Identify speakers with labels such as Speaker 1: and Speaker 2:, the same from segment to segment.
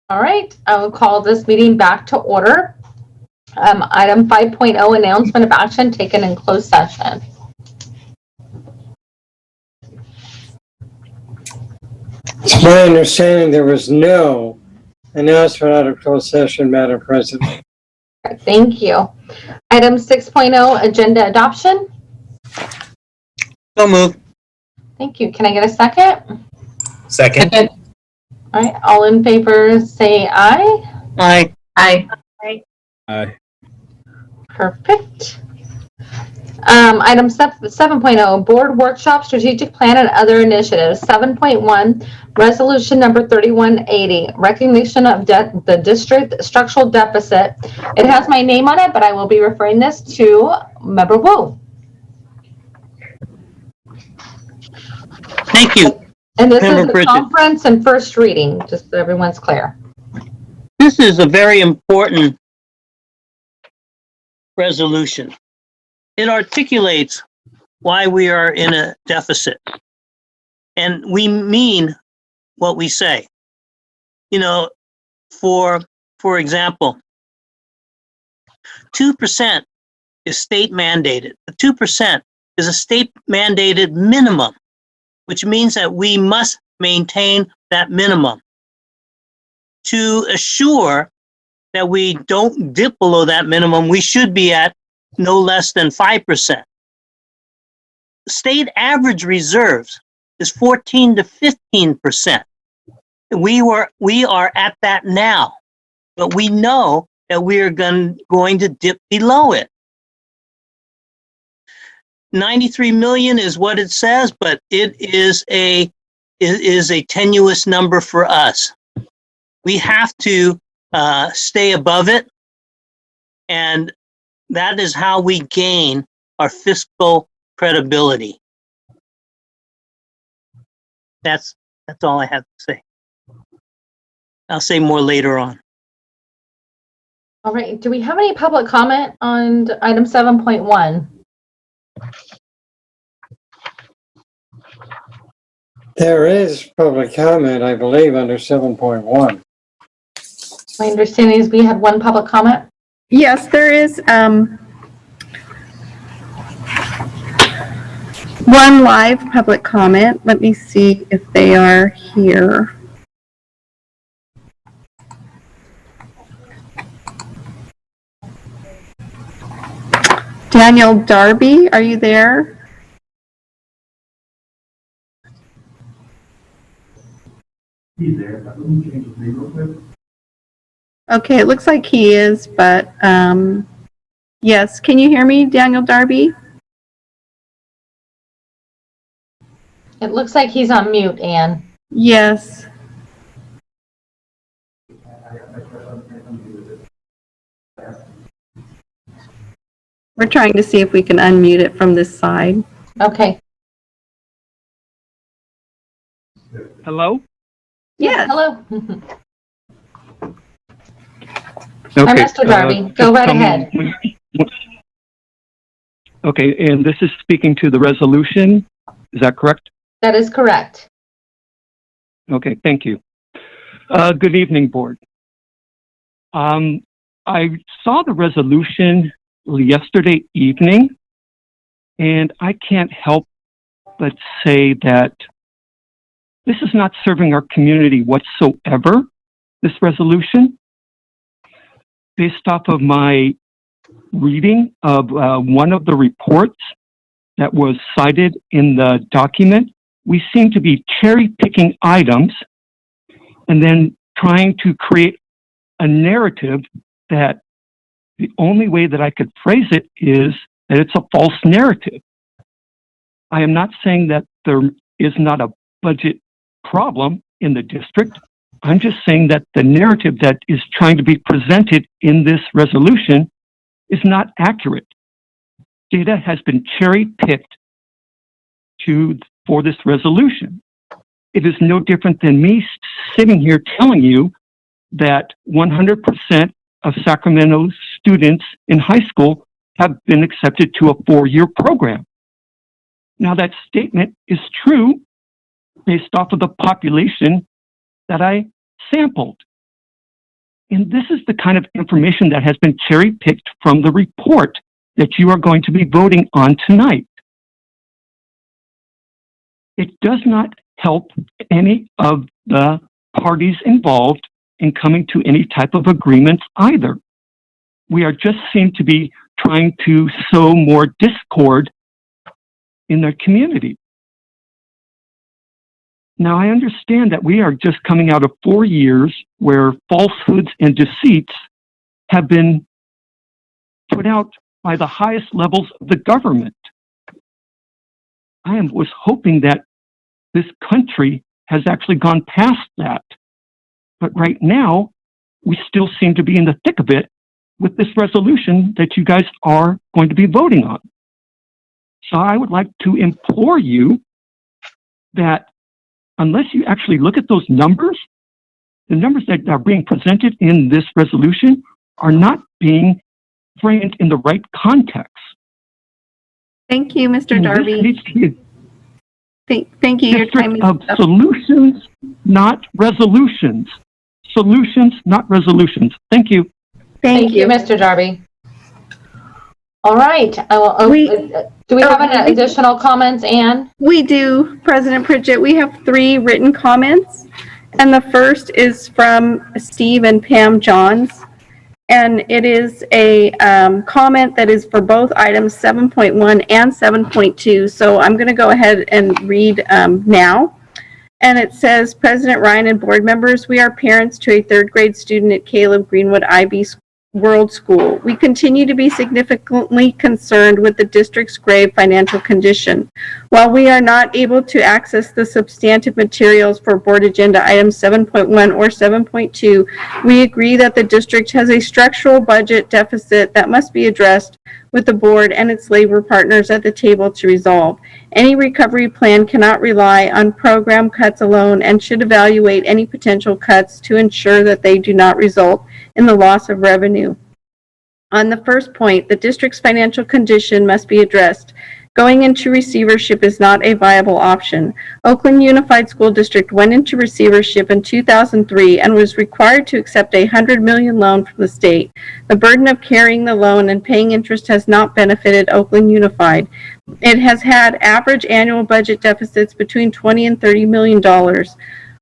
Speaker 1: All right, I will call this meeting back to order. Item 5.0, announcement of action taken in closed session.
Speaker 2: It's my understanding there was no announcement out of closed session, Madam President.
Speaker 1: Thank you. Item 6.0, agenda adoption.
Speaker 3: So moved.
Speaker 1: Thank you. Can I get a second?
Speaker 3: Second.
Speaker 1: All right, all in favor say aye.
Speaker 3: Aye.
Speaker 1: Aye.
Speaker 4: Aye.
Speaker 1: Perfect. Item 7.0, board workshop, strategic plan and other initiatives. 7.1, resolution number 3180, recognition of the district structural deficit. It has my name on it, but I will be referring this to Member Wu.
Speaker 3: Thank you.
Speaker 1: And this
Speaker 3: Member
Speaker 1: is the
Speaker 3: Bridget.
Speaker 1: conference and first reading, just so everyone's clear.
Speaker 3: This is a very important resolution. It articulates why we are in a deficit. And we mean what we say. You know, for example, 2% is state mandated. The 2% is a state mandated minimum, which means that we must maintain that minimum. To assure that we don't dip below that minimum, we should be at no less than 5%. State average reserves is 14 to 15%. We are at that now, but we know that we are going to dip below it. 93 million is what it says, but it is a tenuous number for us. We have to stay above it, and that is how we gain our fiscal credibility. That's all I have to say. I'll say more later on.
Speaker 1: All right, do we have any public comment on item 7.1?
Speaker 2: There is public comment, I believe, under 7.1.
Speaker 1: My understanding is we had one public comment.
Speaker 5: Yes, there is one live public comment. Let me see if they are here. Daniel Darby, are you there?
Speaker 6: He's there, but let me change his name real quick.
Speaker 5: Okay, it looks like he is, but yes. Can you hear me, Daniel Darby?
Speaker 1: It looks like he's on mute, Anne.
Speaker 5: Yes. We're trying to see if we can unmute it from this side.
Speaker 1: Okay.
Speaker 4: Hello?
Speaker 5: Yes.
Speaker 1: Hello.
Speaker 4: Okay.
Speaker 1: Hi, Mr. Darby. Go right ahead.
Speaker 4: Okay, and this is speaking to the resolution. Is that correct?
Speaker 1: That is correct.
Speaker 4: Okay, thank you. Good evening, board. I saw the resolution yesterday evening, and I can't help but say that this is not serving our community whatsoever, this resolution. Based off of my reading of one of the reports that was cited in the document, we seem to be cherry-picking items and then trying to create a narrative that the only way that I could phrase it is that it's a false narrative. I am not saying that there is not a budget problem in the district. I'm just saying that the narrative that is trying to be presented in this resolution is not accurate. Data has been cherry-picked for this resolution. It is no different than me sitting here telling you that 100% of Sacramento students in high school have been accepted to a 4-year program. Now that statement is true based off of the population that I sampled. And this is the kind of information that has been cherry-picked from the report that you are going to be voting on tonight. It does not help any of the parties involved in coming to any type of agreements either. We are just seem to be trying to sow more discord in their community. Now, I understand that we are just coming out of 4 years where falsehoods and deceits have been put out by the highest levels of the government. I was hoping that this country has actually gone past that. But right now, we still seem to be in the thick of it with this resolution that you guys are going to be voting on. So I would like to implore you that unless you actually look at those numbers, the numbers that are being presented in this resolution are not being framed in the right context.
Speaker 5: Thank you, Mr.
Speaker 4: And
Speaker 5: Darby.
Speaker 4: this needs to be
Speaker 5: Thank you.
Speaker 4: a
Speaker 5: Your time
Speaker 4: district
Speaker 5: is
Speaker 4: of
Speaker 5: up.
Speaker 4: solutions, not resolutions. Solutions, not resolutions. Thank you.
Speaker 1: Thank you, Mr. Darby. All right. Do we have an additional comments, Anne?
Speaker 5: We do, President Pritchett. We have 3 written comments, and the first is from Steve and Pam Johns, and it is a comment that is for both items 7.1 and 7.2, so I'm going to go ahead and read now. And it says, President Ryan and board members, we are parents to a 3rd grade student at Caleb Greenwood IB World School. We continue to be significantly concerned with the district's grave financial condition. While we are not able to access the substantive materials for board agenda items 7.1 or 7.2, we agree that the district has a structural budget deficit that must be addressed with the board and its labor partners at the table to resolve. Any recovery plan cannot rely on program cuts alone and should evaluate any potential cuts to ensure that they do not result in the loss of revenue. On the first point, the district's financial condition must be addressed. Going into receivership is not a viable option. Oakland Unified School District went into receivership in 2003 and was required to accept a $100 million loan from the state. The burden of carrying the loan and paying interest has not benefited Oakland Unified. It has had average annual budget deficits between $20 and $30 million.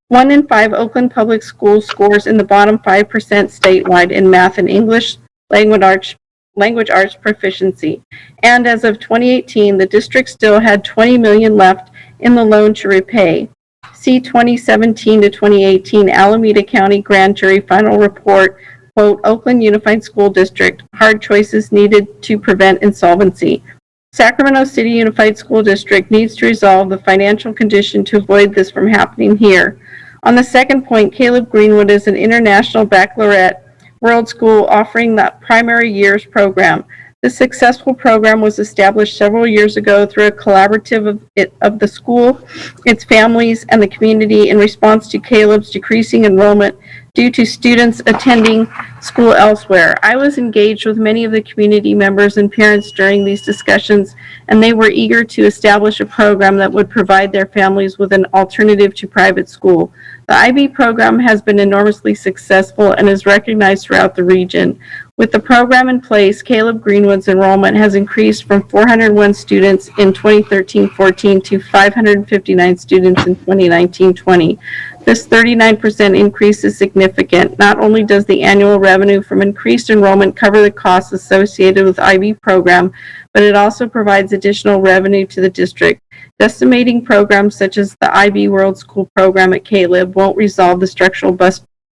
Speaker 5: 1 in 5 Oakland Public Schools scores in the bottom 5% statewide in math and English language arts proficiency. And as of 2018, the district still had $20 million left in the loan to repay. See 2017 to 2018 Alameda County Grand Jury Final Report, quote, Oakland Unified School District, hard choices needed to prevent insolvency. Sacramento City Unified School District needs to resolve the financial condition to avoid this from happening here. On the second point, Caleb Greenwood is an international baccalaureate world school offering the primary years program. This successful program was established several years ago through a collaborative of the school, its families, and the community in response to Caleb's decreasing enrollment due to students attending school elsewhere. I was engaged with many of the community members and parents during these discussions, and they were eager to establish a program that would provide their families with an alternative to private school. The IB program has been enormously successful and is recognized throughout the region. With the program in place, Caleb Greenwood's enrollment has increased from 401 students in 2013-14 to 559 students in 2019-20. This 39% increase is significant. Not only does the annual revenue from increased enrollment cover the costs associated with IB program, but it also provides additional revenue to the district. Decimating programs such as the IB World School program at Caleb won't resolve the structural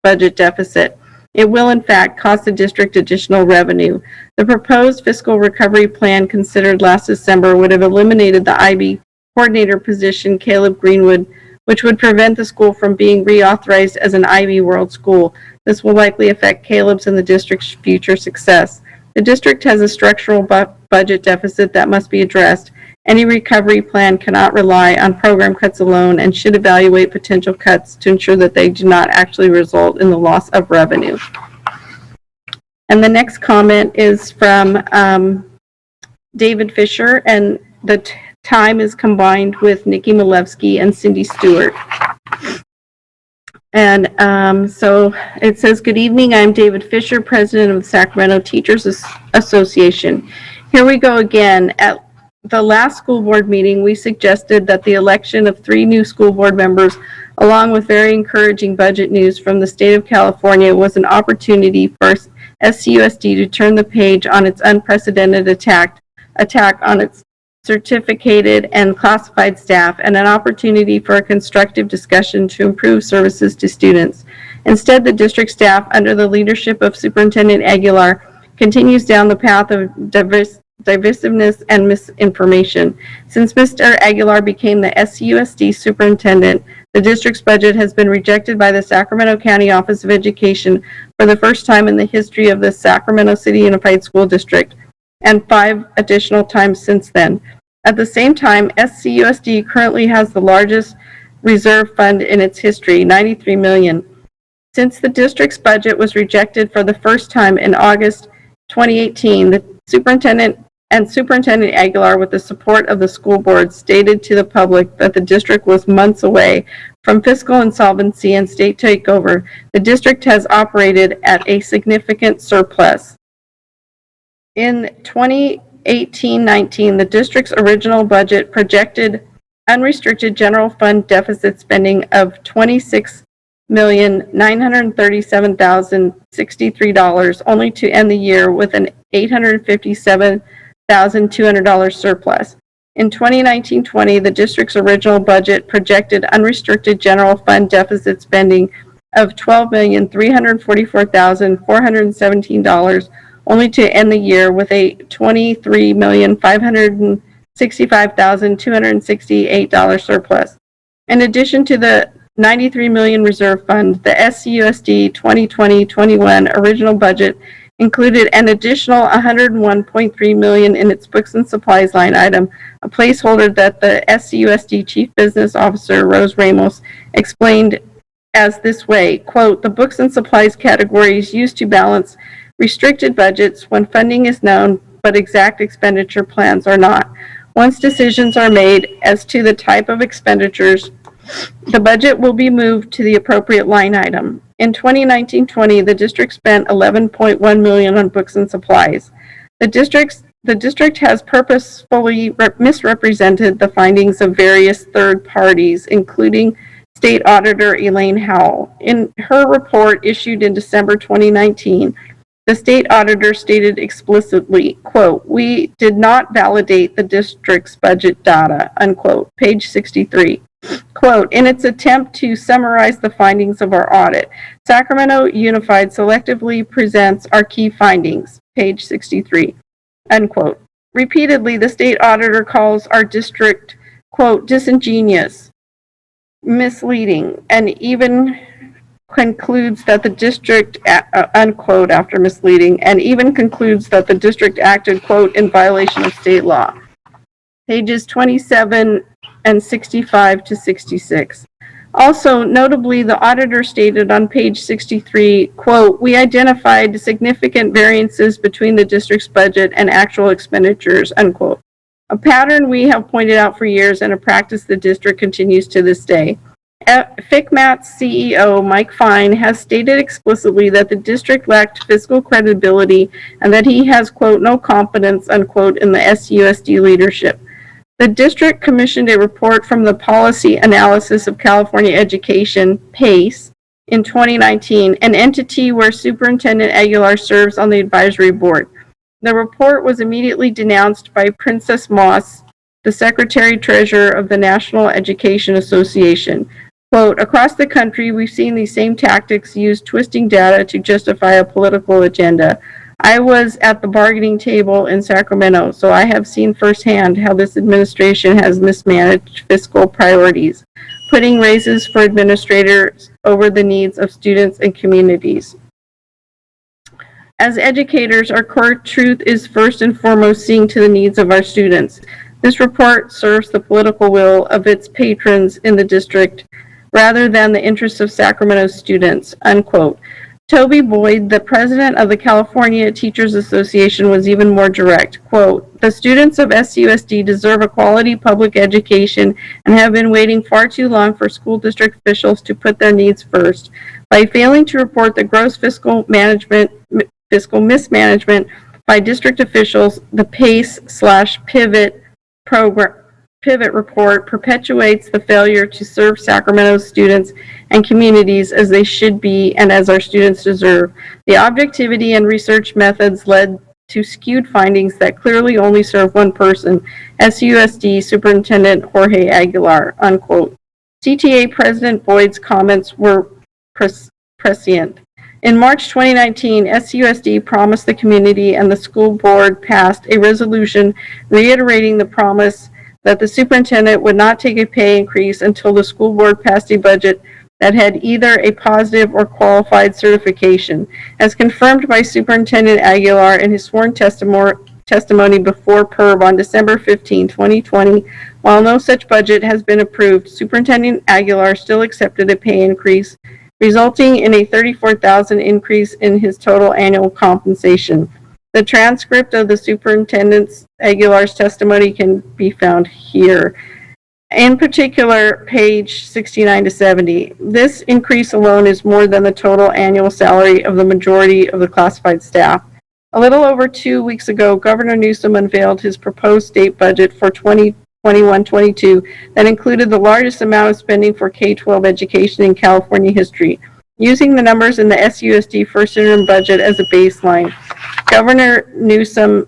Speaker 5: budget deficit. It will, in fact, cost the district additional revenue. The proposed fiscal recovery plan considered last December would have eliminated the IB coordinator position, Caleb Greenwood, which would prevent the school from being reauthorized as an IB World School. This will likely affect Caleb's and the district's future success. The district has a structural budget deficit that must be addressed. Any recovery plan cannot rely on program cuts alone and should evaluate potential cuts to ensure that they do not actually result in the loss of revenue. And the next comment is from David Fisher, and the time is combined with Nikki Malevsky and Cindy Stewart. And so it says, "Good evening, I'm David Fisher, President of the Sacramento Teachers Association. Here we go again. At the last school board meeting, we suggested that the election of 3 new school board members, along with very encouraging budget news from the state of California, was an opportunity for SCUSD to turn the page on its unprecedented attack on its certificated and classified staff, and an opportunity for a constructive discussion to improve services to students. Instead, the district staff, under the leadership of Superintendent Aguilar, continues down the path of divisiveness and misinformation. Since Mr. Aguilar became the SCUSD superintendent, the district's budget has been rejected by the Sacramento County Office of Education for the first time in the history of the Sacramento City Unified School District, and 5 additional times since then. At the same time, SCUSD currently has the largest reserve fund in its history, $93 million. Since the district's budget was rejected for the first time in August 2018, the Superintendent Aguilar, with the support of the school board, stated to the public that the district was months away from fiscal insolvency and state takeover. The district has operated at a significant surplus. In 2018-19, the district's original budget projected unrestricted general fund deficit spending of $26,937,063, only to end the year with an $857,200 surplus. In 2019-20, the district's original budget projected unrestricted general fund deficit spending of $12,344,417, only to end the year with a $23,565,268 surplus. In addition to the $93 million reserve fund, the SCUSD 2020-21 original budget included an additional $101.3 million in its books and supplies line item, a placeholder that the SCUSD Chief Business Officer, Rose Ramos, explained as this way, quote, "The books and supplies category is used to balance restricted budgets when funding is known but exact expenditure plans are not. Once decisions are made as to the type of expenditures, the budget will be moved to the appropriate line item. In 2019-20, the district spent $11.1 million on books and supplies. The district has purposefully misrepresented the findings of various third parties, including State Auditor Elaine Howell. In her report issued in December 2019, the state auditor stated explicitly, quote, "We did not validate the district's budget data," unquote, page 63. Quote, "In its attempt to summarize the findings of our audit, Sacramento Unified selectively presents our key findings," page 63, unquote. Repeatedly, the state auditor calls our district, quote, "disingenuous, misleading, and even concludes that the district, unquote, after misleading, and even concludes that the district acted, quote, in violation of state law." Pages 27 and 65 to 66. Also, notably, the auditor stated on page 63, quote, "We identified significant variances between the district's budget and actual expenditures," unquote. A pattern we have pointed out for years and a practice the district continues to this day. FICMAT's CEO, Mike Fine, has stated explicitly that the district lacked fiscal credibility and that he has, quote, "no confidence," unquote, in the SCUSD leadership. The district commissioned a report from the Policy Analysis of California Education, PACE, in 2019, an entity where Superintendent Aguilar serves on the advisory board. The report was immediately denounced by Princess Moss, the Secretary-Treasurer of the National Education Association. Quote, "Across the country, we've seen these same tactics used, twisting data to justify a political agenda. I was at the bargaining table in Sacramento, so I have seen firsthand how this administration has mismanaged fiscal priorities, putting raises for administrators over the needs of students and communities. As educators, our core truth is first and foremost seeing to the needs of our students. This report serves the political will of its patrons in the district rather than the interests of Sacramento students," unquote. Toby Boyd, the president of the California Teachers Association, was even more direct. Quote, "The students of SUSD deserve a quality public education and have been waiting far too long for school district officials to put their needs first. By failing to report the gross fiscal mismanagement by district officials, the PACE/pivot report perpetuates the failure to serve Sacramento's students and communities as they should be and as our students deserve. The objectivity and research methods led to skewed findings that clearly only serve one person, SUSD Superintendent Jorge Aguilar," unquote. CTA President Boyd's comments were prescient. In March 2019, SUSD promised the community and the school board passed a resolution reiterating the promise that the superintendent would not take a pay increase until the school board passed a budget that had either a positive or qualified certification. As confirmed by Superintendent Aguilar in his sworn testimony before PERB on December 15, 2020, while no such budget has been approved, Superintendent Aguilar still accepted a pay increase, resulting in a $34,000 increase in his total annual compensation. The transcript of the Superintendent Aguilar's testimony can be found here. In particular, page 69 to 70. This increase alone is more than the total annual salary of the majority of the classified staff. A little over 2 weeks ago, Governor Newsom unveiled his proposed state budget for 2021-22 that included the largest amount of spending for K-12 education in California history. Using the numbers in the SUSD first interim budget as a baseline, Governor Newsom's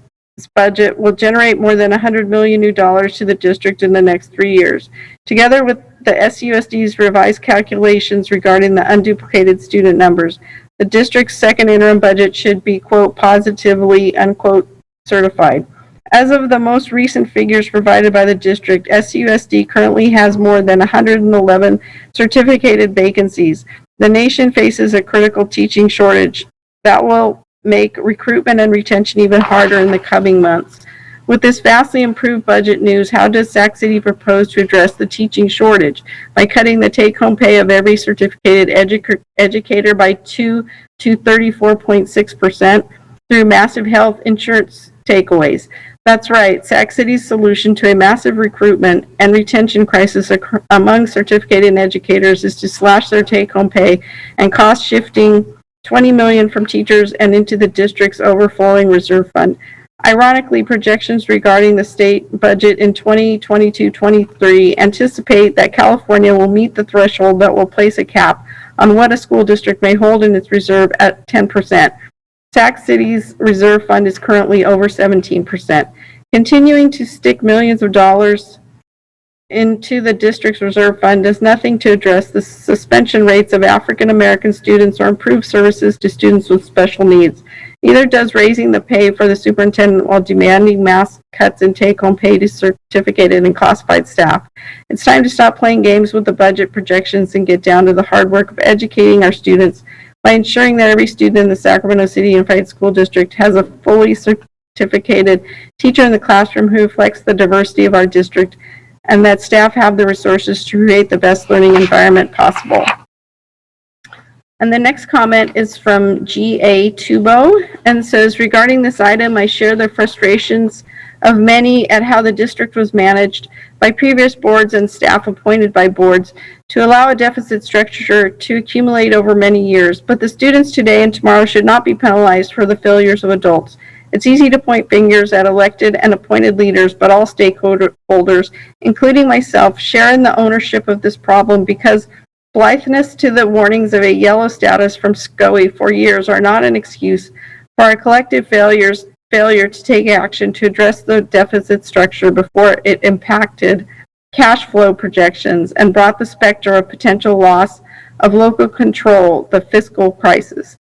Speaker 5: budget will generate more than $100 million new dollars to the district in the next 3 years. Together with the SUSD's revised calculations regarding the unduplicated student numbers, the district's second interim budget should be, quote, positively, unquote, certified. As of the most recent figures provided by the district, SUSD currently has more than 111 certificated vacancies. The nation faces a critical teaching shortage that will make recruitment and retention even harder in the coming months. With this vastly improved budget news, how does Sac City propose to address the teaching shortage? By cutting the take-home pay of every certificated educator by 2 to 34.6% through massive health insurance takeaways. That's right, Sac City's solution to a massive recruitment and retention crisis among certificated educators is to slash their take-home pay and cost shifting $20 million from teachers and into the district's overflowing reserve fund. Ironically, projections regarding the state budget in 2022-23 anticipate that California will meet the threshold that will place a cap on what a school district may hold in its reserve at 10%. Sac City's reserve fund is currently over 17%. Continuing to stick millions of dollars into the district's reserve fund does nothing to address the suspension rates of African American students or improve services to students with special needs. Neither does raising the pay for the superintendent while demanding mass cuts in take-home pay to certificated and classified staff. It's time to stop playing games with the budget projections and get down to the hard work of educating our students by ensuring that every student in the Sacramento City Unified School District has a fully certificated teacher in the classroom who reflects the diversity of our district, and that staff have the resources to create the best learning environment possible. And the next comment is from G.A. Tubo and says, regarding this item, I share the frustrations of many at how the district was managed by previous boards and staff appointed by boards to allow a deficit structure to accumulate over many years. But the students today and tomorrow should not be penalized for the failures of adults. It's easy to point fingers at elected and appointed leaders, but all stakeholders, including myself, share in the ownership of this problem because blitheness to the warnings of a yellow status from SCOE for years are not an excuse for our collective failure to take action to address the deficit structure before it impacted cash flow projections and brought the specter of potential loss of local control, the fiscal crisis.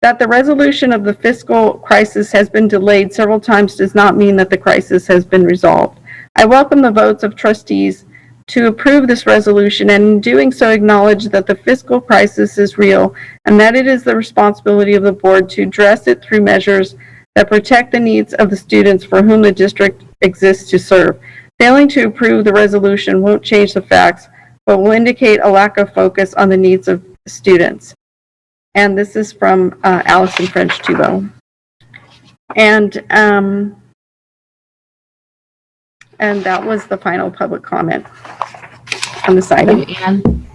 Speaker 5: That the resolution of the fiscal crisis has been delayed several times does not mean that the crisis has been resolved. I welcome the votes of trustees to approve this resolution, and in doing so acknowledge that the fiscal crisis is real and that it is the responsibility of the board to address it through measures that protect the needs of the students for whom the district exists to serve. Failing to approve the resolution won't change the facts, but will indicate a lack of focus on the needs of students. And this is from Allison French Tubo. And that was the final public comment on this item.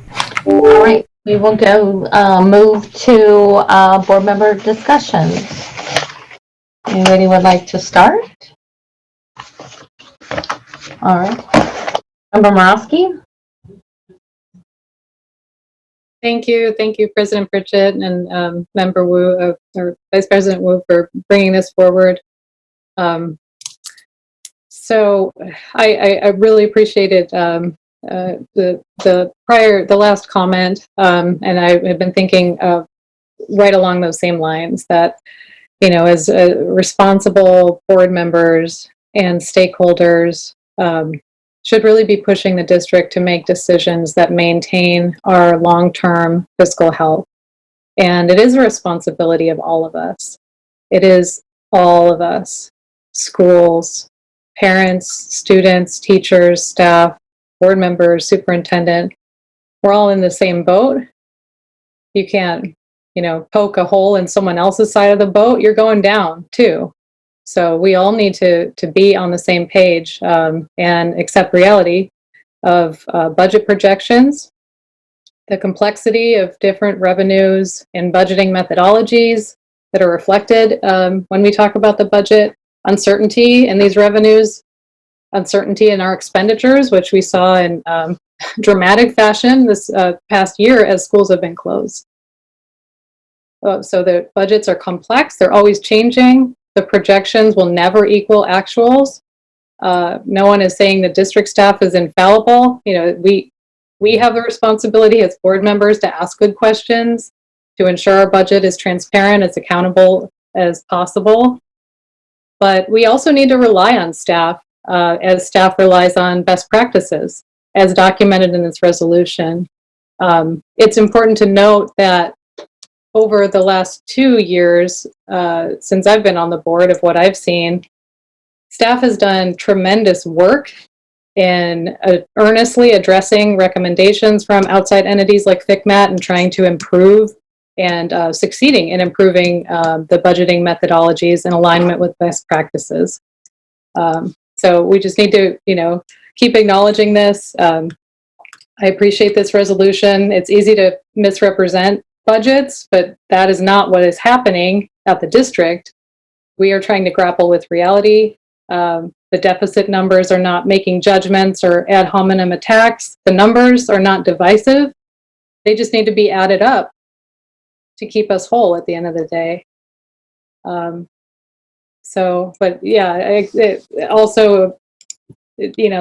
Speaker 1: All right, we will go move to board member discussions. Anybody would like to start? All right. Member Morosky?
Speaker 7: Thank you, President Pritchett and Member Wu, or Vice President Wu, for bringing this forward. So I really appreciated the last comment, and I have been thinking right along those same lines that, as responsible board members and stakeholders should really be pushing the district to make decisions that maintain our long-term fiscal health. And it is a responsibility of all of us. It is all of us, schools, parents, students, teachers, staff, board members, superintendent. We're all in the same boat. You can't, poke a hole in someone else's side of the boat. You're going down too. So we all need to be on the same page and accept reality of budget projections, the complexity of different revenues and budgeting methodologies that are reflected when we talk about the budget, uncertainty in these revenues, uncertainty in our expenditures, which we saw in dramatic fashion this past year as schools have been closed. So the budgets are complex, they're always changing. The projections will never equal actuals. No one is saying the district staff is infallible. We have the responsibility as board members to ask good questions, to ensure our budget is transparent, as accountable as possible. But we also need to rely on staff as staff relies on best practices, as documented in this resolution. It's important to note that over the last 2 years, since I've been on the board, of what I've seen, staff has done tremendous work in earnestly addressing recommendations from outside entities like FCMAT and trying to improve and succeeding in improving the budgeting methodologies in alignment with best practices. So we just need to, keep acknowledging this. I appreciate this resolution. It's easy to misrepresent budgets, but that is not what is happening at the district. We are trying to grapple with reality. The deficit numbers are not making judgments or ad hominem attacks. The numbers are not divisive. They just need to be added up to keep us whole at the end of the day. But yeah,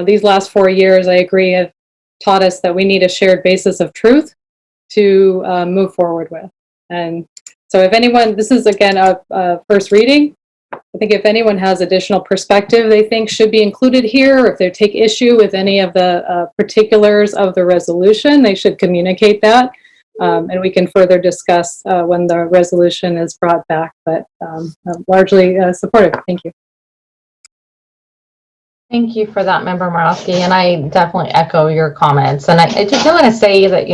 Speaker 7: these last 4 years, I agree, have taught us that we need a shared basis of truth to move forward with. And so if anyone, this is again a first reading, I think if anyone has additional perspective they think should be included here, or if they take issue with any of the particulars of the resolution, they should communicate that. And we can further discuss when the resolution is brought back, but I'm largely supportive. Thank you.
Speaker 1: Thank you for that, Member Morosky, and I definitely echo your comments. And I just want to say that,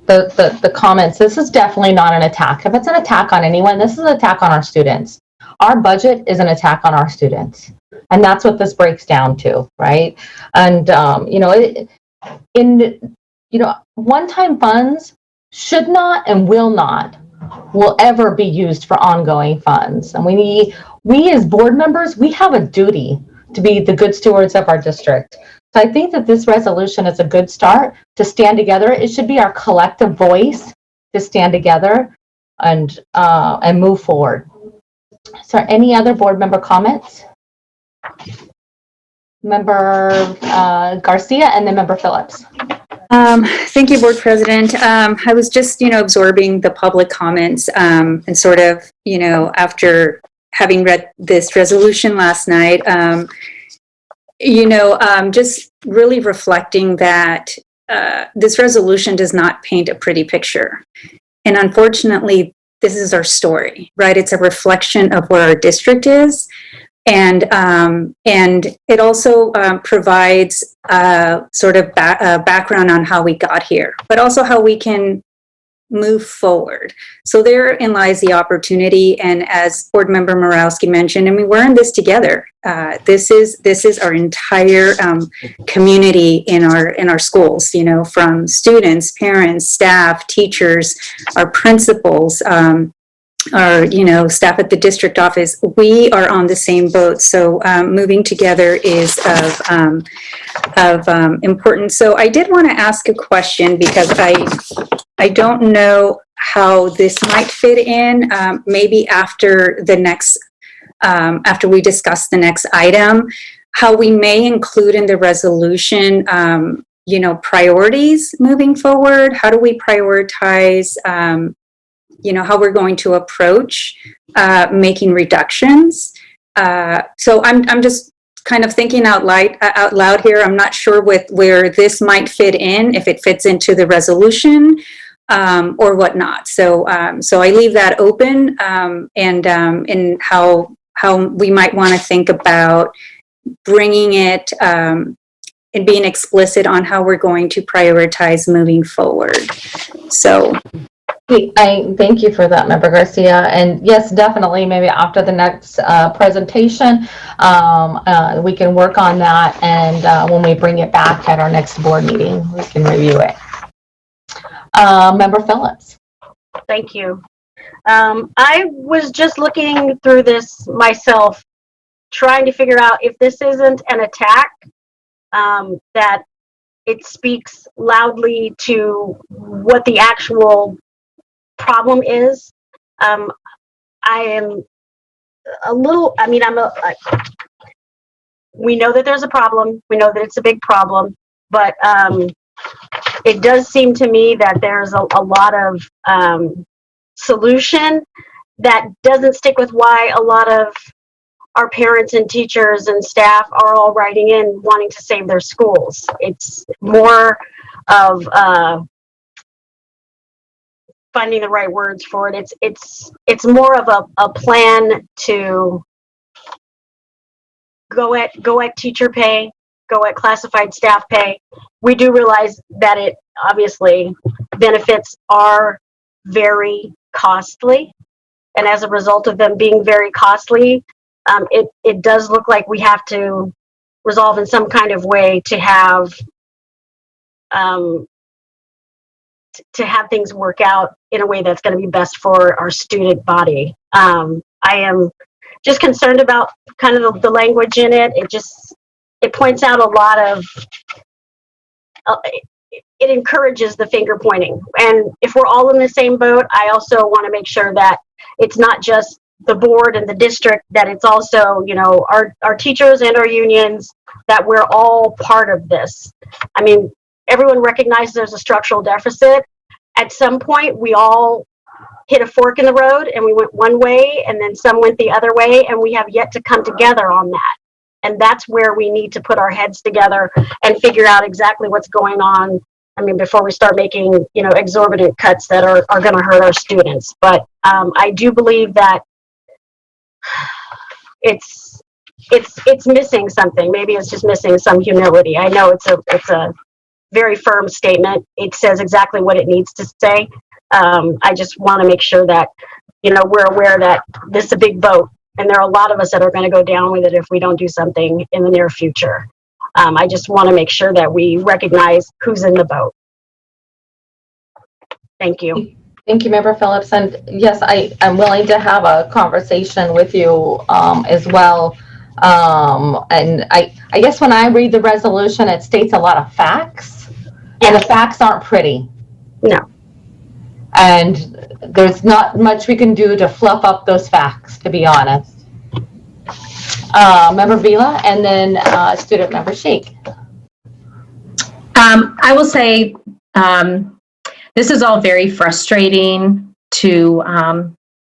Speaker 1: the comments, this is definitely not an attack. If it's an attack on anyone, this is an attack on our students. Our budget is an attack on our students. And that's what this breaks down to, right? And, one-time funds should not and will ever be used for ongoing funds. And we as board members, we have a duty to be the good stewards of our district. So I think that this resolution is a good start to stand together. It should be our collective voice to stand together and move forward. So any other board member comments? Member Garcia and then Member Phillips.
Speaker 8: Thank you, Board President. I was just, absorbing the public comments and sort of, after having read this resolution last night, just really reflecting that this resolution does not paint a pretty picture. And unfortunately, this is our story, right? It's a reflection of where our district is. And it also provides sort of background on how we got here, but also how we can move forward. So therein lies the opportunity. And as Board Member Morawski mentioned, I mean, we're in this together. This is our entire community in our schools, you know, from students, parents, staff, teachers, our principals, our, you know, staff at the district office. We are on the same boat. So moving together is of importance. So I did want to ask a question because I don't know how this might fit in, maybe after the next, after we discuss the next item, how we may include in the resolution, you know, priorities moving forward. How do we prioritize, you know, how we're going to approach making reductions? So I'm just kind of thinking out loud here. I'm not sure with where this might fit in, if it fits into the resolution or whatnot. So so I leave that open, and in how we might want to think about bringing it and being explicit on how we're going to prioritize moving forward. So
Speaker 1: I thank you for that, Member Garcia. And yes, definitely, maybe after the next presentation, we can work on that. And when we bring it back at our next board meeting, we can review it. Member Phillips.
Speaker 9: Thank you. I was just looking through this myself, trying to figure out if this isn't an attack, that it speaks loudly to what the actual problem is. I am a little, I mean, we know that there's a problem. We know that it's a big problem, but it does seem to me that there's a lot of solution that doesn't stick with why a lot of our parents and teachers and staff are all writing in wanting to save their schools. It's more of finding the right words for it. It's more of a plan to go at teacher pay, go at classified staff pay. We do realize that it obviously benefits are very costly, and as a result of them being very costly, it does look like we have to resolve in some kind of way to have things work out in a way that's going to be best for our student body. I am just concerned about kind of the language in it. It points out a lot of, it encourages the finger pointing. And if we're all in the same boat, I also want to make sure that it's not just the board and the district, that it's also, you know, our teachers and our unions, that we're all part of this. I mean, everyone recognizes there's a structural deficit. At some point, we all hit a fork in the road and we went one way and then some went the other way, and we have yet to come together on that. And that's where we need to put our heads together and figure out exactly what's going on. I mean, before we start making, you know, exorbitant cuts that are going to hurt our students. But I do believe that it's missing something. Maybe it's just missing some humility. I know it's a very firm statement. It says exactly what it needs to say. I just want to make sure that, you know, we're aware that this is a big boat, and there are a lot of us that are going to go down with it if we don't do something in the near future. I just want to make sure that we recognize who's in the boat. Thank you.
Speaker 1: Thank you, Member Phillips. And yes, I'm willing to have a conversation with you as well. And I guess when I read the resolution, it states a lot of facts, and the facts aren't pretty.
Speaker 9: No.
Speaker 1: And there's not much we can do to fluff up those facts, to be honest. Member Vila, and then student member Sheik.
Speaker 10: I will say this is all very frustrating to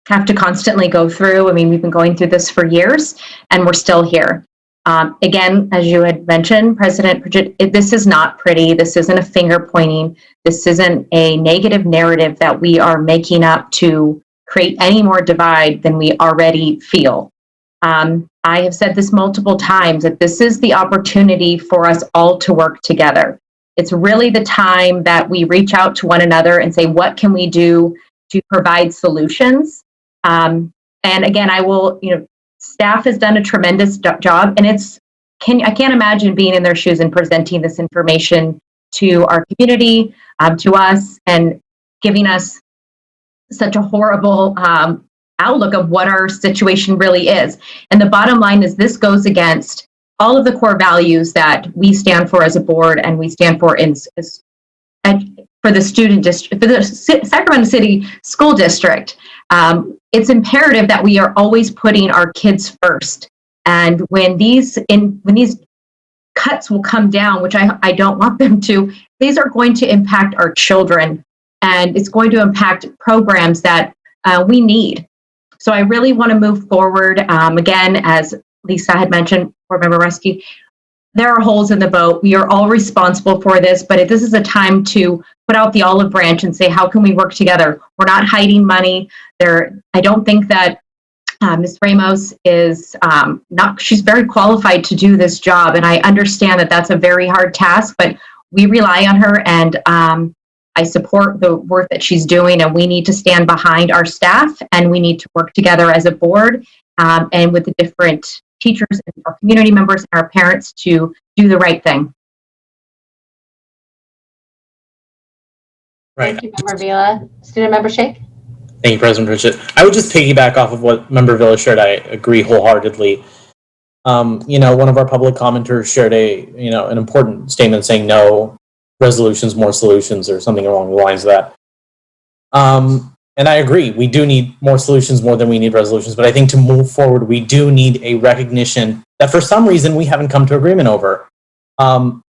Speaker 10: have to constantly go through. I mean, we've been going through this for years, and we're still here. Again, as you had mentioned, President Pridgett, this is not pretty. This isn't a finger pointing. This isn't a negative narrative that we are making up to create any more divide than we already feel. I have said this multiple times, that this is the opportunity for us all to work together. It's really the time that we reach out to one another and say, what can we do to provide solutions? And again, staff has done a tremendous job, and I can't imagine being in their shoes and presenting this information to our community, to us, and giving us such a horrible outlook of what our situation really is. And the bottom line is this goes against all of the core values that we stand for as a board, and we stand for for the student district, for the Sacramento City School District. It's imperative that we are always putting our kids first. And when these cuts will come down, which I don't want them to, these are going to impact our children, and it's going to impact programs that we need. So I really want to move forward. Again, as Lisa had mentioned, Board Member Reski, there are holes in the boat. We are all responsible for this, but this is a time to put out the olive branch and say, how can we work together? We're not hiding money. I don't think that Ms. Ramos is she's very qualified to do this job. And I understand that that's a very hard task, but we rely on her, and I support the work that she's doing, and we need to stand behind our staff, and we need to work together as a board and with the different teachers and our community members and our parents to do the right thing.
Speaker 1: Thank you, Member Vila. Student Member Shake?
Speaker 11: Thank you, President Pritchett. I would just piggyback off of what Member Villa shared. I agree wholeheartedly. One of our public commenters shared an important statement saying no resolutions, more solutions, or something along the lines of that. And I agree, we do need more solutions more than we need resolutions, but I think to move forward, we do need a recognition that for some reason we haven't come to agreement over.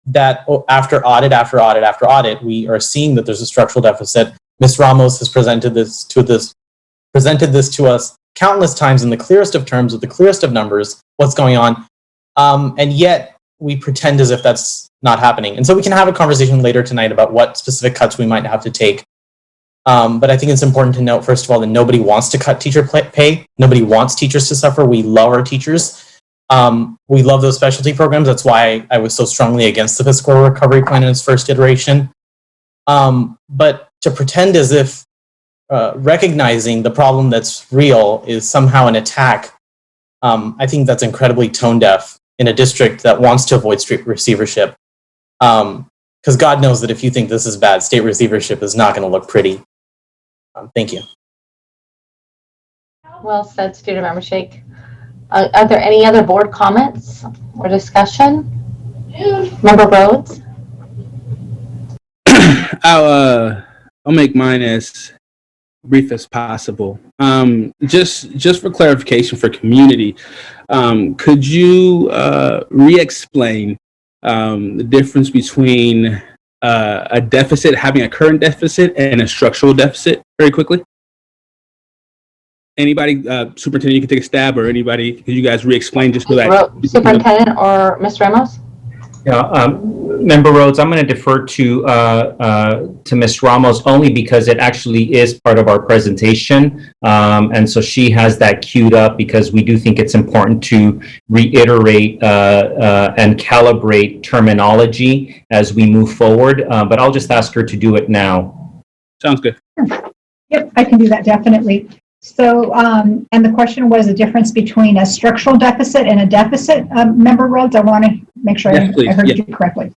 Speaker 11: That after audit after audit after audit, we are seeing that there's a structural deficit. Ms. Ramos has presented this to us countless times in the clearest of terms with the clearest of numbers, what's going on. And yet we pretend as if that's not happening. And so we can have a conversation later tonight about what specific cuts we might have to take. But I think it's important to note, first of all, that nobody wants to cut teacher pay. Nobody wants teachers to suffer. We love our teachers. We love those specialty programs. That's why I was so strongly against the fiscal recovery plan in its first iteration. But to pretend as if recognizing the problem that's real is somehow an attack, I think that's incredibly tone deaf in a district that wants to avoid state receivership. Because God knows that if you think this is bad, state receivership is not going to look pretty. Thank you.
Speaker 1: Well said, Student Member Shake. Are there any other board comments or discussion? Member Rhodes?
Speaker 12: I'll make mine as brief as possible. Just for clarification for community, could you re-explain the difference between a deficit, having a current deficit, and a structural deficit very quickly? Anybody, Superintendent, you can take a stab, or anybody, could you guys re-explain just so that...
Speaker 1: Superintendent or Ms. Ramos?
Speaker 13: Yeah, Member Rhodes, I'm going to defer to Ms. Ramos only because it actually is part of our presentation. And so she has that queued up because we do think it's important to reiterate and calibrate terminology as we move forward. But I'll just ask her to do it now.
Speaker 12: Sounds good.
Speaker 14: Yep, I can do that, definitely. So, and the question was the difference between a structural deficit and a deficit, Member Rhodes. I want to make sure I heard you correctly.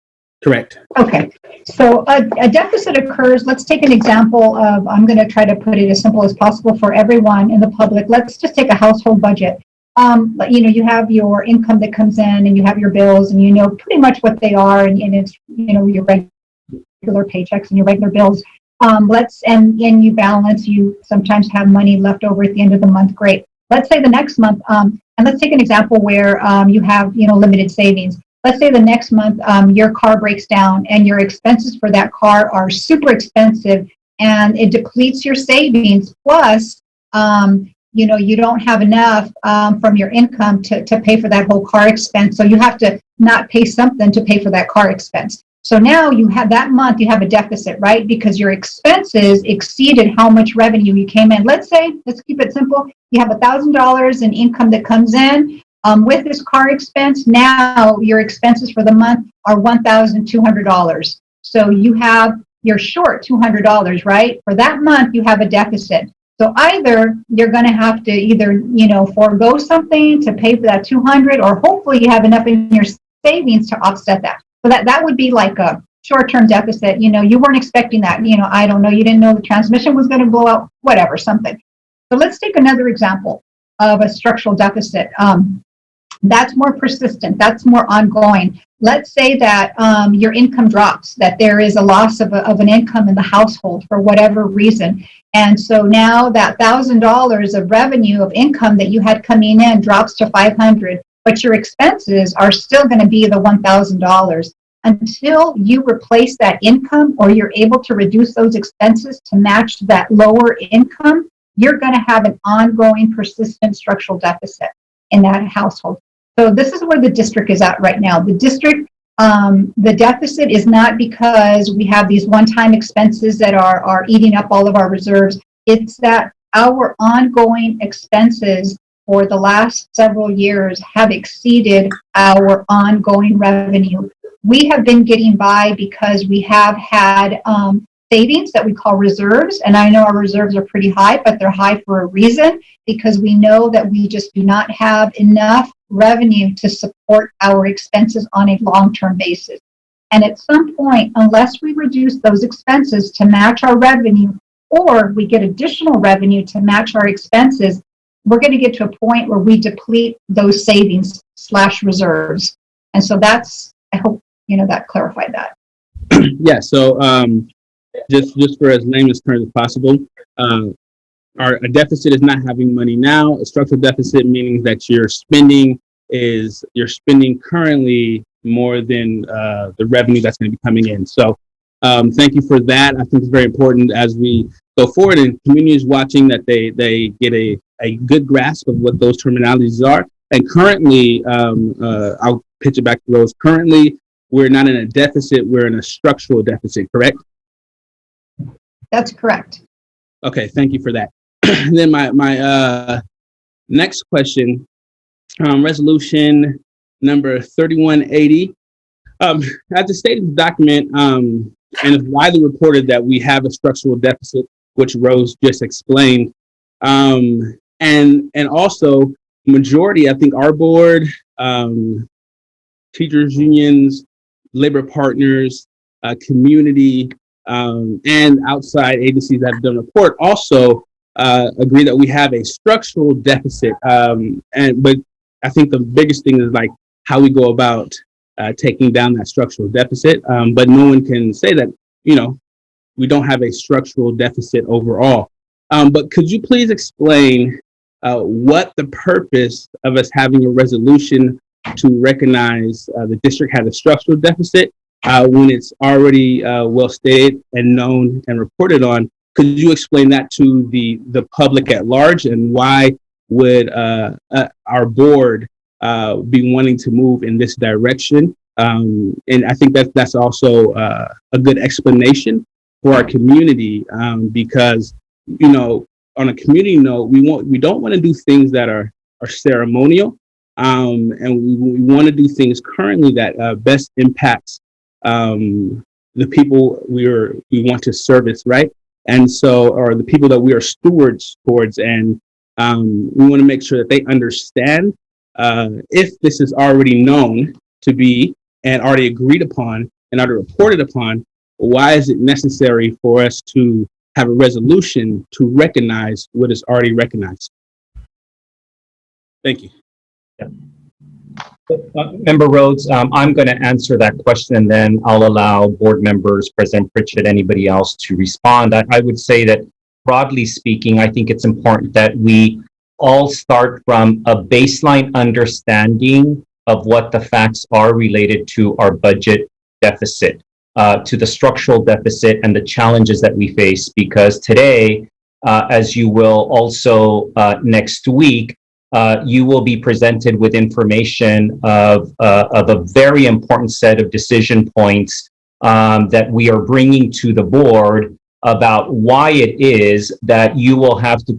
Speaker 12: Correct.
Speaker 14: Okay. So a deficit occurs, let's take an example of, I'm going to try to put it as simple as possible for everyone in the public. Let's just take a household budget. You have your income that comes in and you have your bills and you know pretty much what they are, and it's, your regular paychecks and your regular bills. And you balance, you sometimes have money left over at the end of the month. Great. Let's say the next month, and let's take an example where you have, limited savings. Let's say the next month your car breaks down and your expenses for that car are super expensive and it depletes your savings. Plus, you don't have enough from your income to pay for that whole car expense. So you have to not pay something to pay for that car expense. So now you have that month, you have a deficit, right? Because your expenses exceeded how much revenue you came in. Let's keep it simple. You have $1,000 in income that comes in. With this car expense, now your expenses for the month are $1,200. So you're short $200, right? For that month, you have a deficit. So either you're going to have to forego something to pay for that 200, or hopefully you have enough in your savings to offset that. So that would be like a short-term deficit. You weren't expecting that. I don't know. You didn't know the transmission was going to blow out, whatever, something. So let's take another example of a structural deficit. That's more persistent. That's more ongoing. Let's say that your income drops, that there is a loss of an income in the household for whatever reason. And so now that $1,000 of revenue of income that you had coming in drops to $500, but your expenses are still going to be the $1,000. Until you replace that income or you're able to reduce those expenses to match that lower income, you're going to have an ongoing persistent structural deficit in that household. So this is where the district is at right now. The district, the deficit is not because we have these one-time expenses that are eating up all of our reserves. It's that our ongoing expenses for the last several years have exceeded our ongoing revenue. We have been getting by because we have had savings that we call reserves. And I know our reserves are pretty high, but they're high for a reason, because we know that we just do not have enough revenue to support our expenses on a long-term basis. And at some point, unless we reduce those expenses to match our revenue, or we get additional revenue to match our expenses, we're going to get to a point where we deplete those savings/reserves. And so I hope, that clarified that.
Speaker 12: Yeah. So just for as layman's terms as possible, a deficit is not having money now. A structural deficit meaning that you're spending currently more than the revenue that's going to be coming in. So thank you for that. I think it's very important as we go forward and communities watching that they get a good grasp of what those terminologies are. And currently, I'll pitch it back to Rose. Currently, we're not in a deficit, we're in a structural deficit, correct?
Speaker 14: That's correct.
Speaker 12: Okay, thank you for that. Then my next question, resolution number 3180. As the stated document, and it's widely reported that we have a structural deficit, which Rose just explained. And also, majority, I think our board, teachers unions, labor partners, community, and outside agencies that have done a report also agree that we have a structural deficit. But I think the biggest thing is like how we go about taking down that structural deficit. But no one can say that, we don't have a structural deficit overall. But could you please explain what the purpose of us having a resolution to recognize the district had a structural deficit when it's already well stated and known and reported on? Could you explain that to the public at large, and why would our board be wanting to move in this direction? And I think that's also a good explanation for our community, because on a community note, we don't want to do things that are ceremonial, and we want to do things currently that best impacts the people we want to service, right? And so, or the people that we are stewards towards, and we want to make sure that they understand if this is already known to be and already agreed upon and already reported upon, why is it necessary for us to have a resolution to recognize what is already recognized? Thank you.
Speaker 13: Member Rhodes, I'm going to answer that question, and then I'll allow board members, President Pritchett, anybody else to respond. I would say that, broadly speaking, I think it's important that we all start from a baseline understanding of what the facts are related to our budget deficit, to the structural deficit and the challenges that we face. Because today, as you will also next week, you will be presented with information of a very important set of decision points that we are bringing to the board about why it is that we will have to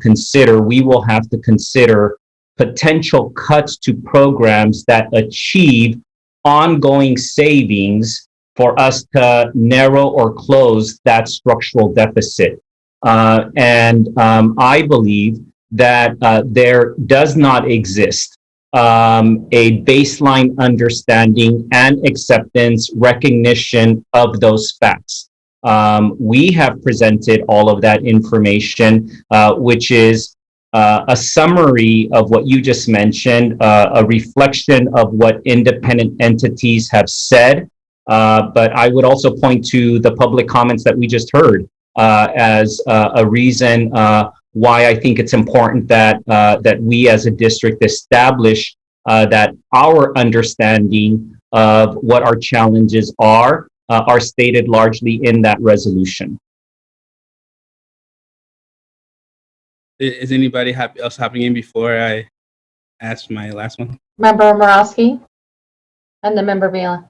Speaker 13: consider potential cuts to programs that achieve ongoing savings for us to narrow or close that structural deficit. I believe that there does not exist a baseline understanding and acceptance, recognition of those facts. We have presented all of that information, which is a summary of what you just mentioned, a reflection of what independent entities have said. But I would also point to the public comments that we just heard as a reason why I think it's important that that we as a district establish that our understanding of what our challenges are stated largely in that resolution.
Speaker 12: Is anybody else hopping in before I ask my last one?
Speaker 1: Member Morosky and then Member Vila.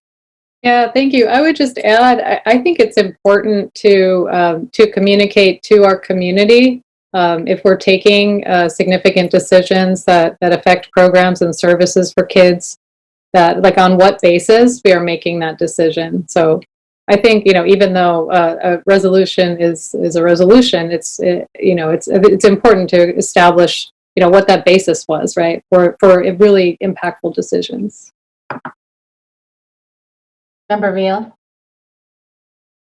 Speaker 7: Yeah, thank you. I would just add, I think it's important to communicate to our community if we're taking significant decisions that affect programs and services for kids, that like on what basis we are making that decision. So I think, even though a resolution is a resolution, it's important to establish, what that basis was, right, for really impactful decisions.
Speaker 1: Member Vila.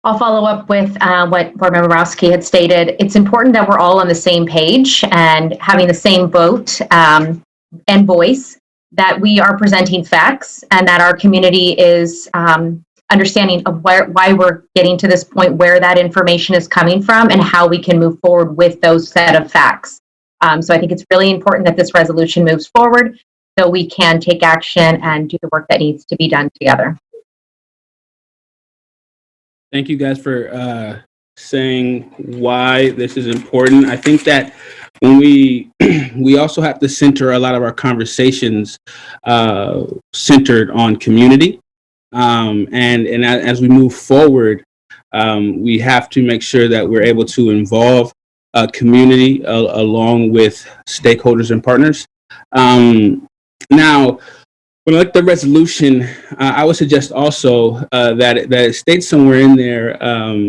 Speaker 10: I'll follow up with what Board Member Borowski had stated. It's important that we're all on the same page and having the same vote and voice, that we are presenting facts and that our community is understanding of why we're getting to this point, where that information is coming from, and how we can move forward with those set of facts. So I think it's really important that this resolution moves forward so we can take action and do the work that needs to be done together.
Speaker 12: Thank you guys for saying why this is important. I think that when we also have to center a lot of our conversations centered on community. And as we move forward, we have to make sure that we're able to involve community along with stakeholders and partners. Now, when I look at the resolution, I would suggest also that it states somewhere in there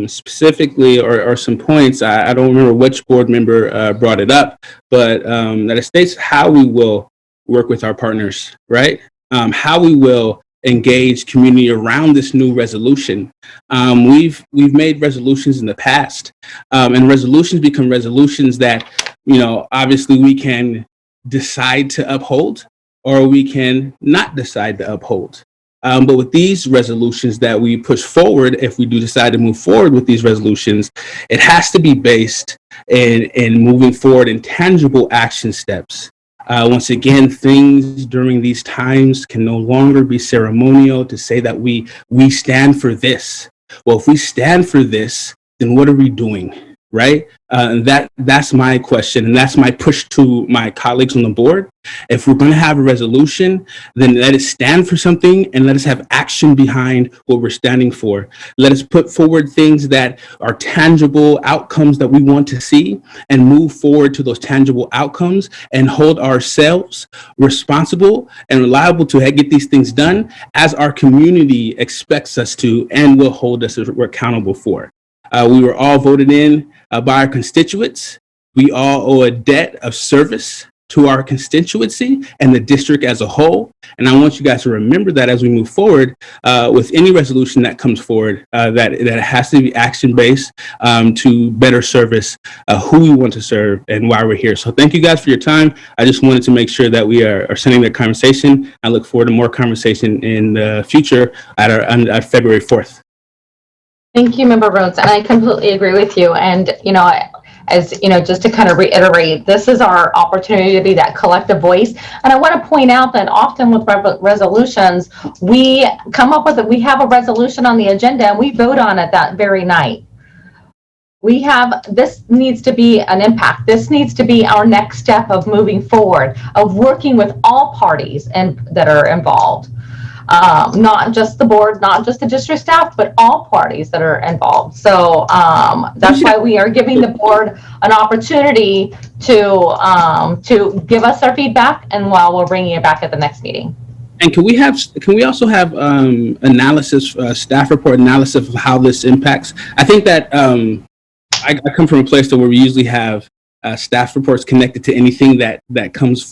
Speaker 12: specifically, or some points, I don't remember which board member brought it up, but that it states how we will work with our partners, right? How we will engage community around this new resolution. We've made resolutions in the past, and resolutions become resolutions that, obviously we can decide to uphold, or we can not decide to uphold. But with these resolutions that we push forward, if we do decide to move forward with these resolutions, it has to be based in moving forward in tangible action steps. Once again, things during these times can no longer be ceremonial to say that we stand for this. Well, if we stand for this, then what are we doing, right? That's my question, and that's my push to my colleagues on the board. If we're going to have a resolution, then let us stand for something and let us have action behind what we're standing for. Let us put forward things that are tangible outcomes that we want to see, and move forward to those tangible outcomes and hold ourselves responsible and reliable to get these things done as our community expects us to and will hold us accountable for. We were all voted in by our constituents. We all owe a debt of service to our constituency and the district as a whole. And I want you guys to remember that as we move forward with any resolution that comes forward, that it has to be action-based to better service who we want to serve and why we're here. So thank you guys for your time. I just wanted to make sure that we are sending that conversation. I look forward to more conversation in the future at February 4th.
Speaker 1: Thank you, Member Rhodes, and I completely agree with you. And, just to kind of reiterate, this is our opportunity to be that collective voice. And I want to point out that often with resolutions, we come up with we have a resolution on the agenda and we vote on it that very night. This needs to be an impact. This needs to be our next step of moving forward, of working with all parties that are involved. Not just the board, not just the district staff, but all parties that are involved. So that's why we are giving the board an opportunity to give us our feedback, and while we're bringing it back at the next meeting.
Speaker 12: And can we also have analysis, staff report analysis of how this impacts? I think that I come from a place where we usually have staff reports connected to anything that comes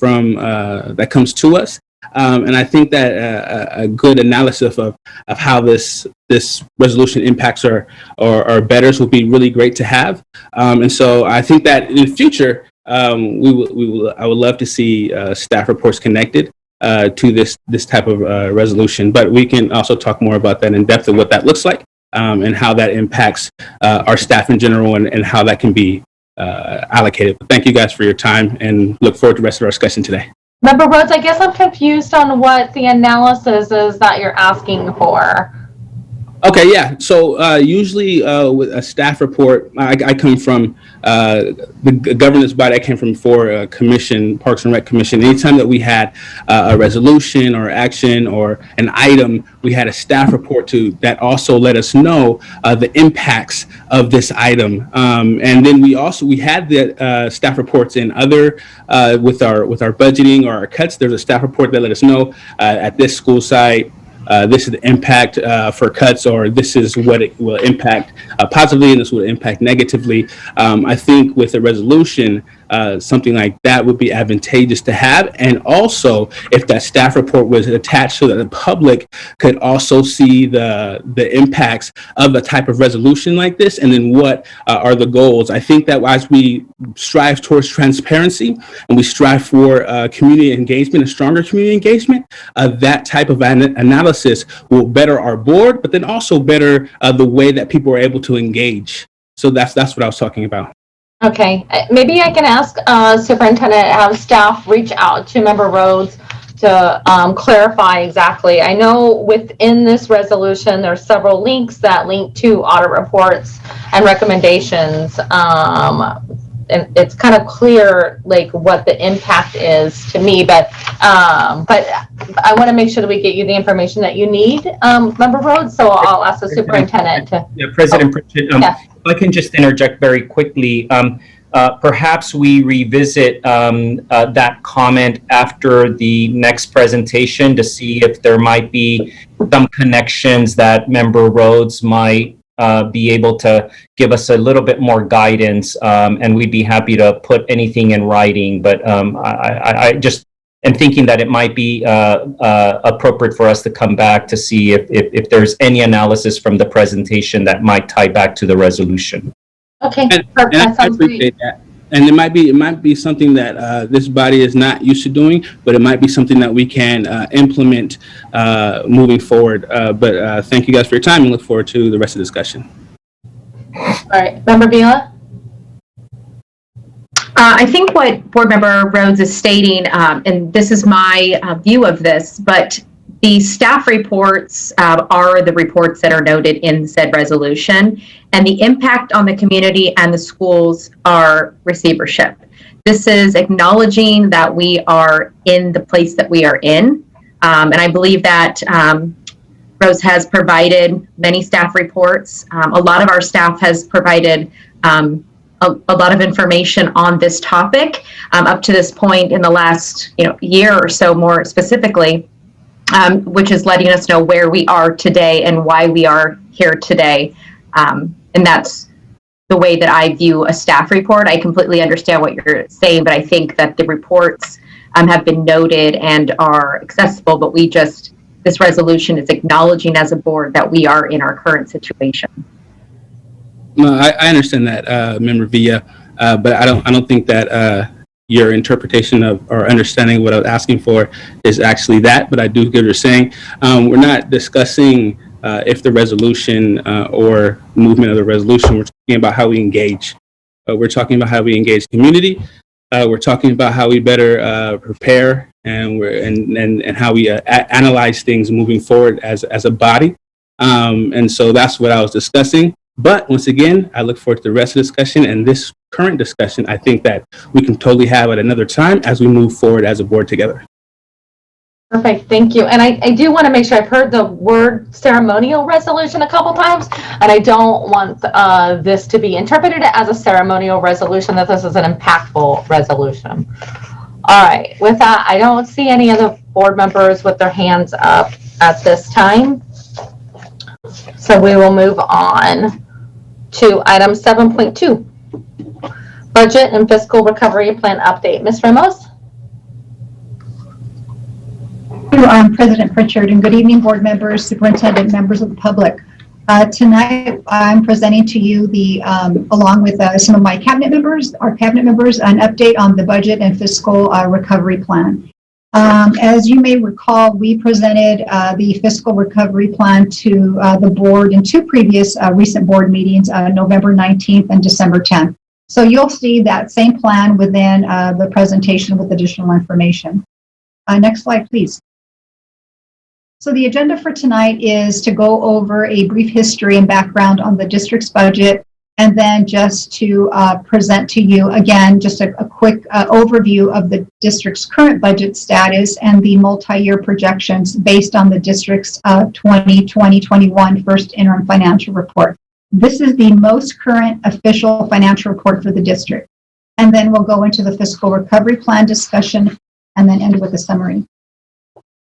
Speaker 12: to us. And I think that a good analysis of how this resolution impacts our betters would be really great to have. And so I think that in the future, I would love to see staff reports connected to this type of resolution. But we can also talk more about that in depth of what that looks like and how that impacts our staff in general and how that can be allocated. But thank you guys for your time and look forward to the rest of our discussion today.
Speaker 1: Member Rhodes, I guess I'm confused on what the analysis is that you're asking for.
Speaker 12: Okay, yeah. So usually with a staff report, I come from the governance body. I came from before commission, Parks and Rec Commission. Anytime that we had a resolution or action or an item, we had a staff report that also let us know the impacts of this item. And then we had the staff reports in other with our budgeting or our cuts. There's a staff report that let us know at this school site. This is the impact for cuts, or this is what it will impact positively, and this will impact negatively. I think with a resolution, something like that would be advantageous to have. And also, if that staff report was attached so that the public could also see the impacts of a type of resolution like this, and then what are the goals. I think that as we strive towards transparency and we strive for community engagement, a stronger community engagement, that type of analysis will better our board, but then also better the way that people are able to engage. So that's what I was talking about.
Speaker 1: Okay, maybe I can ask Superintendent, have staff reach out to Member Rhodes to clarify exactly. I know within this resolution, there's several links that link to audit reports and recommendations. And it's kind of clear like what the impact is to me, but I want to make sure that we get you the information that you need, Member Rhodes. So I'll ask the superintendent to.
Speaker 13: Yeah, President Pritchett,
Speaker 1: yeah.
Speaker 13: if I can just interject very quickly. Perhaps we revisit that comment after the next presentation to see if there might be some connections that Member Rhodes might be able to give us a little bit more guidance, and we'd be happy to put anything in writing. But I just am thinking that it might be appropriate for us to come back to see if there's any analysis from the presentation that might tie back to the resolution.
Speaker 1: Okay,
Speaker 12: and
Speaker 1: that
Speaker 12: I
Speaker 1: sounds
Speaker 12: appreciate
Speaker 1: great.
Speaker 12: that. And it might be something that this body is not used to doing, but it might be something that we can implement moving forward. But thank you guys for your time and look forward to the rest of the discussion.
Speaker 1: All right, Member Vila?
Speaker 10: I think what Board Member Rhodes is stating, and this is my view of this, but the staff reports are the reports that are noted in said resolution, and the impact on the community and the schools are receivership. This is acknowledging that we are in the place that we are in, and I believe that Rose has provided many staff reports. A lot of our staff has provided a lot of information on this topic up to this point in the last year or so, more specifically. Which is letting us know where we are today and why we are here today. And that's the way that I view a staff report. I completely understand what you're saying, but I think that the reports have been noted and are accessible, but this resolution is acknowledging as a board that we are in our current situation.
Speaker 12: No, I understand that, Member Villa, but I don't think that your interpretation of or understanding what I was asking for is actually that, but I do get what you're saying. We're not discussing if the resolution or movement of the resolution, we're talking about how we engage. We're talking about how we engage community. We're talking about how we better prepare and how we analyze things moving forward as a body. And so that's what I was discussing. But once again, I look forward to the rest of the discussion, and this current discussion, I think that we can totally have at another time as we move forward as a board together.
Speaker 1: Perfect, thank you. And I do want to make sure I've heard the word ceremonial resolution a couple times, and I don't want this to be interpreted as a ceremonial resolution, that this is an impactful resolution. All right, with that, I don't see any other board members with their hands up at this time. So we will move on to item 7.2, budget and fiscal recovery plan update. Ms. Ramos?
Speaker 14: I'm President Pritchard, and good evening, board members, superintendent, members of the public. Tonight, I'm presenting to you along with some of my cabinet members, our cabinet members, an update on the budget and fiscal recovery plan. As you may recall, we presented the fiscal recovery plan to the board in two previous recent board meetings, November 19th and December 10th. So you'll see that same plan within the presentation with additional information. Next slide, please. So the agenda for tonight is to go over a brief history and background on the district's budget, and then just to present to you again just a quick overview of the district's current budget status and the multi-year projections based on the district's 2020-21 first interim financial report. This is the most current official financial report for the district. And then we'll go into the fiscal recovery plan discussion and then end with a summary.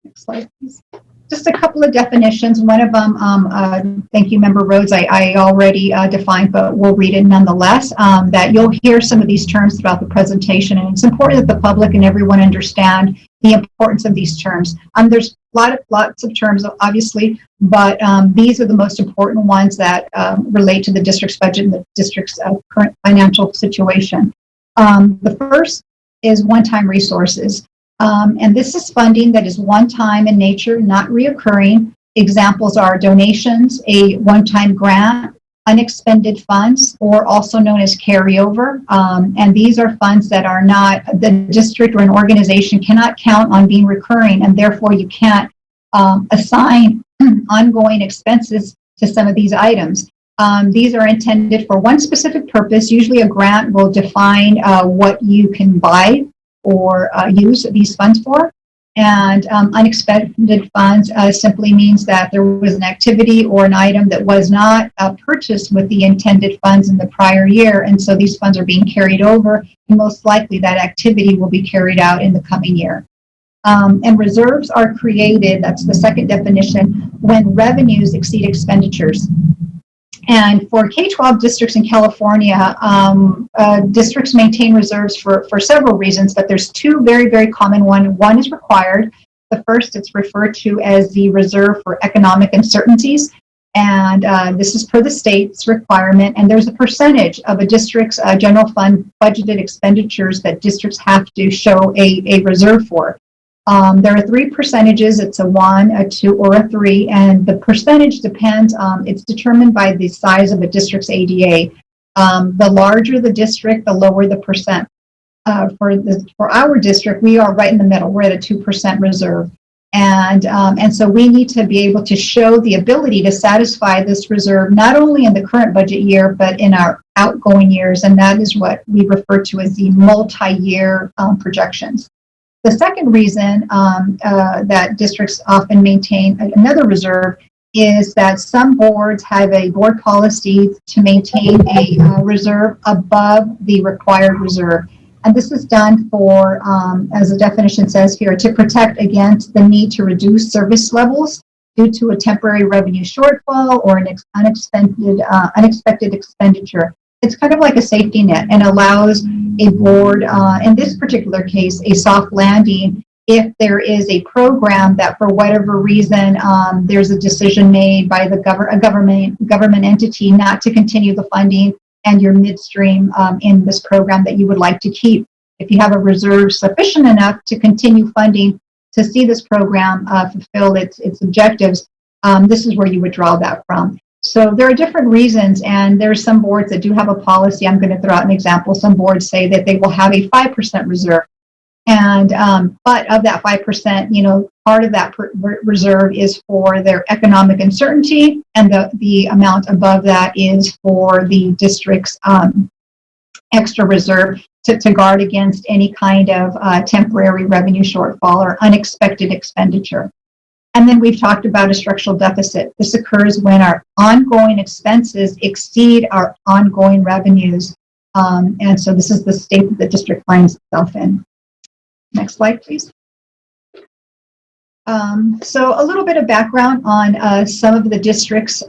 Speaker 14: Next slide, please. Just a couple of definitions. One of them, thank you, Member Rhodes, I already defined, but we'll read it nonetheless, that you'll hear some of these terms throughout the presentation, and it's important that the public and everyone understand the importance of these terms. There's lots of terms, obviously, but these are the most important ones that relate to the district's budget and the district's current financial situation. The first is one-time resources. And this is funding that is one-time in nature, not reoccurring. Examples are donations, a one-time grant, unexpended funds, or also known as carryover. And these are funds that are not, the district or an organization cannot count on being recurring, and therefore you can't assign ongoing expenses to some of these items. These are intended for one specific purpose. Usually a grant will define what you can buy or use these funds for. And unexpended funds simply means that there was an activity or an item that was not purchased with the intended funds in the prior year, and so these funds are being carried over, and most likely that activity will be carried out in the coming year. And reserves are created, that's the second definition, when revenues exceed expenditures. And for K-12 districts in California, districts maintain reserves for several reasons, but there's two very common ones. One is required. The first, it's referred to as the Reserve for Economic Uncertainties. And this is per the state's requirement. And there's a percentage of a district's general fund budgeted expenditures that districts have to show a reserve for. There are three percentages. It's a 1, a 2, or a 3, and the percentage depends, it's determined by the size of a district's ADA. The larger the district, the lower the percent. For our district, we are right in the middle. We're at a 2% reserve. And so we need to be able to show the ability to satisfy this reserve, not only in the current budget year, but in our outgoing years, and that is what we refer to as the multi-year projections. The second reason that districts often maintain another reserve is that some boards have a board policy to maintain a reserve above the required reserve. And this is done for, as the definition says here, to protect against the need to reduce service levels due to a temporary revenue shortfall or an unexpected expenditure. It's kind of like a safety net and allows a board, in this particular case, a soft landing if there is a program that for whatever reason there's a decision made by the government entity not to continue the funding and you're midstream in this program that you would like to keep. If you have a reserve sufficient enough to continue funding to see this program fulfill its objectives, this is where you would draw that from. So there are different reasons, and there are some boards that do have a policy. I'm going to throw out an example. Some boards say that they will have a 5% reserve, and but of that 5%, part of that reserve is for their economic uncertainty, and the amount above that is for the district's extra reserve to guard against any kind of temporary revenue shortfall or unexpected expenditure. And then we've talked about a structural deficit. This occurs when our ongoing expenses exceed our ongoing revenues. And so this is the state that the district finds itself in. Next slide, please. So a little bit of background on some of the district's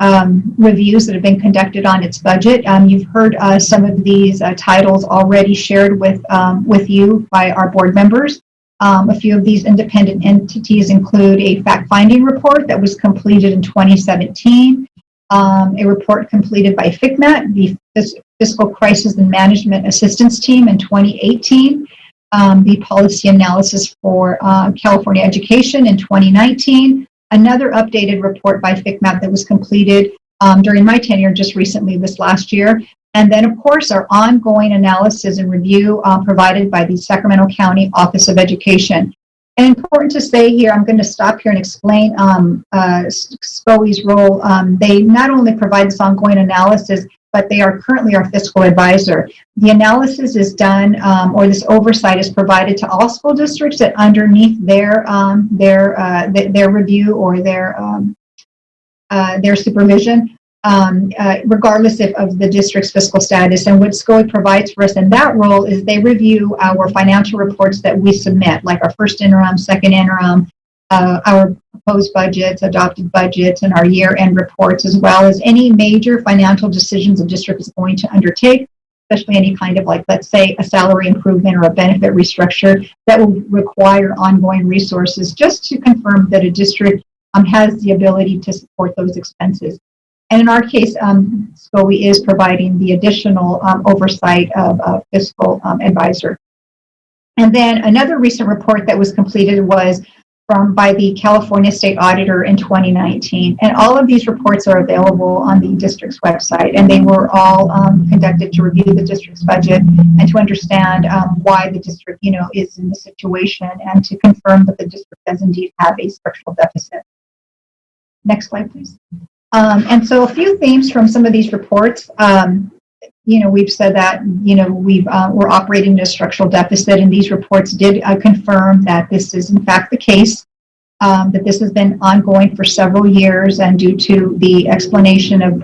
Speaker 14: reviews that have been conducted on its budget. You've heard some of these titles already shared with you by our board members. A few of these independent entities include a fact-finding report that was completed in 2017, a report completed by FCMAT, the Fiscal Crisis and Management Assistance Team, in 2018, the policy analysis for California education in 2019, another updated report by FCMAT that was completed during my tenure just recently this last year, and then, of course, our ongoing analysis and review provided by the Sacramento County Office of Education. And important to say here, I'm going to stop here and explain SCOE's role. They not only provide this ongoing analysis, but they are currently our fiscal advisor. The analysis is done, or this oversight is provided to all school districts that underneath their review or their supervision, regardless of the district's fiscal status. And what SCOE provides for us in that role is they review our financial reports that we submit, like our first interim, second interim, our proposed budgets, adopted budgets, and our year-end reports, as well as any major financial decisions a district is going to undertake, especially any kind of, like, let's say, a salary improvement or a benefit restructure that will require ongoing resources, just to confirm that a district has the ability to support those expenses. And in our case, SCOE is providing the additional oversight of a fiscal advisor. And then another recent report that was completed was by the California State Auditor in 2019. And all of these reports are available on the district's website, and they were all conducted to review the district's budget and to understand why the district, is in the situation, and to confirm that the district does indeed have a structural deficit. Next slide, please. And so a few themes from some of these reports. We've said that, we're operating in a structural deficit, and these reports did confirm that this is in fact the case, that this has been ongoing for several years, and due to the explanation of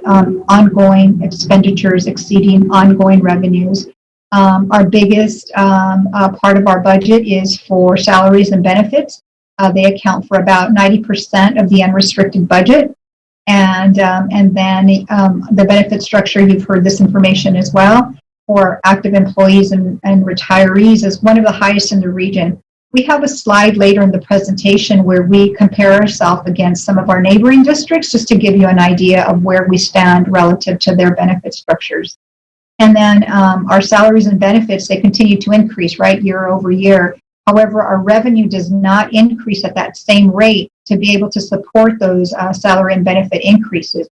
Speaker 14: ongoing expenditures exceeding ongoing revenues. Our biggest part of our budget is for salaries and benefits. They account for about 90% of the unrestricted budget. And then the benefit structure, you've heard this information as well, for active employees and retirees is one of the highest in the region. We have a slide later in the presentation where we compare ourselves against some of our neighboring districts, just to give you an idea of where we stand relative to their benefit structures. And then our salaries and benefits, they continue to increase, right, year over year. However, our revenue does not increase at that same rate to be able to support those salary and benefit increases.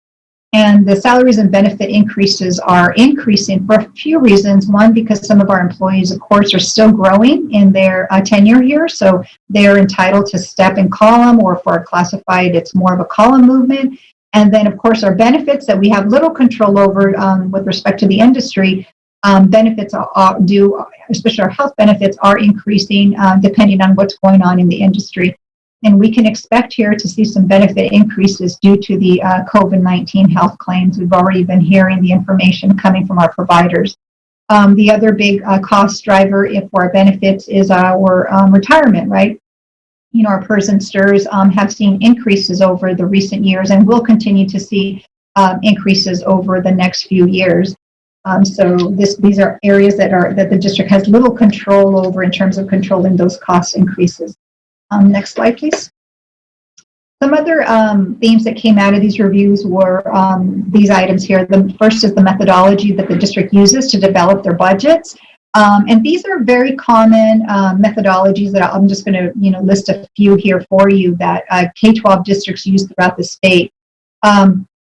Speaker 14: And the salaries and benefit increases are increasing for a few reasons. One, because some of our employees, of course, are still growing in their tenure here. So they're entitled to step and column, or for classified, it's more of a column movement. And then, of course, our benefits that we have little control over with respect to the industry, benefits especially our health benefits, are increasing depending on what's going on in the industry. And we can expect here to see some benefit increases due to the COVID-19 health claims. We've already been hearing the information coming from our providers. The other big cost driver for our benefits is our retirement, right? Our PERS and STIRS have seen increases over the recent years, and will continue to see increases over the next few years. So these are areas that the district has little control over in terms of controlling those cost increases. Next slide, please. Some other themes that came out of these reviews were these items here. The first is the methodology that the district uses to develop their budgets. And these are very common methodologies that I'm just going to list a few here for you that K-12 districts use throughout the state.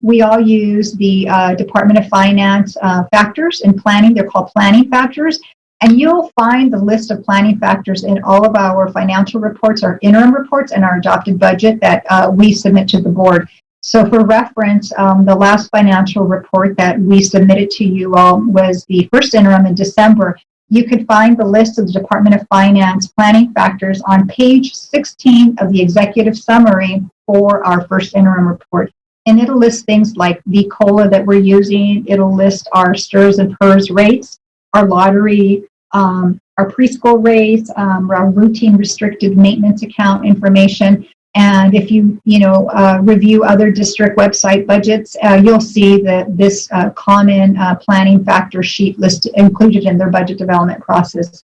Speaker 14: We all use the Department of Finance factors in planning. They're called planning factors. And you'll find the list of planning factors in all of our financial reports, our interim reports, and our adopted budget that we submit to the board. So for reference, the last financial report that we submitted to you all was the first interim in December. You could find the list of the Department of Finance planning factors on page 16 of the executive summary for our first interim report. And it'll list things like the COLA that we're using. It'll list our STIRS and PERS rates, our lottery, our our preschool rates, our routine restricted maintenance account information. And if you review other district website budgets, you'll see that this common planning factor sheet list included in their budget development process.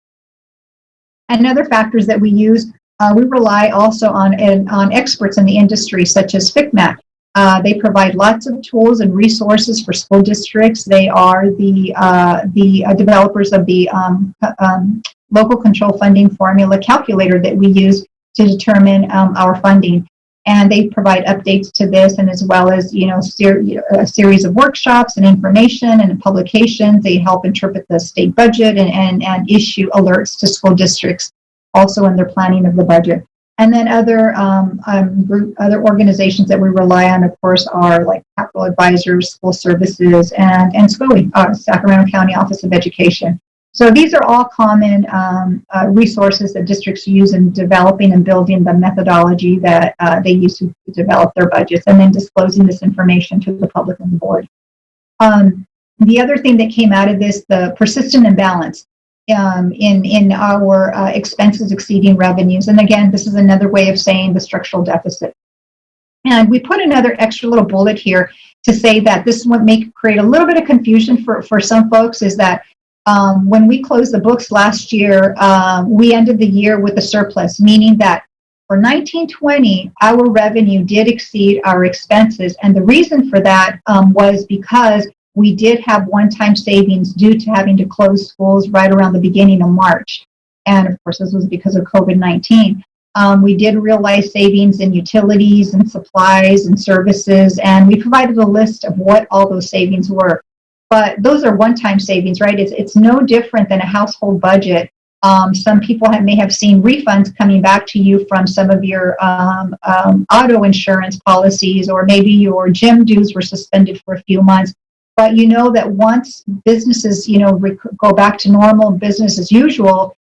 Speaker 14: And other factors that we use, we rely also on experts in the industry, such as FCMAT. They provide lots of tools and resources for school districts. They are the developers of the local control funding formula calculator that we use to determine our funding. And they provide updates to this, and as well as a series of workshops and information and publications. They help interpret the state budget and issue alerts to school districts also in their planning of the budget. And then other organizations that we rely on, of course, are like Capital Advisors, School Services, and SCOE, Sacramento County Office of Education. So these are all common resources that districts use in developing and building the methodology that they use to develop their budgets, and then disclosing this information to the public and the board. The other thing that came out of this, the persistent imbalance in our expenses exceeding revenues. And again, this is another way of saying the structural deficit. And we put another extra little bullet here to say that this is what may create a little bit of confusion for some folks, is that when we closed the books last year, we ended the year with a surplus, meaning that for 1920, our revenue did exceed our expenses. And the reason for that was because we did have one-time savings due to having to close schools right around the beginning of March. And of course, this was because of COVID-19. We did realize savings in utilities and supplies and services, and we provided a list of what all those savings were. But those are one-time savings, right? It's no different than a household budget. Some people may have seen refunds coming back to you from some of your auto insurance policies, or maybe your gym dues were suspended for a few months. But you know that once businesses, go back to normal business as usual,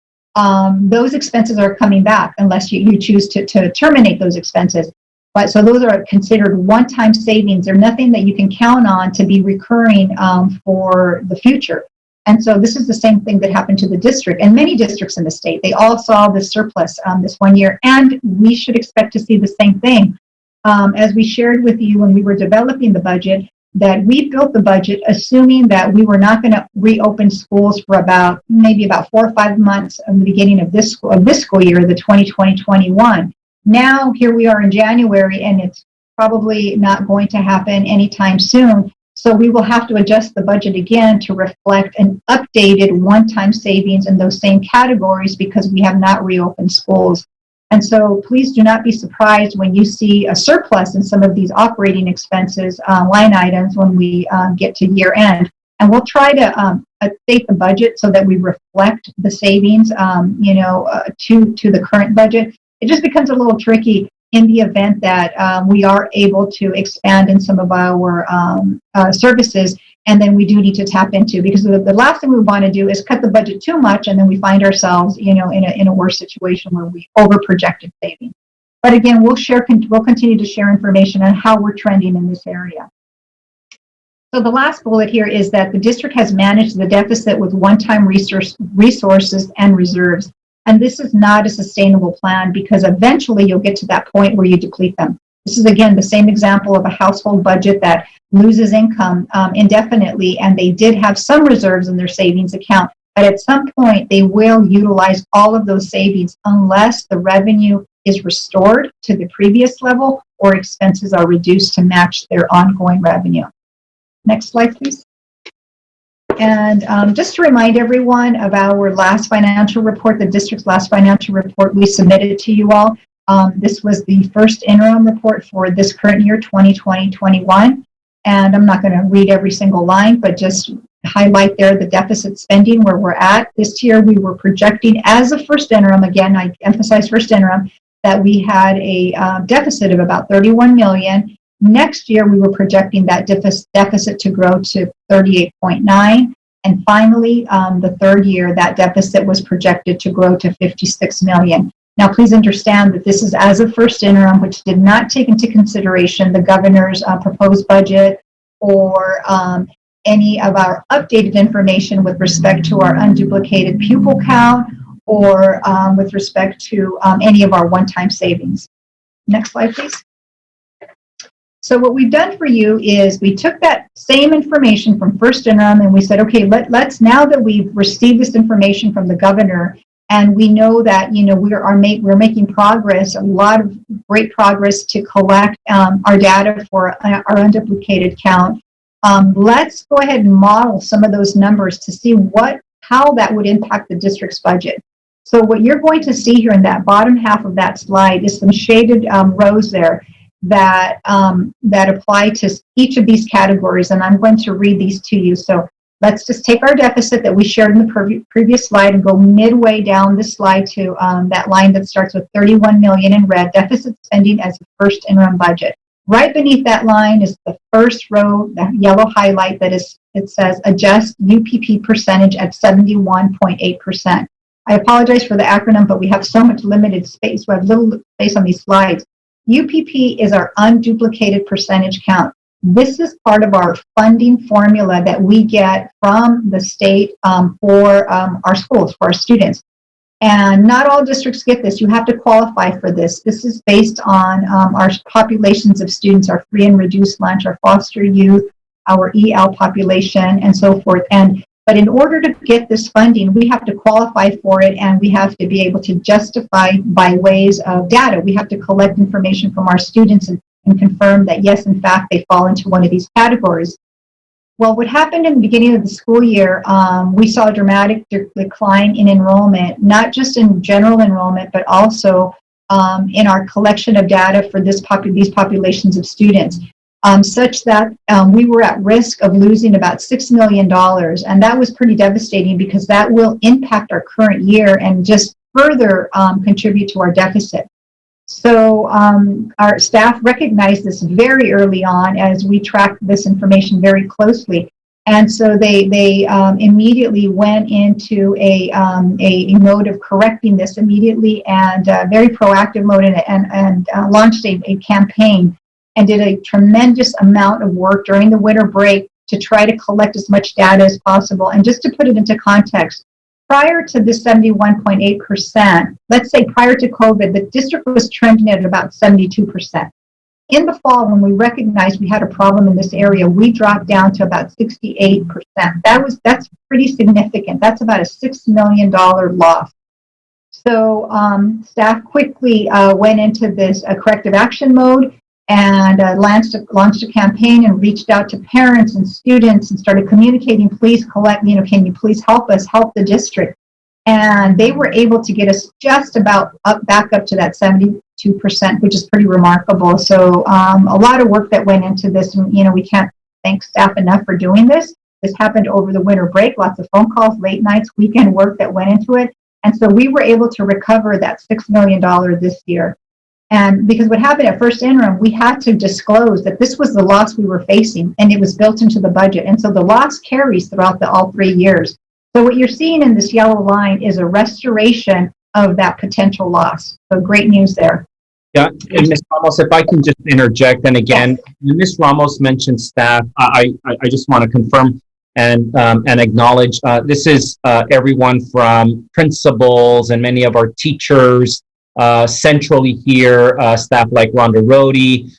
Speaker 14: those expenses are coming back unless you choose to terminate those expenses. But so those are considered one-time savings. They're nothing that you can count on to be recurring for the future. And so this is the same thing that happened to the district and many districts in the state. They all saw this surplus this one year, and we should expect to see the same thing. As we shared with you when we were developing the budget, that we built the budget assuming that we were not going to reopen schools for maybe about 4 or 5 months in the beginning of this school year, the 2020-21. Now, here we are in January, and it's probably not going to happen anytime soon. So we will have to adjust the budget again to reflect an updated one-time savings in those same categories, because we have not reopened schools. And so please do not be surprised when you see a surplus in some of these operating expenses line items when we get to year end. And we'll try to update the budget so that we reflect the savings, to the current budget. It just becomes a little tricky in the event that we are able to expand in some of our services, and then we do need to tap into, because the last thing we want to do is cut the budget too much, and then we find ourselves, in a worse situation where we over-projected savings. But again, we'll continue to share information on how we're trending in this area. So the last bullet here is that the district has managed the deficit with one-time resources and reserves. And this is not a sustainable plan, because eventually you'll get to that point where you deplete them. This is, again, the same example of a household budget that loses income indefinitely, and they did have some reserves in their savings account, but at some point they will utilize all of those savings unless the revenue is restored to the previous level or expenses are reduced to match their ongoing revenue. Next slide, please. And just to remind everyone of our last financial report, the district's last financial report we submitted to you all. This was the first interim report for this current year, 2020-21. And I'm not going to read every single line, but just highlight there the deficit spending where we're at. This year we were projecting, as a first interim, again, I emphasize first interim, that we had a deficit of about 31 million. Next year, we were projecting that deficit to grow to 38.9. And finally, the third year, that deficit was projected to grow to 56 million. Now, please understand that this is as a first interim, which did not take into consideration the governor's proposed budget or any of our updated information with respect to our unduplicated pupil count or with respect to any of our one-time savings. Next slide, please. So what we've done for you is we took that same information from first interim and we said, okay, let's now that we've received this information from the governor and we know that we're making progress, a lot of great progress to collect our data for our unduplicated count. Let's go ahead and model some of those numbers to see how that would impact the district's budget. So what you're going to see here in that bottom half of that slide is some shaded rows there that apply to each of these categories, and I'm going to read these to you. So let's just take our deficit that we shared in the previous slide and go midway down this slide to that line that starts with 31 million in red, deficit spending as a first interim budget. Right beneath that line is the first row, the yellow highlight it says adjust UPP percentage at 71.8%. I apologize for the acronym, but we have so much limited space. We have little space on these slides. UPP is our unduplicated percentage count. This is part of our funding formula that we get from the state for our schools, for our students. And not all districts get this. You have to qualify for this. This is based on our populations of students, our free and reduced lunch, our foster youth, our EL population, and so forth. But in order to get this funding, we have to qualify for it, and we have to be able to justify by ways of data. We have to collect information from our students and confirm that, yes, in fact, they fall into one of these categories. Well, what happened in the beginning of the school year, we saw a dramatic decline in enrollment, not just in general enrollment, but also in our collection of data for these populations of students. Such that we were at risk of losing about $6 million. And that was pretty devastating because that will impact our current year and just further contribute to our deficit. So our staff recognized this very early on as we tracked this information very closely. And so they immediately went into a mode of correcting this immediately and very proactive mode and launched a campaign and did a tremendous amount of work during the winter break to try to collect as much data as possible. And just to put it into context, prior to this 71.8%, let's say prior to COVID, the district was trending at about 72%. In the fall, when we recognized we had a problem in this area, we dropped down to about 68%. That's pretty significant. That's about a $6 million loss. So staff quickly went into this corrective action mode and launched a campaign and reached out to parents and students and started communicating, please collect, can you please help us, help the district? And they were able to get us just about back up to that 72%, which is pretty remarkable. So a lot of work that went into this, and we can't thank staff enough for doing this. This happened over the winter break, lots of phone calls, late nights, weekend work that went into it. And so we were able to recover that $6 million this year. And because what happened at first interim, we had to disclose that this was the loss we were facing, and it was built into the budget. And so the loss carries throughout all 3 years. So what you're seeing in this yellow line is a restoration of that potential loss. So great news there.
Speaker 13: Yeah, and Ms. Ramos, if I can just interject, and again, when Ms. Ramos mentioned staff, I just want to confirm and acknowledge this is everyone from principals and many of our teachers, centrally here, staff like Rhonda Rohde.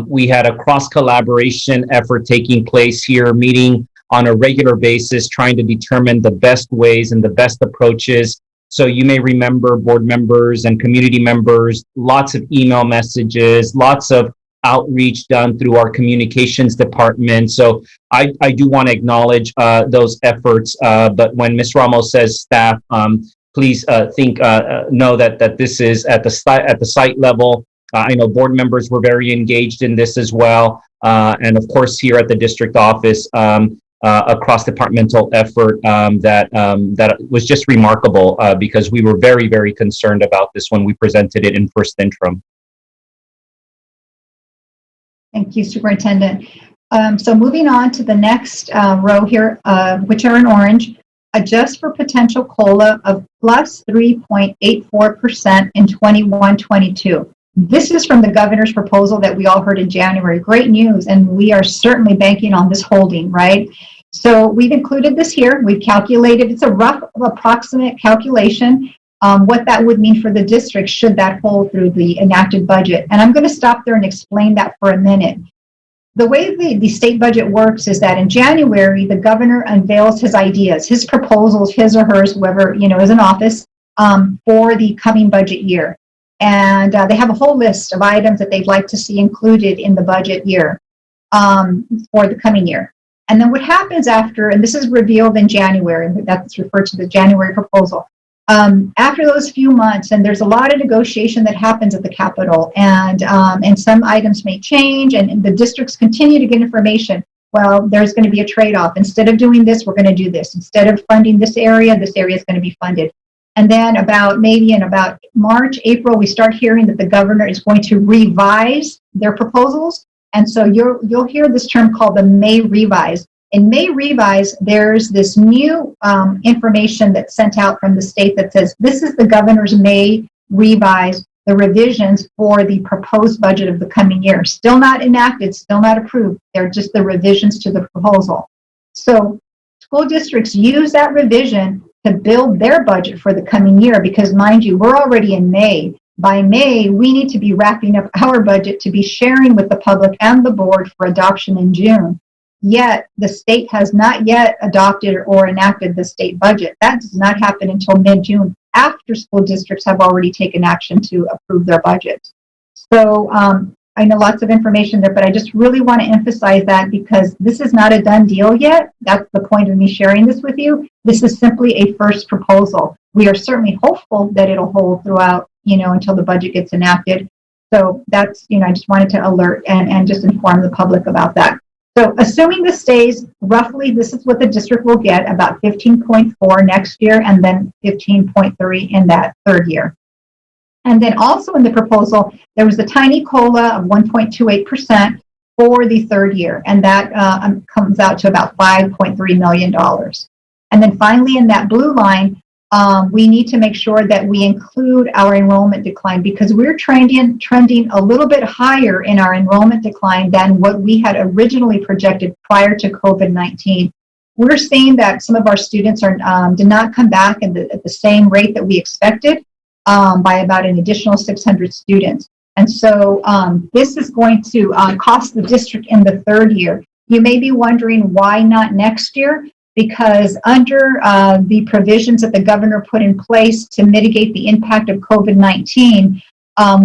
Speaker 13: We had a cross-collaboration effort taking place here, meeting on a regular basis, trying to determine the best ways and the best approaches. So you may remember board members and community members, lots of email messages, lots of outreach done through our communications department. So I do want to acknowledge those efforts. But when Ms. Ramos says staff, please know that this is at the site level. I know board members were very engaged in this as well. And of course, here at the district office, a cross-departmental effort that was just remarkable because we were very, very concerned about this when we presented it in first interim.
Speaker 14: Thank you, Superintendent. So moving on to the next row here, which are in orange, adjust for potential COLA of plus 3.84% in 21-22. This is from the governor's proposal that we all heard in January. Great news, and we are certainly banking on this holding, right? So we've included this here. We've calculated, it's a rough approximate calculation, what that would mean for the district should that hold through the enacted budget. And I'm going to stop there and explain that for a minute. The way the state budget works is that in January, the governor unveils his ideas, his proposals, his or hers, whoever, is in office, for the coming budget year. And they have a whole list of items that they'd like to see included in the budget year for the coming year. And then what happens after, and this is revealed in January, that's referred to the January proposal. After those few months, and there's a lot of negotiation that happens at the Capitol, and some items may change, and the districts continue to get information. Well, there's going to be a trade-off. Instead of doing this, we're going to do this. Instead of funding this area is going to be funded. And then maybe in about March, April, we start hearing that the governor is going to revise their proposals. And so you'll hear this term called the May revise. In May revise, there's this new information that's sent out from the state that says this is the governor's May revise, the revisions for the proposed budget of the coming year. Still not enacted, still not approved. They're just the revisions to the proposal. So school districts use that revision to build their budget for the coming year because, mind you, we're already in May. By May, we need to be wrapping up our budget to be sharing with the public and the board for adoption in June. Yet, the state has not yet adopted or enacted the state budget. That does not happen until mid-June, after school districts have already taken action to approve their budgets. So, I know lots of information there, but I just really want to emphasize that because this is not a done deal yet. That's the point of me sharing this with you. This is simply a first proposal. We are certainly hopeful that it'll hold throughout, until the budget gets enacted. So that's, I just wanted to alert and just inform the public about that. So assuming this stays, roughly this is what the district will get, about 15.4 next year and then 15.3 in that third year. And then also in the proposal, there was a tiny COLA of 1.28% for the third year, and that comes out to about $5.3 million. And then finally in that blue line, we need to make sure that we include our enrollment decline because we're trending a little bit higher in our enrollment decline than what we had originally projected prior to COVID-19. We're seeing that some of our students did not come back at the same rate that we expected by about an additional 600 students. And so this is going to cost the district in the third year. You may be wondering why not next year? Because under the provisions that the governor put in place to mitigate the impact of COVID-19,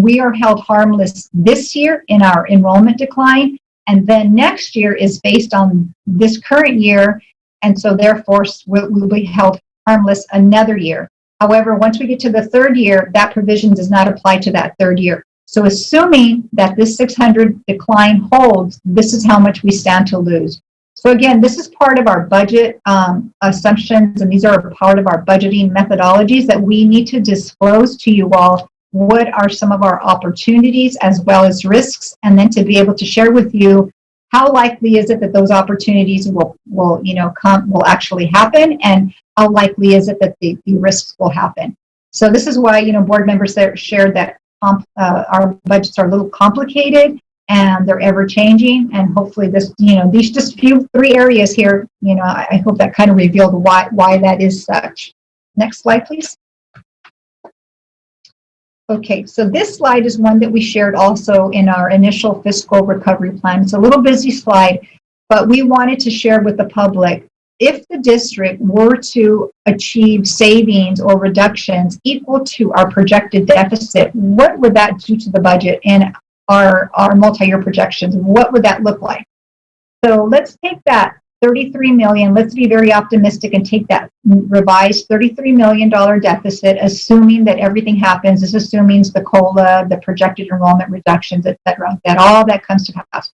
Speaker 14: we are held harmless this year in our enrollment decline, and then next year is based on this current year, and so therefore we'll be held harmless another year. However, once we get to the third year, that provision does not apply to that third year. So assuming that this 600 decline holds, this is how much we stand to lose. So again, this is part of our budget assumptions, and these are part of our budgeting methodologies that we need to disclose to you all what are some of our opportunities as well as risks, and then to be able to share with you how likely is it that those opportunities will actually happen, and how likely is it that the risks will happen. So this is why board members shared that our budgets are a little complicated and they're ever changing, and hopefully these just three areas here, I hope that kind of revealed why that is such. Next slide, please. Okay, so this slide is one that we shared also in our initial fiscal recovery plan. It's a little busy slide, but we wanted to share with the public, if the district were to achieve savings or reductions equal to our projected deficit, what would that do to the budget in our multi-year projections? What would that look like? So let's take that $33 million, let's be very optimistic and take that revised $33 million deficit, assuming that everything happens. This assuming the COLA, the projected enrollment reductions, et cetera, that all that comes to pass.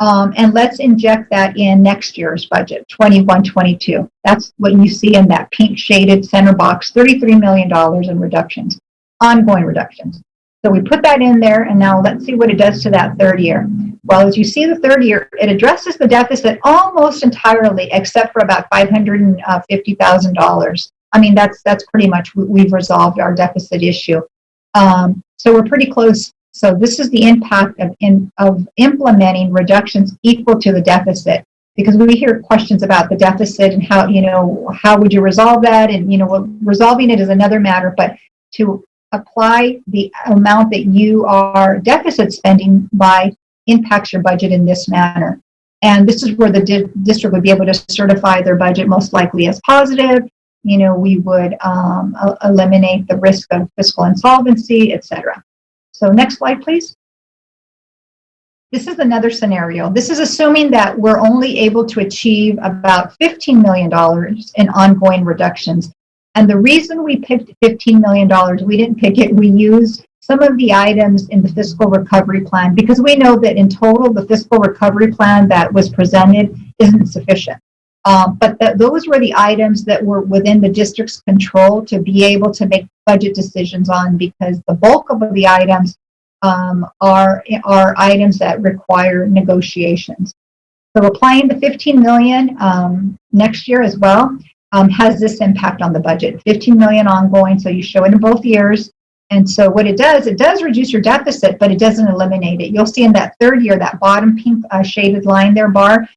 Speaker 14: And let's inject that in next year's budget, 21-22. That's what you see in that pink shaded center box, $33 million in reductions, ongoing reductions. So we put that in there, and now let's see what it does to that third year. Well, as you see the third year, it addresses the deficit almost entirely, except for about $550,000. I mean, that's pretty much, we've resolved our deficit issue. So we're pretty close. So this is the impact of implementing reductions equal to the deficit. because we hear questions about the deficit and how, how would you resolve that? And, resolving it is another matter, but to apply the amount that you are deficit spending by impacts your budget in this manner. And this is where the district would be able to certify their budget most likely as positive. We would eliminate the risk of fiscal insolvency, etc. So next slide, please. This is another scenario. This is assuming that we're only able to achieve about $15 million in ongoing reductions. And the reason we picked $15 million, we didn't pick it, we used some of the items in the fiscal recovery plan because we know that in total, the fiscal recovery plan that was presented isn't sufficient. But those were the items that were within the district's control to be able to make budget decisions on, because the bulk of the items are items that require negotiations. So applying the 15 million next year as well has this impact on the budget. 15 million ongoing, so you show it in both years. And so what it does reduce your deficit, but it doesn't eliminate it. You'll see in that third year, that bottom pink shaded line there bar,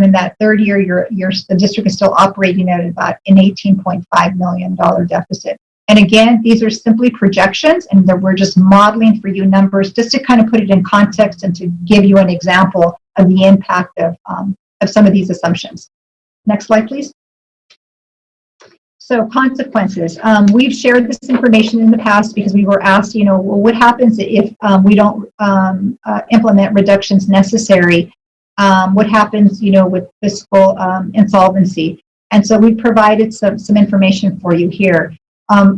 Speaker 14: in that third year, the district is still operating at about an $18.5 million deficit. And again, these are simply projections, and we're just modeling for you numbers just to kind of put it in context and to give you an example of the impact of some of these assumptions. Next slide, please. So consequences. We've shared this information in the past because we were asked, well, what happens if we don't implement reductions necessary? What happens, with fiscal insolvency? And so we provided some information for you here.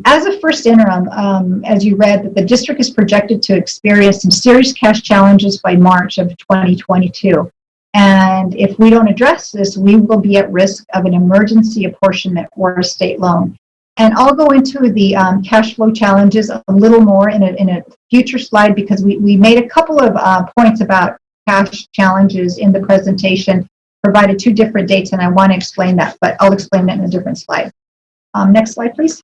Speaker 14: As a first interim, as you read, that the district is projected to experience some serious cash challenges by March of 2022. And if we don't address this, we will be at risk of an emergency apportionment or a state loan. And I'll go into the cash flow challenges a little more in a future slide, because we made a couple of points about cash challenges in the presentation, provided 2 different dates, and I want to explain that, but I'll explain that in a different slide. Next slide, please.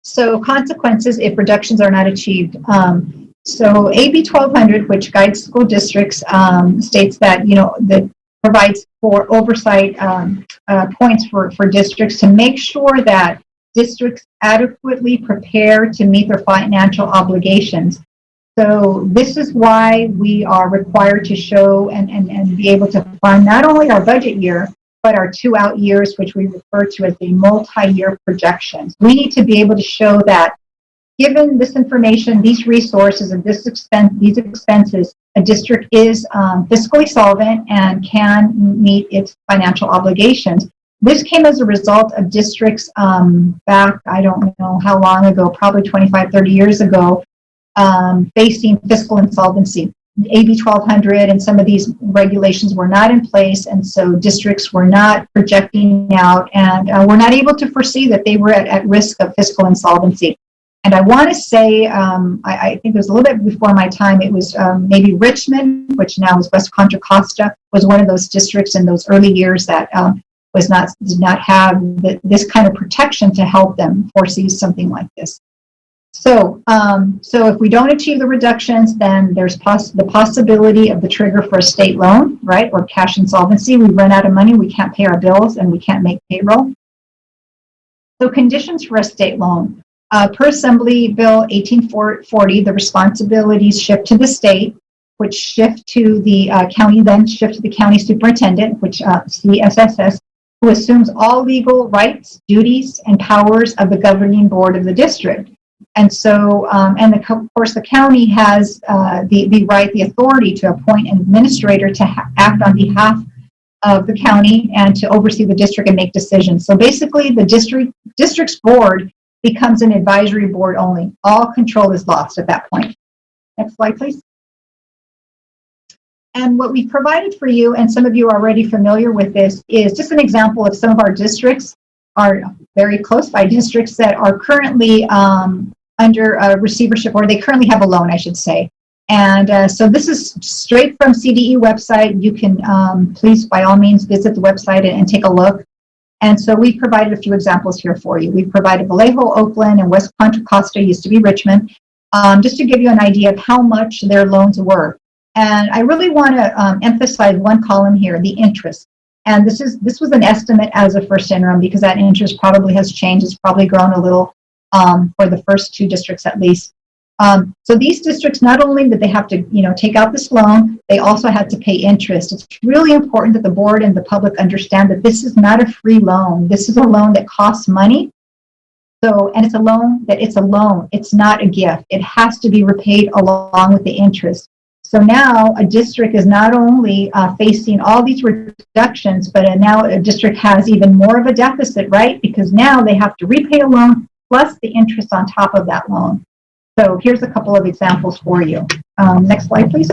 Speaker 14: So consequences if reductions are not achieved. So AB 1200, which guides school districts, states that, that provides for oversight points for districts to make sure that districts adequately prepare to meet their financial obligations. So this is why we are required to show and be able to fund not only our budget year, but our 2 out years, which we refer to as the multi-year projections. We need to be able to show that given this information, these resources, and these expenses, a district is fiscally solvent and can meet its financial obligations. This came as a result of districts back, I don't know how long ago, probably 25, 30 years ago, facing fiscal insolvency. AB 1200 and some of these regulations were not in place, and so districts were not projecting out and were not able to foresee that they were at risk of fiscal insolvency. And I want to say, I think it was a little bit before my time, it was maybe Richmond, which now is West Contra Costa, was one of those districts in those early years that did not have this kind of protection to help them foresee something like this. So if we don't achieve the reductions, then there's the possibility of the trigger for a state loan, right, or cash insolvency. We run out of money, we can't pay our bills, and we can't make payroll. So conditions for a state loan. Per Assembly Bill 1840, the responsibilities shift to the state, which shift to the county, then shift to the county superintendent, which CSSS, who assumes all legal rights, duties, and powers of the governing board of the district. And so, of course, the county has the authority to appoint an administrator to act on behalf of the county and to oversee the district and make decisions. So basically, the district's board becomes an advisory board only. All control is lost at that point. Next slide, please. And what we provided for you, and some of you are already familiar with this, is just an example of some of our districts, are very close by districts that are currently under receivership, or they currently have a loan, I should say. And so this is straight from CDE website. You can please, by all means, visit the website and take a look. And so we provided a few examples here for you. We've provided Vallejo, Oakland, and West Contra Costa, used to be Richmond, just to give you an idea of how much their loans were. And I really want to emphasize one column here, the interest. And this was an estimate as a first interim because that interest probably has changed. It's probably grown a little for the first 2 districts at least. So these districts, not only did they have to, take out this loan, they also had to pay interest. It's really important that the board and the public understand that this is not a free loan. This is a loan that costs money. So, and it's a loan. It's not a gift. It has to be repaid along with the interest. So now a district is not only facing all these reductions, but now a district has even more of a deficit, right? Because now they have to repay a loan plus the interest on top of that loan. So here's a couple of examples for you. Next slide, please.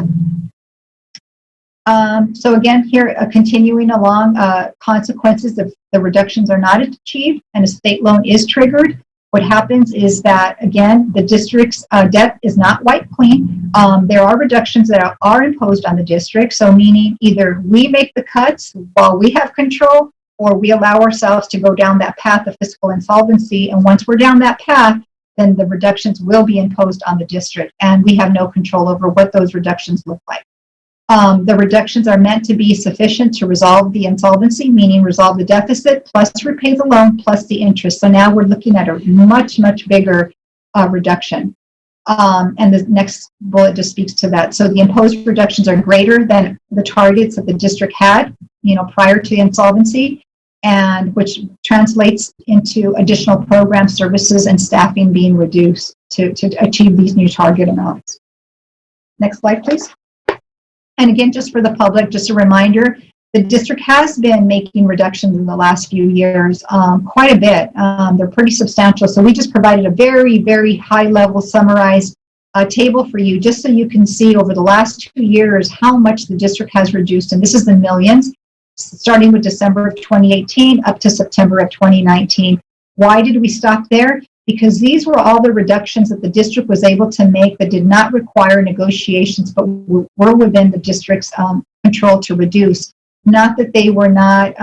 Speaker 14: So again, here, continuing along, consequences if the reductions are not achieved and a state loan is triggered. What happens is that, again, the district's debt is not wiped clean. There are reductions that are imposed on the district. So meaning either we make the cuts while we have control, or we allow ourselves to go down that path of fiscal insolvency. And once we're down that path, then the reductions will be imposed on the district. And we have no control over what those reductions look like. The reductions are meant to be sufficient to resolve the insolvency, meaning resolve the deficit, plus repay the loan, plus the interest. So now we're looking at a much, much bigger reduction. And the next bullet just speaks to that. So the imposed reductions are greater than the targets that the district had, prior to insolvency, and which translates into additional program services and staffing being reduced to achieve these new target amounts. Next slide, please. And again, just for the public, just a reminder, the district has been making reductions in the last few years, quite a bit. They're pretty substantial. So we just provided a very, very high level summarized table for you, just so you can see over the last 2 years how much the district has reduced. And this is the millions, starting with December of 2018 up to September of 2019. Why did we stop there? Because these were all the reductions that the district was able to make that did not require negotiations, but were within the district's control to reduce. Not that they were not,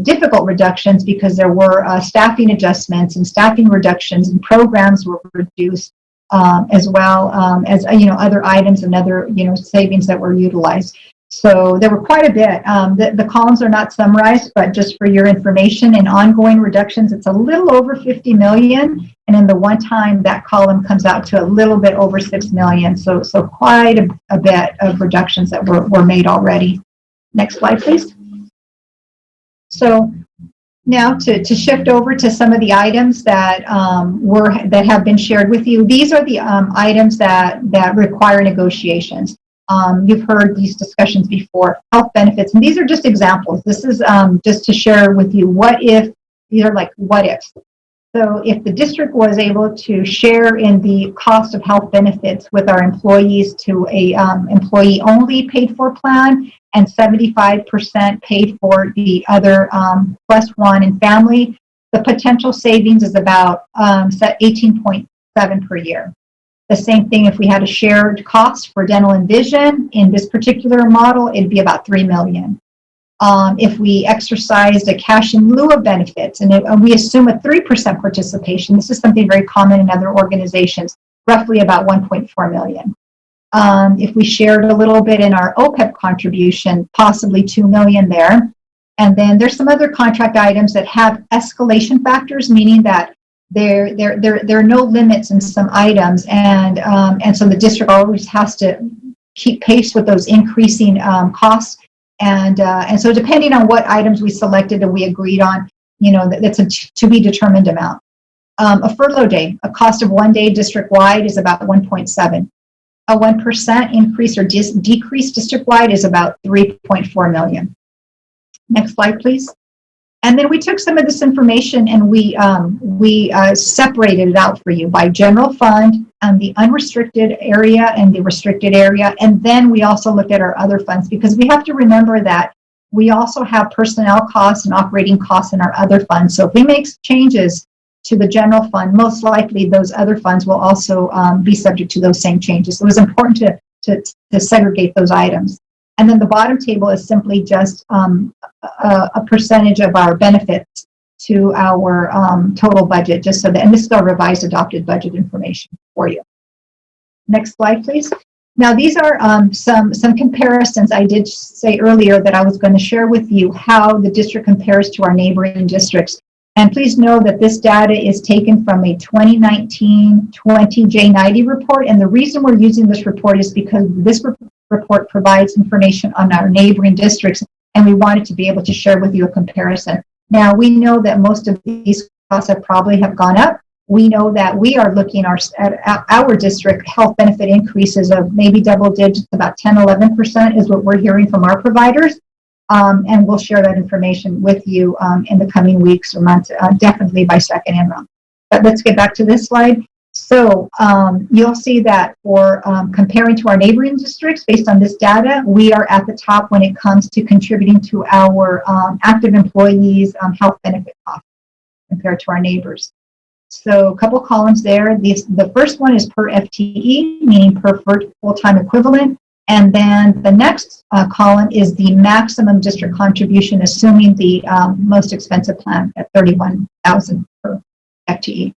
Speaker 14: difficult reductions, because there were staffing adjustments and staffing reductions, and programs were reduced, as well as other items and other savings that were utilized. So there were quite a bit. The columns are not summarized, but just for your information, in ongoing reductions, it's a little over 50 million. And in the one time, that column comes out to a little bit over 6 million. So quite a bit of reductions that were made already. Next slide, please. So now to shift over to some of the items that that have been shared with you. These are the items that require negotiations. You've heard these discussions before, health benefits, and these are just examples. This is just to share with you what if, these are like what ifs. So if the district was able to share in the cost of health benefits with our employees to a employee only paid for plan, and 75% paid for the other +1 in family, the potential savings is about 18.7 per year. The same thing if we had a shared cost for dental and vision. In this particular model, it'd be about 3 million. If we exercised a cash in lieu of benefits, and we assume a 3% participation, this is something very common in other organizations, roughly about 1.4 million. If we shared a little bit in our OPEB contribution, possibly 2 million there. And then there's some other contract items that have escalation factors, meaning that there are no limits in some items, and so the district always has to keep pace with those increasing costs, and so depending on what items we selected and we agreed on, that's a to be determined amount. A furlough day, a cost of 1 day district-wide is about 1.7. A 1% increase or decrease district-wide is about 3.4 million. Next slide, please. And then we took some of this information and we separated it out for you by general fund, the unrestricted area and the restricted area. And then we also looked at our other funds, because we have to remember that we also have personnel costs and operating costs in our other funds. So if we make changes to the general fund, most likely those other funds will also be subject to those same changes. So it was important to segregate those items. And then the bottom table is simply just a percentage of our benefits to our total budget, just so that, and this is our revised adopted budget information for you. Next slide, please. Now, these are some comparisons. I did say earlier that I was going to share with you how the district compares to our neighboring districts. And please know that this data is taken from a 2019-20 J90 report. And the reason we're using this report is because this report provides information on our neighboring districts, and we wanted to be able to share with you a comparison. Now, we know that most of these costs have probably gone up. We know that we are looking at our district health benefit increases of maybe double digits, about 10-11% is what we're hearing from our providers. And we'll share that information with you in the coming weeks or months, definitely by second interim. But let's get back to this slide. So you'll see that for comparing to our neighboring districts, based on this data, we are at the top when it comes to contributing to our active employees' health benefit costs compared to our neighbors. So a couple columns there. The first one is per FTE, meaning per full-time equivalent. And then the next column is the maximum district contribution, assuming the most expensive plan at $31,000 per FTE.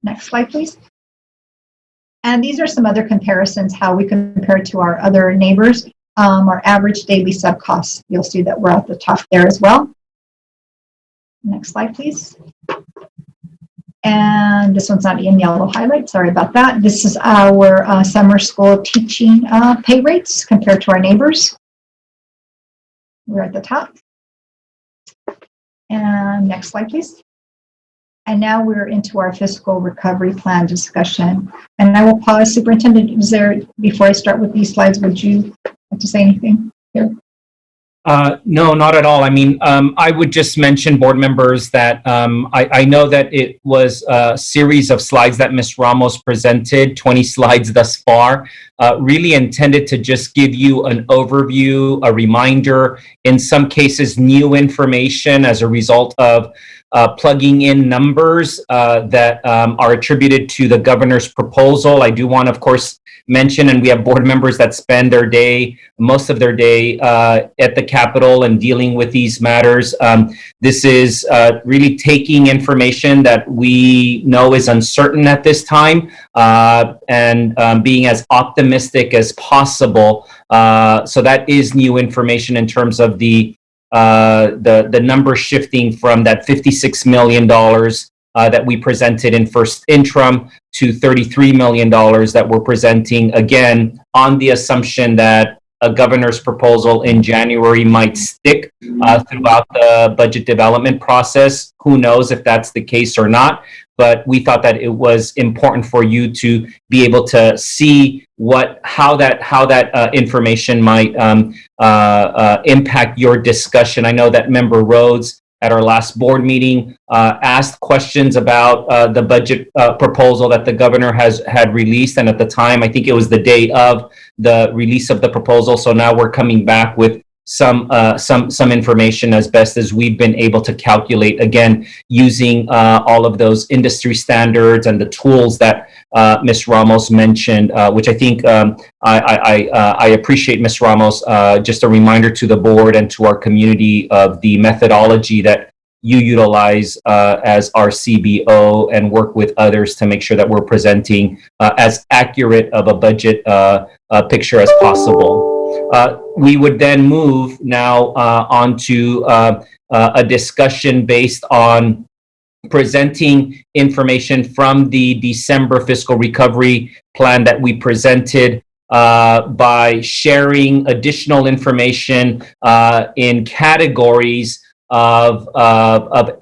Speaker 14: Next slide, please. And these are some other comparisons, how we compare to our other neighbors. Our average daily sub costs, you'll see that we're at the top there as well. Next slide, please. And this one's not in yellow highlight, sorry about that. This is our summer school teaching pay rates compared to our neighbors. We're at the top. And next slide, please. And now we're into our fiscal recovery plan discussion. And I will pause. Superintendent, is there, before I start with these slides, would you like to say anything here?
Speaker 13: No, not at all. I mean, I would just mention, board members, that I know that it was a series of slides that Ms. Ramos presented, 20 slides thus far, really intended to just give you an overview, a reminder, in some cases, new information as a result of plugging in numbers that are attributed to the governor's proposal. I do want to, of course, mention, and we have board members that spend their day, most of their day at the Capitol and dealing with these matters. This is really taking information that we know is uncertain at this time and being as optimistic as possible. So that is new information in terms of the number shifting from that $56 million that we presented in first interim to $33 million that we're presenting, again, on the assumption that a governor's proposal in January might stick throughout the budget development process. Who knows if that's the case or not, but we thought that it was important for you to be able to see how that information might impact your discussion. I know that Member Rhodes at our last board meeting asked questions about the budget proposal that the governor had released, and at the time, I think it was the day of the release of the proposal. So now we're coming back with some information as best as we've been able to calculate, again, using all of those industry standards and the tools that Ms. Ramos mentioned, which I think I appreciate, Ms. Ramos. Just a reminder to the board and to our community of the methodology that you utilize as our CBO and work with others to make sure that we're presenting as accurate of a budget picture as possible. We would then move now on to a discussion based on presenting information from the December fiscal recovery plan that we presented by sharing additional information in categories of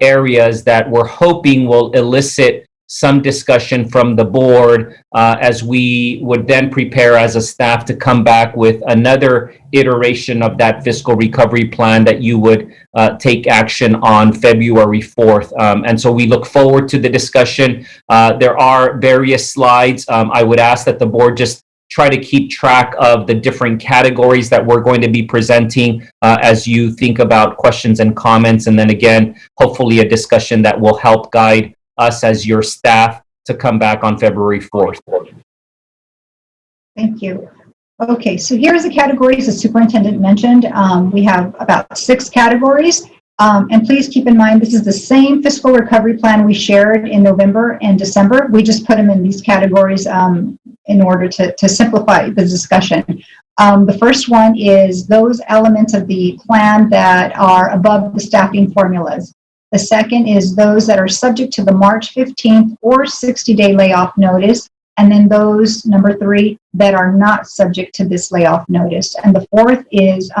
Speaker 13: areas that we're hoping will elicit some discussion from the board as we would then prepare as a staff to come back with another iteration of that fiscal recovery plan that you would take action on February 4th. And so we look forward to the discussion. There are various slides. I would ask that the board just try to keep track of the different categories that we're going to be presenting as you think about questions and comments. And then again, hopefully a discussion that will help guide us as your staff to come back on February 4th.
Speaker 14: Thank you. Okay, so here's the categories the superintendent mentioned. We have about 6 categories. And please keep in mind, this is the same fiscal recovery plan we shared in November and December. We just put them in these categories in order to simplify the discussion. The first one is those elements of the plan that are above the staffing formulas. The second is those that are subject to the March 15th or 60-day layoff notice. And then those, number 3, that are not subject to this layoff notice. And the fourth is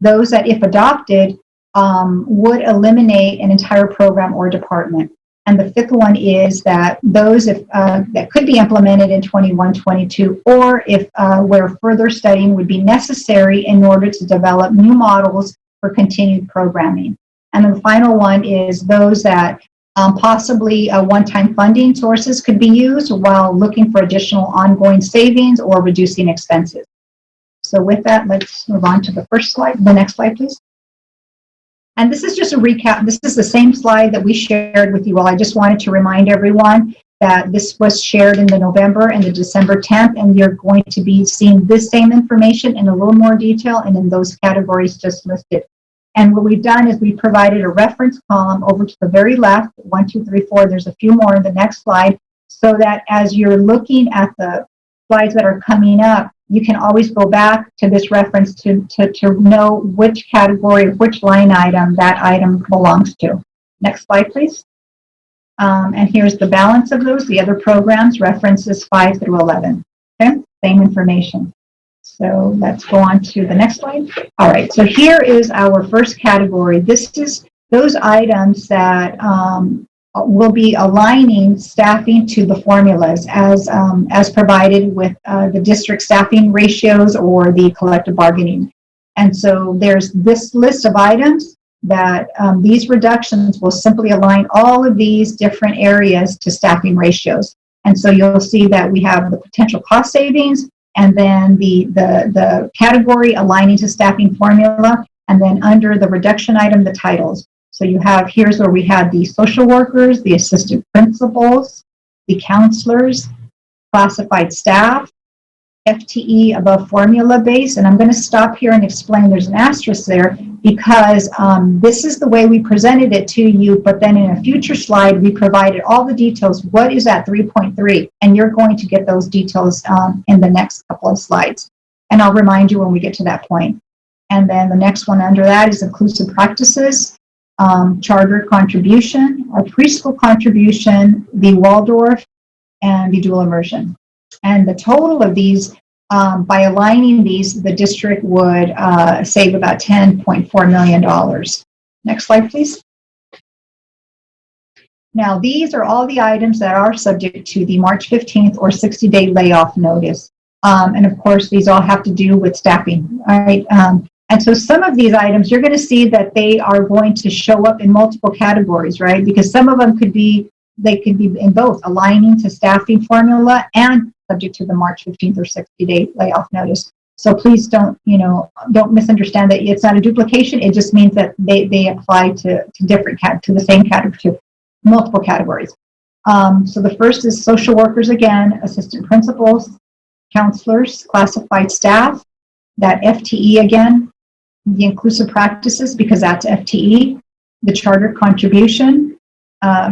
Speaker 14: those that, if adopted, would eliminate an entire program or department. And the fifth one is that those that could be implemented in 21-22, or if where further studying would be necessary in order to develop new models for continued programming. And then the final one is those that possibly one-time funding sources could be used while looking for additional ongoing savings or reducing expenses. So with that, let's move on to the first slide. The next slide, please. And this is just a recap. This is the same slide that we shared with you all. I just wanted to remind everyone that this was shared in the November and the December 10th, and you're going to be seeing this same information in a little more detail and in those categories just listed. And what we've done is we've provided a reference column over to the very left, 1, 2, 3, 4. There's a few more in the next slide, so that as you're looking at the slides that are coming up, you can always go back to this reference to know which category, which line item that item belongs to. Next slide, please. And here's the balance of those. The other programs, references 5 through 11. Okay, same information. So let's go on to the next slide. All right, so here is our first category. This is those items that will be aligning staffing to the formulas as provided with the district staffing ratios or the collective bargaining. And so there's this list of items that these reductions will simply align all of these different areas to staffing ratios. And so you'll see that we have the potential cost savings, and then the category aligning to staffing formula, and then under the reduction item, the titles. So you have, here's where we had the social workers, the assistant principals, the counselors, classified staff, FTE above formula base. And I'm going to stop here and explain, there's an asterisk there because this is the way we presented it to you, but then in a future slide, we provided all the details. What is that 3.3? And you're going to get those details in the next couple of slides. And I'll remind you when we get to that point. And then the next one under that is inclusive practices, charter contribution, our preschool contribution, the Waldorf, and the dual immersion. And the total of these, by aligning these, the district would save about $10.4 million. Next slide, please. Now, these are all the items that are subject to the March 15th or 60-day layoff notice. And of course, these all have to do with staffing, right? And so some of these items, you're going to see that they are going to show up in multiple categories, right? Because some of them they could be in both, aligning to staffing formula and subject to the March 15th or 60-day layoff notice. So please don't misunderstand that it's not a duplication. It just means that they apply to the same category, to multiple categories. So the first is social workers again, assistant principals, counselors, classified staff, that FTE again, the inclusive practices because that's FTE, the charter contribution,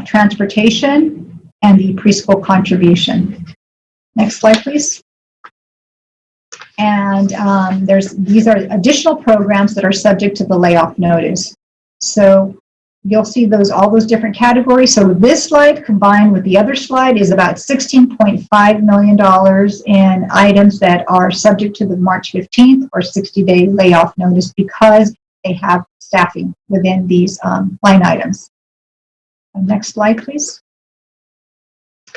Speaker 14: transportation, and the preschool contribution. Next slide, please. And these are additional programs that are subject to the layoff notice. So you'll see all those different categories. So this slide combined with the other slide is about $16.5 million in items that are subject to the March 15th or 60-day layoff notice because they have staffing within these line items. Next slide, please.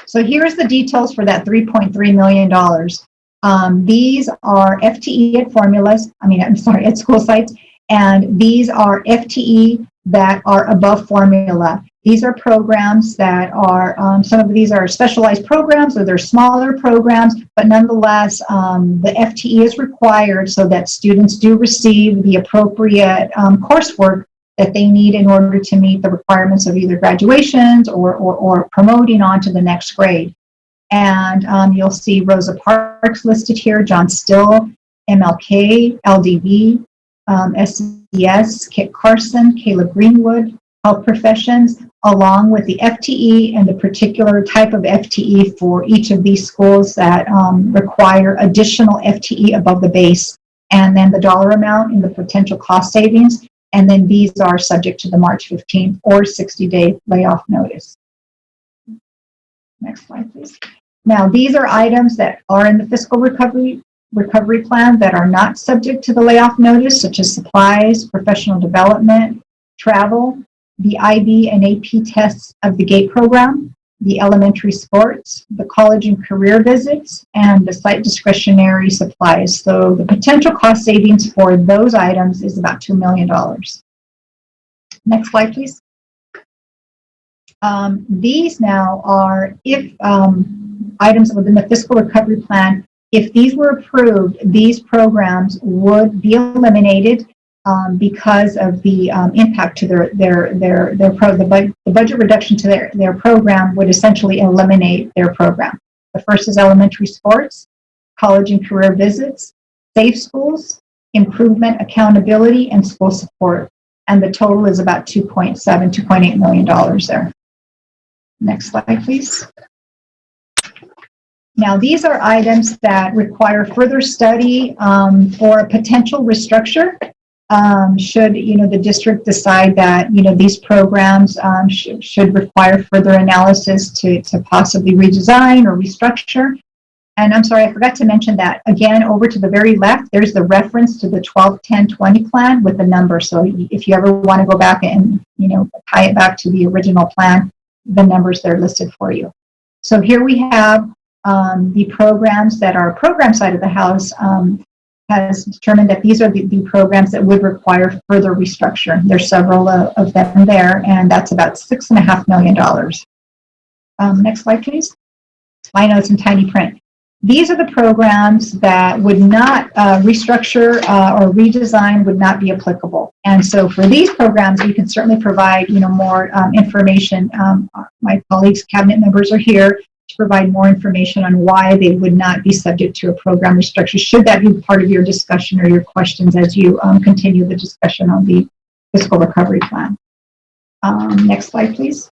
Speaker 14: So here's the details for that $3.3 million. These are FTE at formulas, at school sites, and these are FTE that are above formula. These are programs that are, some of these are specialized programs or they're smaller programs, but nonetheless, the FTE is required so that students do receive the appropriate coursework that they need in order to meet the requirements of either graduations or promoting on to the next grade. And you'll see Rosa Parks listed here, John Still, MLK, LDV, SES, Kit Carson, Caleb Greenwood, Health Professions, along with the FTE and the particular type of FTE for each of these schools that require additional FTE above the base, and then the dollar amount and the potential cost savings. And then these are subject to the March 15th or 60-day layoff notice. Next slide, please. Now, these are items that are in the fiscal recovery plan that are not subject to the layoff notice, such as supplies, professional development, travel, the IB and AP tests of the GATE program, the elementary sports, the college and career visits, and the site discretionary supplies. So the potential cost savings for those items is about $2 million. Next slide, please. These now are, if items within the fiscal recovery plan, if these were approved, these programs would be eliminated because of the impact to the budget reduction to their program would essentially eliminate their program. The first is elementary sports, college and career visits, safe schools, improvement, accountability, and school support. And the total is about $2.8 million there. Next slide, please. Now, these are items that require further study for a potential restructure. Should the district decide that these programs should require further analysis to possibly redesign or restructure. And I'm sorry, I forgot to mention that again. Over to the very left, there's the reference to the 12-10-20 plan with the number. So if you ever want to go back and tie it back to the original plan, the numbers there listed for you. So here we have the programs that our program side of the house has determined that these are the programs that would require further restructure. There's several of them there, and that's about $6.5 million. Next slide, please. I know it's in tiny print. These are the programs that would not restructure or redesign would not be applicable. And so for these programs, we can certainly provide more information. My colleagues, cabinet members are here to provide more information on why they would not be subject to a program restructure, should that be part of your discussion or your questions as you continue the discussion on the fiscal recovery plan. Next slide, please.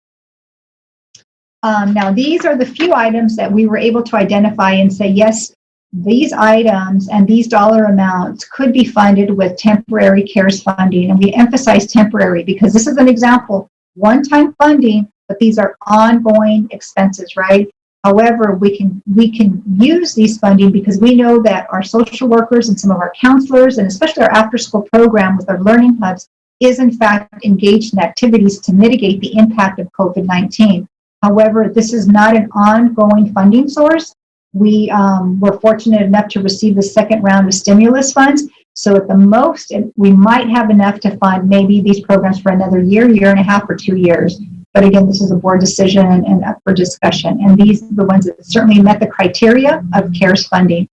Speaker 14: Now, these are the few items that we were able to identify and say, yes, these items and these dollar amounts could be funded with temporary CARES funding. And we emphasize temporary because this is an example, one-time funding, but these are ongoing expenses, right? However, we can use these funding because we know that our social workers and some of our counselors, and especially our after-school program with our learning hubs, is in fact engaged in activities to mitigate the impact of COVID-19. However, this is not an ongoing funding source. We were fortunate enough to receive the second round of stimulus funds. So at the most, we might have enough to fund maybe these programs for another year, year and a half, or 2 years. But again, this is a board decision and up for discussion. And these are the ones that certainly met the criteria of CARES funding.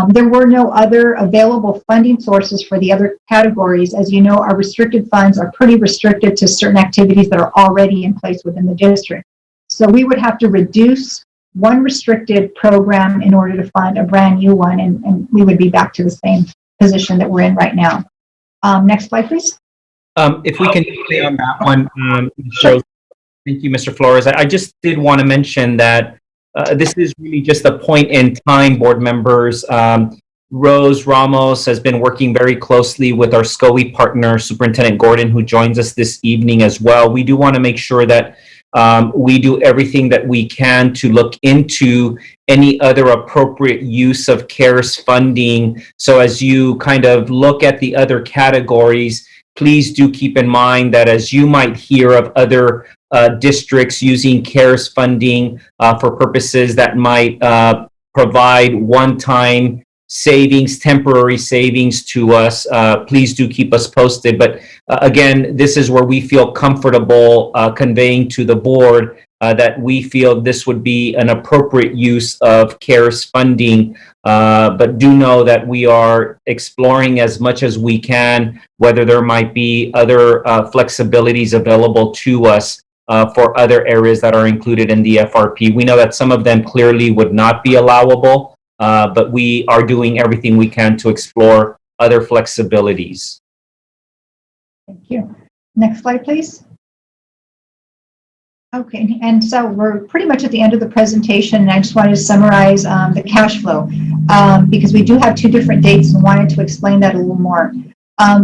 Speaker 14: There were no other available funding sources for the other categories. As you know, our restricted funds are pretty restricted to certain activities that are already in place within the district. So we would have to reduce one restricted program in order to fund a brand new one, and we would be back to the same position that we're in right now. Next slide, please.
Speaker 13: If we can stay on that one, thank you, Mr. Flores. I just did want to mention that this is really just a point in time, board members. Rose Ramos has been working very closely with our SCOE partner, Superintendent Gordon, who joins us this evening as well. We do want to make sure that we do everything that we can to look into any other appropriate use of CARES funding. So as you kind of look at the other categories, please do keep in mind that as you might hear of other districts using CARES funding for purposes that might provide one-time savings, temporary savings to us, please do keep us posted. But again, this is where we feel comfortable conveying to the board that we feel this would be an appropriate use of CARES funding. But do know that we are exploring as much as we can whether there might be other flexibilities available to us for other areas that are included in the FRP. We know that some of them clearly would not be allowable, but we are doing everything we can to explore other flexibilities.
Speaker 14: Thank you. Next slide, please. Okay, and so we're pretty much at the end of the presentation, and I just wanted to summarize the cash flow because we do have two different dates and wanted to explain that a little more.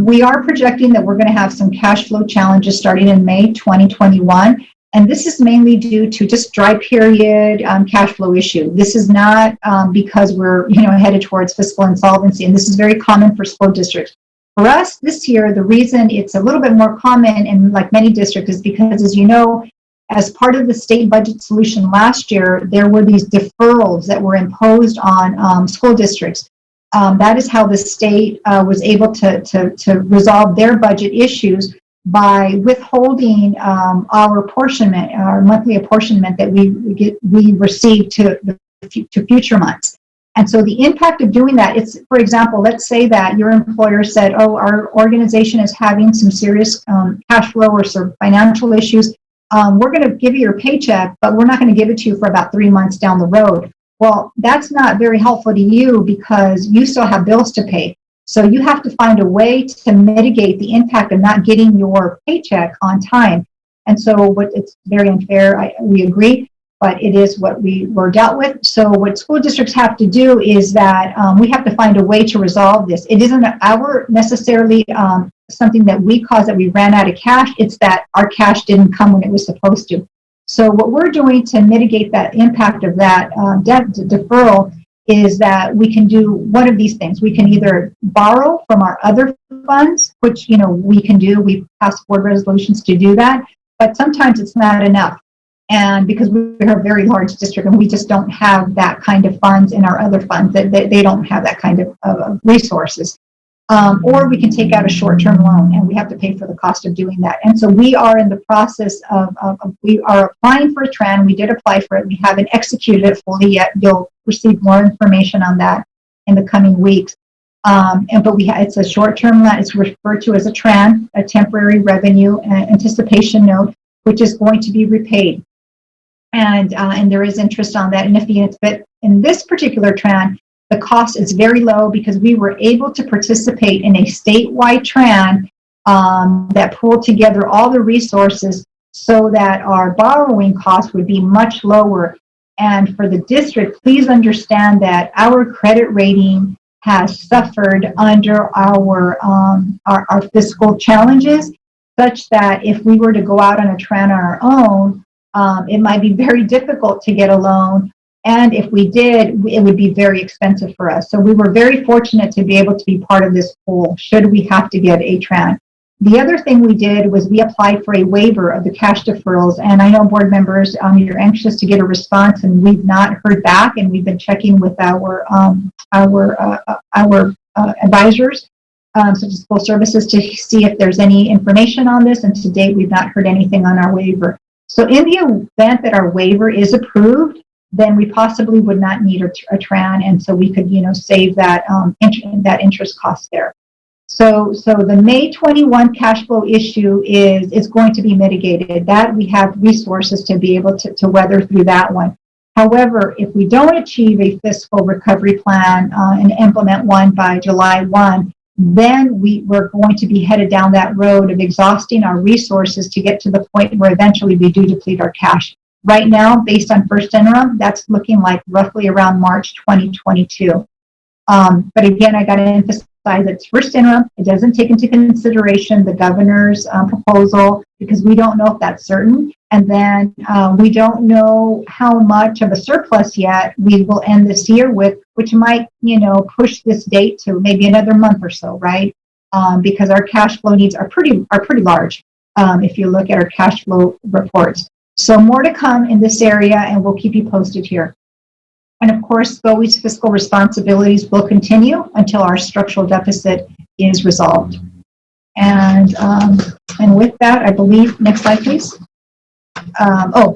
Speaker 14: We are projecting that we're going to have some cash flow challenges starting in May 2021, and this is mainly due to just dry period cash flow issue. This is not because we're headed towards fiscal insolvency, and this is very common for school districts. For us this year, the reason it's a little bit more common in like many districts is because, as you know, as part of the state budget solution last year, there were these deferrals that were imposed on school districts. That is how the state was able to resolve their budget issues by withholding our apportionment, our monthly apportionment that we received to future months. And so the impact of doing that, it's, for example, let's say that your employer said, oh, our organization is having some serious cash flow or some financial issues. We're going to give you your paycheck, but we're not going to give it to you for about 3 months down the road. Well, that's not very helpful to you because you still have bills to pay. So you have to find a way to mitigate the impact of not getting your paycheck on time. And so it's very unfair, we agree, but it is what we were dealt with. So what school districts have to do is that we have to find a way to resolve this. It isn't our necessarily something that we caused, that we ran out of cash. It's that our cash didn't come when it was supposed to. So what we're doing to mitigate that impact of that debt deferral is that we can do one of these things. We can either borrow from our other funds, which we can do. We pass board resolutions to do that, but sometimes it's not enough. And because we're a very large district and we just don't have that kind of funds in our other funds, that they don't have that kind of resources. Or we can take out a short-term loan, and we have to pay for the cost of doing that. And so we are in the process of we are applying for a TRAN. We did apply for it. We haven't executed it fully yet. You'll receive more information on that in the coming weeks. But it's a short-term loan. It's referred to as a TRAN, a temporary revenue anticipation note, which is going to be repaid. And there is interest on that. But in this particular TRAN, the cost is very low because we were able to participate in a statewide TRAN that pulled together all the resources so that our borrowing costs would be much lower. And for the district, please understand that our credit rating has suffered under our fiscal challenges, such that if we were to go out on a TRAN on our own, it might be very difficult to get a loan. And if we did, it would be very expensive for us. So we were very fortunate to be able to be part of this pool, should we have to get a TRAN. The other thing we did was we applied for a waiver of the cash deferrals. And I know board members, you're anxious to get a response, and we've not heard back. And we've been checking with our advisors, such as school services, to see if there's any information on this. And to date, we've not heard anything on our waiver. So in the event that our waiver is approved, then we possibly would not need a TRAN, and so we could, save that that interest cost there. So the May 21 cash flow issue is going to be mitigated. That we have resources to be able to weather through that one. However, if we don't achieve a fiscal recovery plan and implement one by July 1, then we're going to be headed down that road of exhausting our resources to get to the point where eventually we do deplete our cash. Right now, based on first interim, that's looking like roughly around March 2022. But again, I got to emphasize that it's first interim. It doesn't take into consideration the governor's proposal, because we don't know if that's certain. And then we don't know how much of a surplus yet we will end this year with, which might, push this date to maybe another month or so, right? Because our cash flow needs are pretty large if you look at our cash flow reports. So more to come in this area, and we'll keep you posted here. And of course, SCOE's fiscal responsibilities will continue until our structural deficit is resolved. And with that, I believe, next slide, please.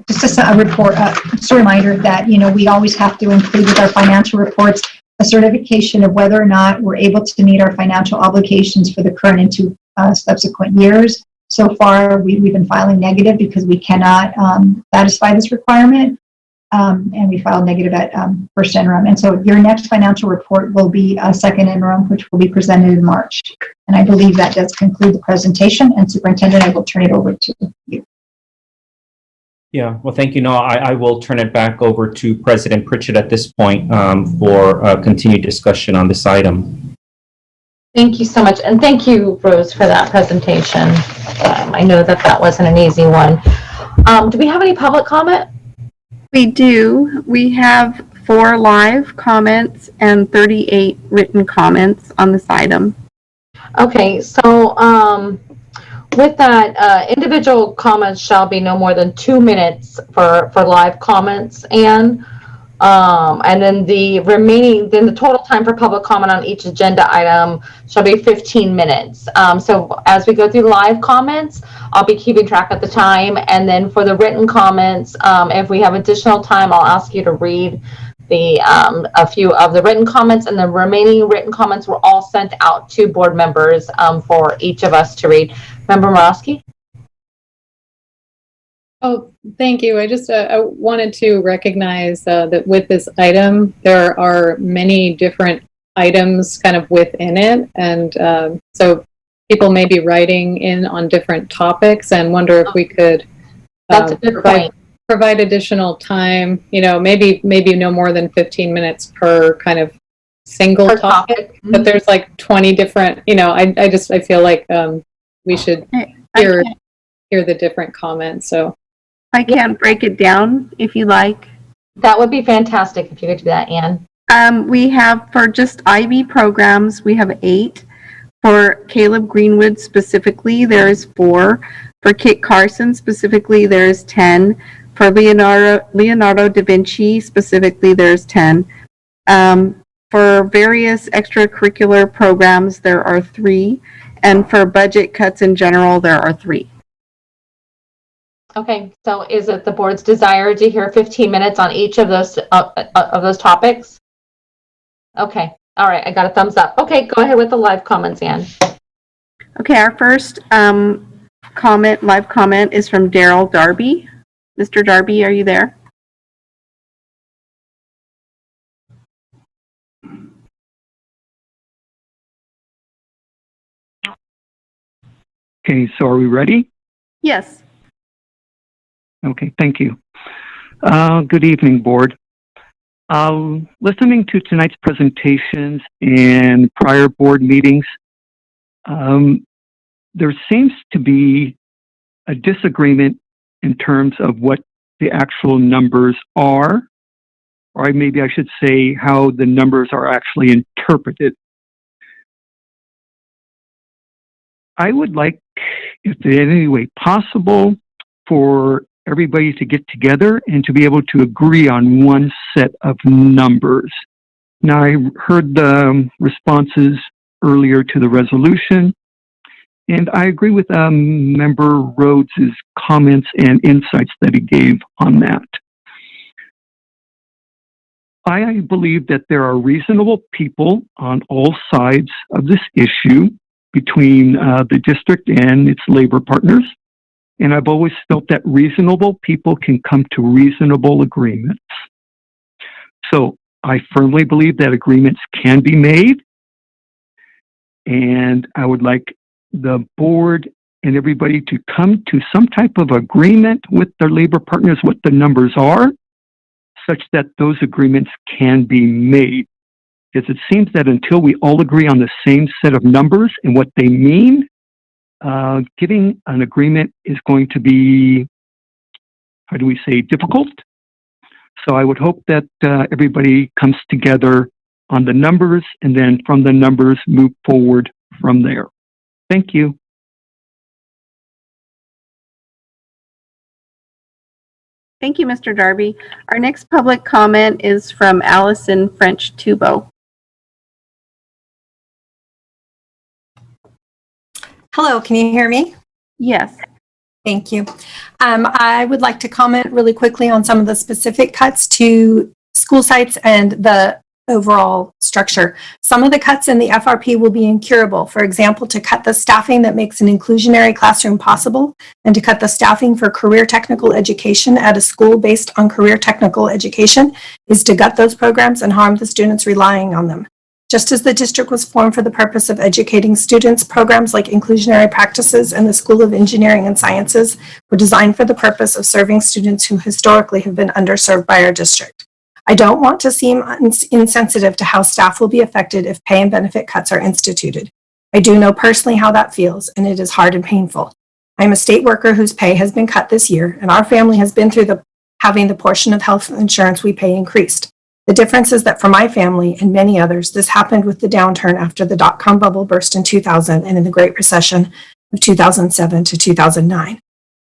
Speaker 14: Just a report, just a reminder that, we always have to include with our financial reports a certification of whether or not we're able to meet our financial obligations for the current and 2 subsequent years. So far, we've been filing negative because we cannot satisfy this requirement, and we filed negative at first interim. And so your next financial report will be a second interim, which will be presented in March. And I believe that does conclude the presentation. And Superintendent, I will turn it over to you.
Speaker 13: Yeah, well, thank you. No, I will turn it back over to President Pritchett at this point for continued discussion on this item.
Speaker 1: Thank you so much. And thank you, Rose, for that presentation. I know that that wasn't an easy one. Do we have any public comment?
Speaker 5: We do. We have 4 live comments and 38 written comments on this item.
Speaker 1: Okay, so with that, individual comments shall be no more than 2 minutes for live comments, and then the total time for public comment on each agenda item shall be 15 minutes. So as we go through live comments, I'll be keeping track of the time, and then for the written comments, if we have additional time, I'll ask you to read a few of the written comments, and the remaining written comments were all sent out to board members for each of us to read. Member Morosky?
Speaker 7: Oh, thank you. I just I wanted to recognize that with this item, there are many different items kind of within it. And so people may be writing in on different topics, and wonder if we could
Speaker 1: That's a good point.
Speaker 7: Provide additional time, maybe no more than 15 minutes per kind of single topic.
Speaker 1: Mm-hmm.
Speaker 7: But there's like 20 different, I feel like we should hear the different comments. So
Speaker 5: I can break it down if you like.
Speaker 1: That would be fantastic if you could do that, Anne.
Speaker 5: We have, for just IB programs, we have 8. For Caleb Greenwood specifically, there is 4. For Kit Carson specifically, there is 10. For Leonardo da Vinci specifically, there's 10. For various extracurricular programs, there are 3. And for budget cuts in general, there are 3.
Speaker 1: Okay, so is it the board's desire to hear 15 minutes on each of those topics? Okay, all right, I got a thumbs up. Okay, go ahead with the live comments, Anne.
Speaker 5: Okay, our first live comment is from Daryl Darby. Mr. Darby, are you there?
Speaker 4: Okay, so are we ready?
Speaker 5: Yes.
Speaker 4: Okay, thank you. Good evening, board. Listening to tonight's presentations and prior board meetings, there seems to be a disagreement in terms of what the actual numbers are, or maybe I should say how the numbers are actually interpreted. I would like, if in any way possible, for everybody to get together and to be able to agree on one set of numbers. Now, I heard the responses earlier to the resolution, and I agree with Member Rhodes' comments and insights that he gave on that. I believe that there are reasonable people on all sides of this issue between the district and its labor partners. And I've always felt that reasonable people can come to reasonable agreements. So I firmly believe that agreements can be made. And I would like the board and everybody to come to some type of agreement with their labor partners, what the numbers are, such that those agreements can be made. Because it seems that until we all agree on the same set of numbers and what they mean, getting an agreement is going to be, how do we say, difficult. So I would hope that everybody comes together on the numbers, and then from the numbers move forward from there. Thank you.
Speaker 5: Thank you, Mr. Darby. Our next public comment is from Allison French Tubo.
Speaker 15: Hello, can you hear me?
Speaker 5: Yes.
Speaker 15: Thank you. I would like to comment really quickly on some of the specific cuts to school sites and the overall structure. Some of the cuts in the FRP will be incurable. For example, to cut the staffing that makes an inclusionary classroom possible, and to cut the staffing for career technical education at a school based on career technical education is to gut those programs and harm the students relying on them. Just as the district was formed for the purpose of educating students, programs like inclusionary practices and the School of Engineering and Sciences were designed for the purpose of serving students who historically have been underserved by our district. I don't want to seem insensitive to how staff will be affected if pay and benefit cuts are instituted. I do know personally how that feels, and it is hard and painful. I am a state worker whose pay has been cut this year, and our family has been through having the portion of health insurance we pay increased. The difference is that for my family and many others, this happened with the downturn after the dot-com bubble burst in 2000 and in the Great Recession of 2007 to 2009.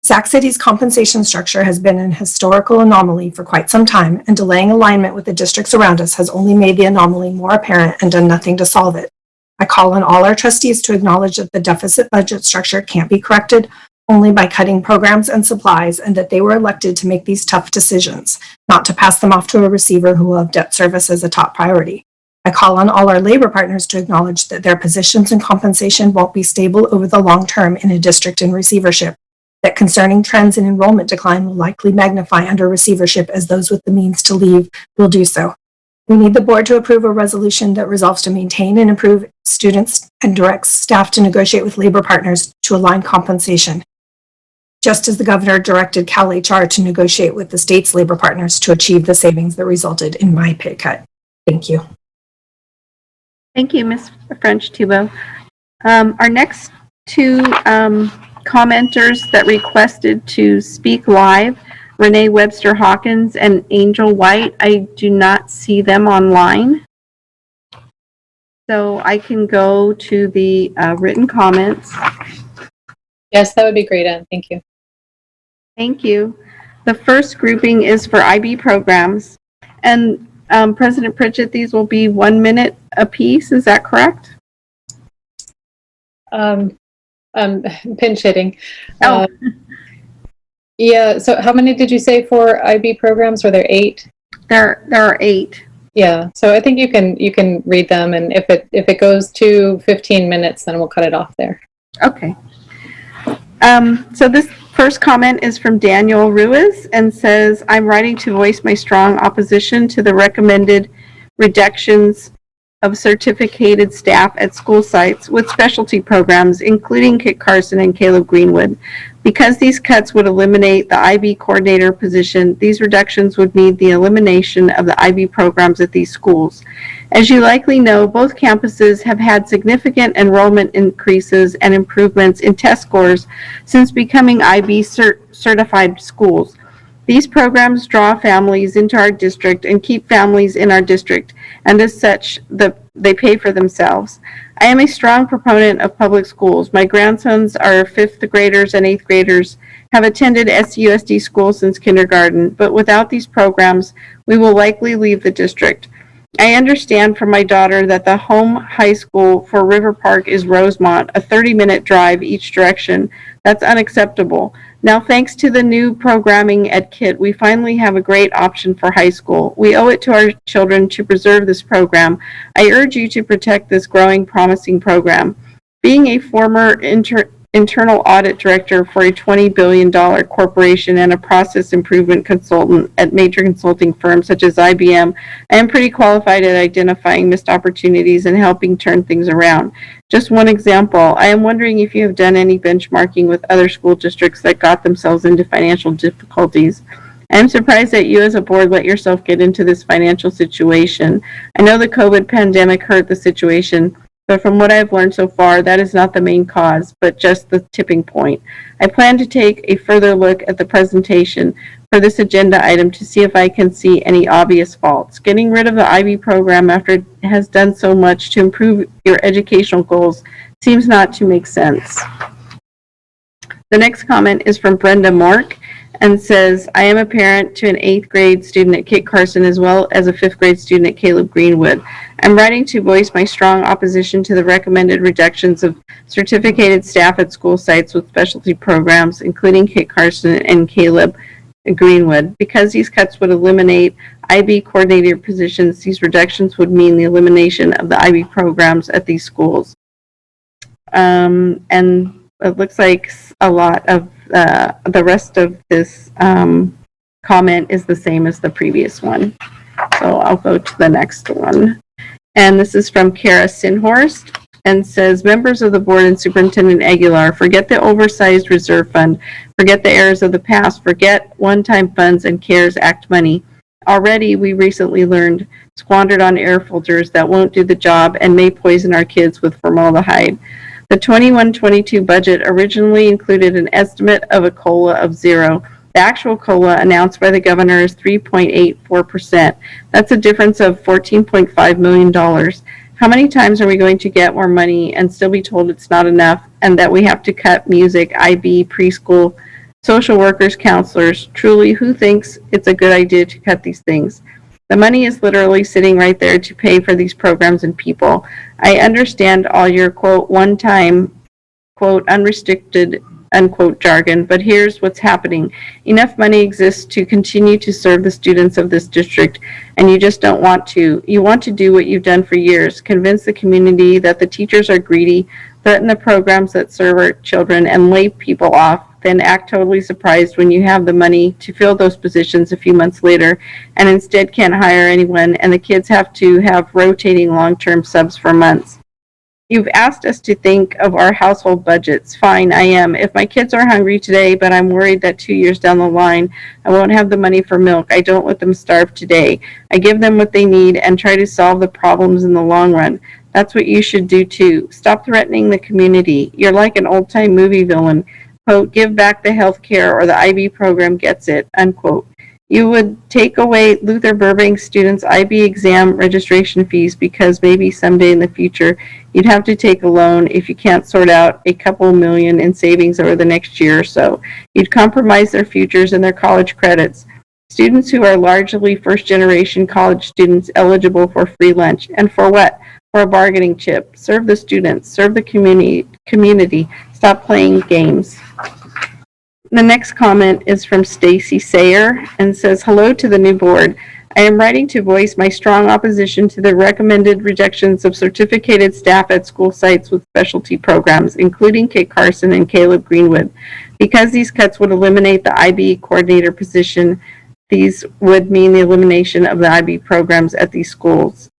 Speaker 15: Sac City's compensation structure has been an historical anomaly for quite some time, and delaying alignment with the districts around us has only made the anomaly more apparent and done nothing to solve it. I call on all our trustees to acknowledge that the deficit budget structure can't be corrected only by cutting programs and supplies, and that they were elected to make these tough decisions, not to pass them off to a receiver who will have debt service as a top priority. I call on all our labor partners to acknowledge that their positions and compensation won't be stable over the long term in a district in receivership, that concerning trends in enrollment decline will likely magnify under receivership as those with the means to leave will do so. We need the board to approve a resolution that resolves to maintain and improve students and directs staff to negotiate with labor partners to align compensation, just as the governor directed Cal HR to negotiate with the state's labor partners to achieve the savings that resulted in my pay cut. Thank you.
Speaker 5: Thank you, Ms. French-Thibault. Our next two commenters that requested to speak live, Renee Webster Hawkins and Angel White, I do not see them online. So I can go to the written comments.
Speaker 7: Yes, that would be great, Anne. Thank you.
Speaker 5: Thank you. The first grouping is for IB programs. And President Pritchett, these will be 1 minute apiece. Is that correct?
Speaker 7: Pinch hitting.
Speaker 5: Oh.
Speaker 7: Yeah, so how many did you say for IB programs? Were there 8?
Speaker 5: There are 8.
Speaker 7: Yeah, so I think you can read them, and if it goes to 15 minutes, then we'll cut it off there.
Speaker 5: Okay. So this first comment is from Daniel Ruiz and says, I'm writing to voice my strong opposition to the recommended reductions of certificated staff at school sites with specialty programs, including Kit Carson and Caleb Greenwood. Because these cuts would eliminate the IB coordinator position, these reductions would mean the elimination of the IB programs at these schools. As you likely know, both campuses have had significant enrollment increases and improvements in test scores since becoming IB certified schools. These programs draw families into our district and keep families in our district, and as such, they pay for themselves. I am a strong proponent of public schools. My grandsons are 5th graders and 8th graders, have attended SUSD schools since kindergarten, but without these programs, we will likely leave the district. I understand from my daughter that the home high school for River Park is Rosemont, a 30-minute drive each direction. That's unacceptable. Now, thanks to the new programming at KIT, we finally have a great option for high school. We owe it to our children to preserve this program. I urge you to protect this growing, promising program. Being a former internal audit director for a $20 billion corporation and a process improvement consultant at major consulting firms such as IBM, I am pretty qualified at identifying missed opportunities and helping turn things around. Just one example, I am wondering if you have done any benchmarking with other school districts that got themselves into financial difficulties. I am surprised that you as a board let yourself get into this financial situation. I know the COVID pandemic hurt the situation, but from what I've learned so far, that is not the main cause, but just the tipping point. I plan to take a further look at the presentation for this agenda item to see if I can see any obvious faults. Getting rid of the IB program after it has done so much to improve your educational goals seems not to make sense. The next comment is from Brenda Mork and says, I am a parent to an 8th grade student at Kit Carson as well as a 5th grade student at Caleb Greenwood. I'm writing to voice my strong opposition to the recommended reductions of certificated staff at school sites with specialty programs, including Kit Carson and Caleb Greenwood. Because these cuts would eliminate IB coordinator positions, these reductions would mean the elimination of the IB programs at these schools. And it looks like a lot of the rest of this comment is the same as the previous one. So I'll go to the next one. And this is from Kara Sinhorst, and says, members of the board and Superintendent Aguilar, forget the oversized reserve fund, forget the errors of the past, forget one-time funds and CARES Act money. Already, we recently learned, squandered on air filters that won't do the job and may poison our kids with formaldehyde. The 21-22 budget originally included an estimate of a COLA of 0. The actual COLA announced by the governor is 3.84%. That's a difference of $14.5 million. How many times are we going to get more money and still be told it's not enough and that we have to cut music, IB, preschool, social workers, counselors? Truly, who thinks it's a good idea to cut these things? The money is literally sitting right there to pay for these programs and people. I understand all your, quote, one-time, quote, unrestricted, unquote, jargon, but here's what's happening. Enough money exists to continue to serve the students of this district, and you just don't want to. You want to do what you've done for years, convince the community that the teachers are greedy, threaten the programs that serve our children, and lay people off, then act totally surprised when you have the money to fill those positions a few months later, and instead can't hire anyone, and the kids have to have rotating long-term subs for months. You've asked us to think of our household budgets. Fine, I am. If my kids are hungry today, but I'm worried that 2 years down the line, I won't have the money for milk, I don't let them starve today. I give them what they need and try to solve the problems in the long run. That's what you should do too. Stop threatening the community. You're like an old-time movie villain. Quote, give back the health care or the IB program gets it, unquote. You would take away Luther Burbank students' IB exam registration fees because maybe someday in the future you'd have to take a loan if you can't sort out a couple million in savings over the next year or so. You'd compromise their futures and their college credits. Students who are largely first-generation college students eligible for free lunch. And for what? For a bargaining chip. Serve the students. Serve the community. Stop playing games. The next comment is from Stacy Sayer and says, hello to the new board. I am writing to voice my strong opposition to the recommended rejections of certificated staff at school sites with specialty programs, including Kit Carson and Caleb Greenwood. Because these cuts would eliminate the IB coordinator position, these would mean the elimination of the IB programs at these schools.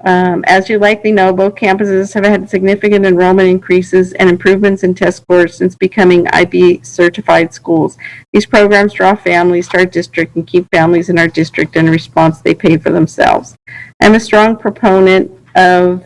Speaker 5: As you likely know, both campuses have had significant enrollment increases and improvements in test scores since becoming IB certified schools. These programs draw families to our district and keep families in our district. In response, they pay for themselves. I'm a strong proponent of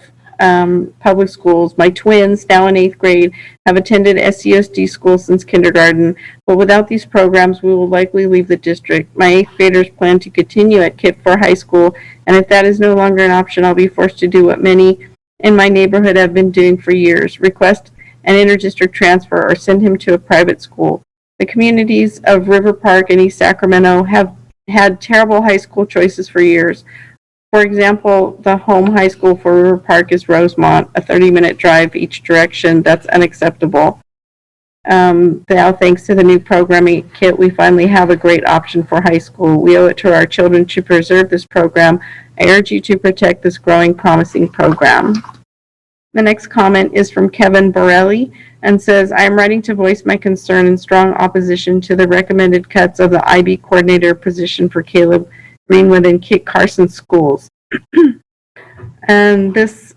Speaker 5: public schools. My twins, now in 8th grade, have attended SCSD schools since kindergarten, but without these programs, we will likely leave the district. My 8th graders plan to continue at Kit for high school, and if that is no longer an option, I'll be forced to do what many in my neighborhood have been doing for years, request an interdistrict transfer or send him to a private school. The communities of River Park and East Sacramento have had terrible high school choices for years. For example, the home high school for River Park is Rosemont, a 30-minute drive each direction. That's unacceptable. Now, thanks to the new programming kit, we finally have a great option for high school. We owe it to our children to preserve this program. I urge you to protect this growing, promising program. The next comment is from Kevin Borelli and says, I am writing to voice my concern and strong opposition to the recommended cuts of the IB coordinator position for Caleb Greenwood and Kit Carson schools. And this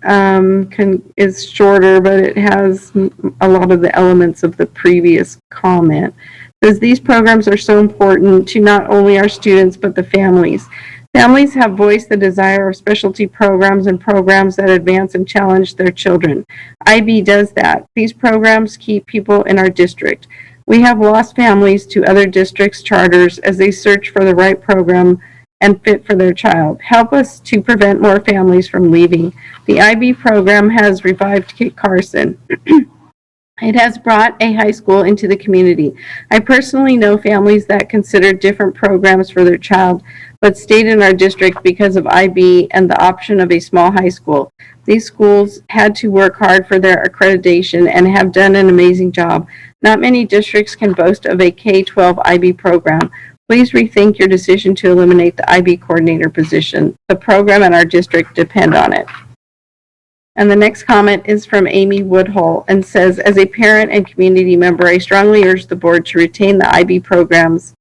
Speaker 5: is shorter, but it has a lot of the elements of the previous comment. Because these programs are so important to not only our students, but the families. Families have voiced the desire of specialty programs and programs that advance and challenge their children. IB does that. These programs keep people in our district. We have lost families to other districts' charters as they search for the right program and fit for their child. Help us to prevent more families from leaving. The IB program has revived Kit Carson. It has brought a high school into the community. I personally know families that consider different programs for their child, but stayed in our district because of IB and the option of a small high school. These schools had to work hard for their accreditation and have done an amazing job. Not many districts can boast of a K-12 IB program. Please rethink your decision to eliminate the IB coordinator position. The program and our district depend on it. And the next comment is from Amy Woodhull and says, as a parent and community member, I strongly urge the board to retain the IB programs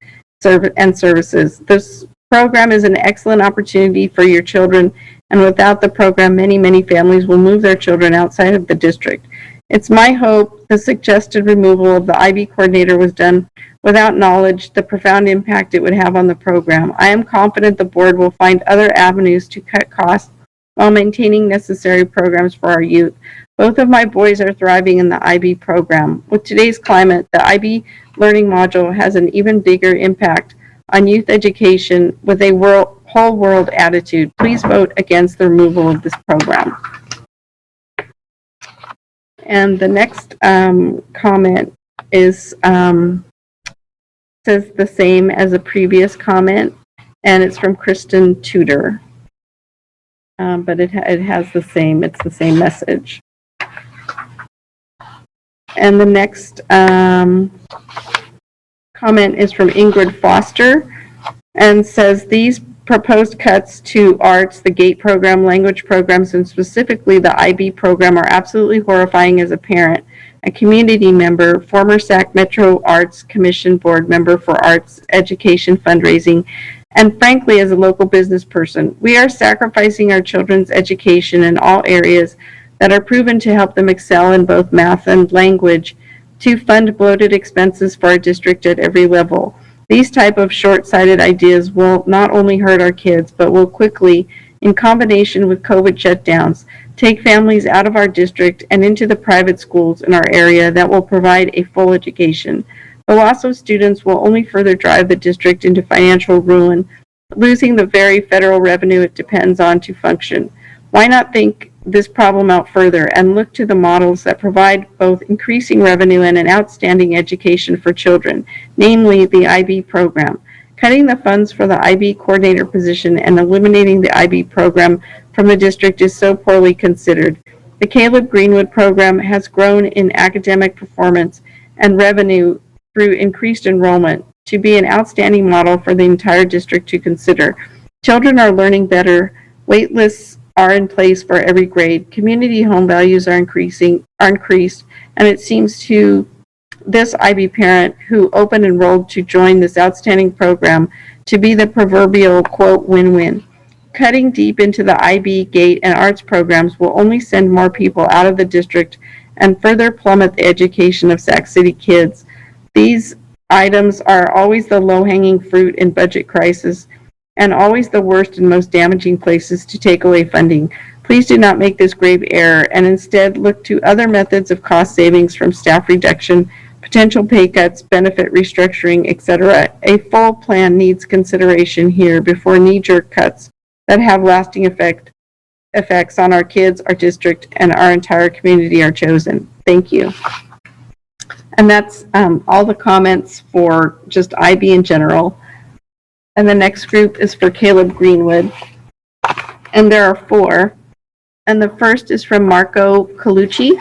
Speaker 5: and services. This program is an excellent opportunity for your children and without the program, many families will move their children outside of the district. It's my hope the suggested removal of the IB coordinator was done without knowledge the profound impact it would have on the program. I am confident the board will find other avenues to cut costs while maintaining necessary programs for our youth. Both of my boys are thriving in the IB program. With today's climate, the IB learning module has an even bigger impact on youth education with a whole world attitude. Please vote against the removal of this program. And the next comment is says the same as a previous comment, and it's from Kristen Tudor. But it has the same, it's the same message. And the next comment is from Ingrid Foster and says these proposed cuts to arts, the GATE program, language programs, and specifically the IB program are absolutely horrifying as a parent, a community member, former SAC Metro Arts Commission board member for arts education fundraising, and frankly as a local business person. We are sacrificing our children's education in all areas that are proven to help them excel in both math and language to fund bloated expenses for our district at every level. These type of short-sighted ideas will not only hurt our kids, but will quickly, in combination with COVID shutdowns, take families out of our district and into the private schools in our area that will provide a full education. The loss of students will only further drive the district into financial ruin, losing the very federal revenue it depends on to function. Why not think this problem out further and look to the models that provide both increasing revenue and an outstanding education for children, namely the IB program. Cutting the funds for the IB coordinator position and eliminating the IB program from the district is so poorly considered. The Caleb Greenwood program has grown in academic performance and revenue through increased enrollment to be an outstanding model for the entire district to consider. Children are learning better. Wait lists are in place for every grade. Community home values are increased, and it seems to this IB parent who open enrolled to join this outstanding program to be the proverbial quote win-win. Cutting deep into the IB, GATE, and arts programs will only send more people out of the district and further plummet the education of Sac City kids. These items are always the low-hanging fruit in budget crisis and always the worst and most damaging places to take away funding. Please do not make this grave error and instead look to other methods of cost savings from staff reduction, potential pay cuts, benefit restructuring, etc. A full plan needs consideration here before knee-jerk cuts that have lasting effects on our kids, our district, and our entire community are chosen. Thank you. And that's all the comments for just IB in general. And the next group is for Caleb Greenwood. And there are 4. And the first is from Marco Colucci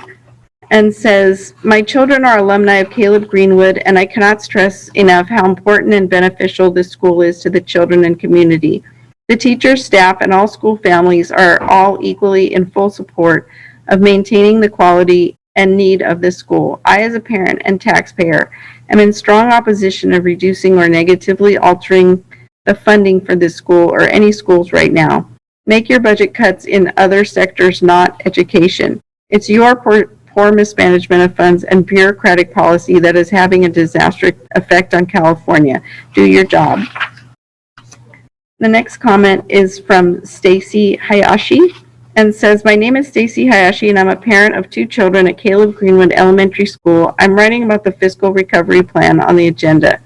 Speaker 5: and says, my children are alumni of Caleb Greenwood, and I cannot stress enough how important and beneficial this school is to the children and community. The teachers, staff, and all school families are all equally in full support of maintaining the quality and need of this school. I, as a parent and taxpayer, am in strong opposition of reducing or negatively altering the funding for this school or any schools right now. Make your budget cuts in other sectors, not education. It's your poor mismanagement of funds and bureaucratic policy that is having a disastrous effect on California. Do your job. The next comment is from Stacy Hayashi and says, my name is Stacy Hayashi and I'm a parent of 2 children at Caleb Greenwood Elementary School. I'm writing about the fiscal recovery plan on the agenda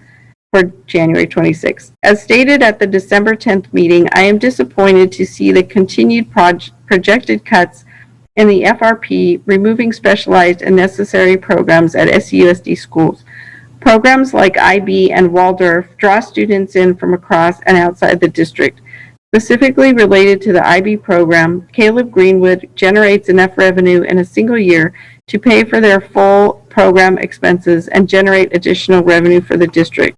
Speaker 5: for January 26th. As stated at the December 10th meeting, I am disappointed to see the continued projected cuts in the FRP, removing specialized and necessary programs at SUSD schools. Programs like IB and Waldorf draw students in from across and outside the district. Specifically related to the IB program, Caleb Greenwood generates enough revenue in a single year to pay for their full program expenses and generate additional revenue for the district.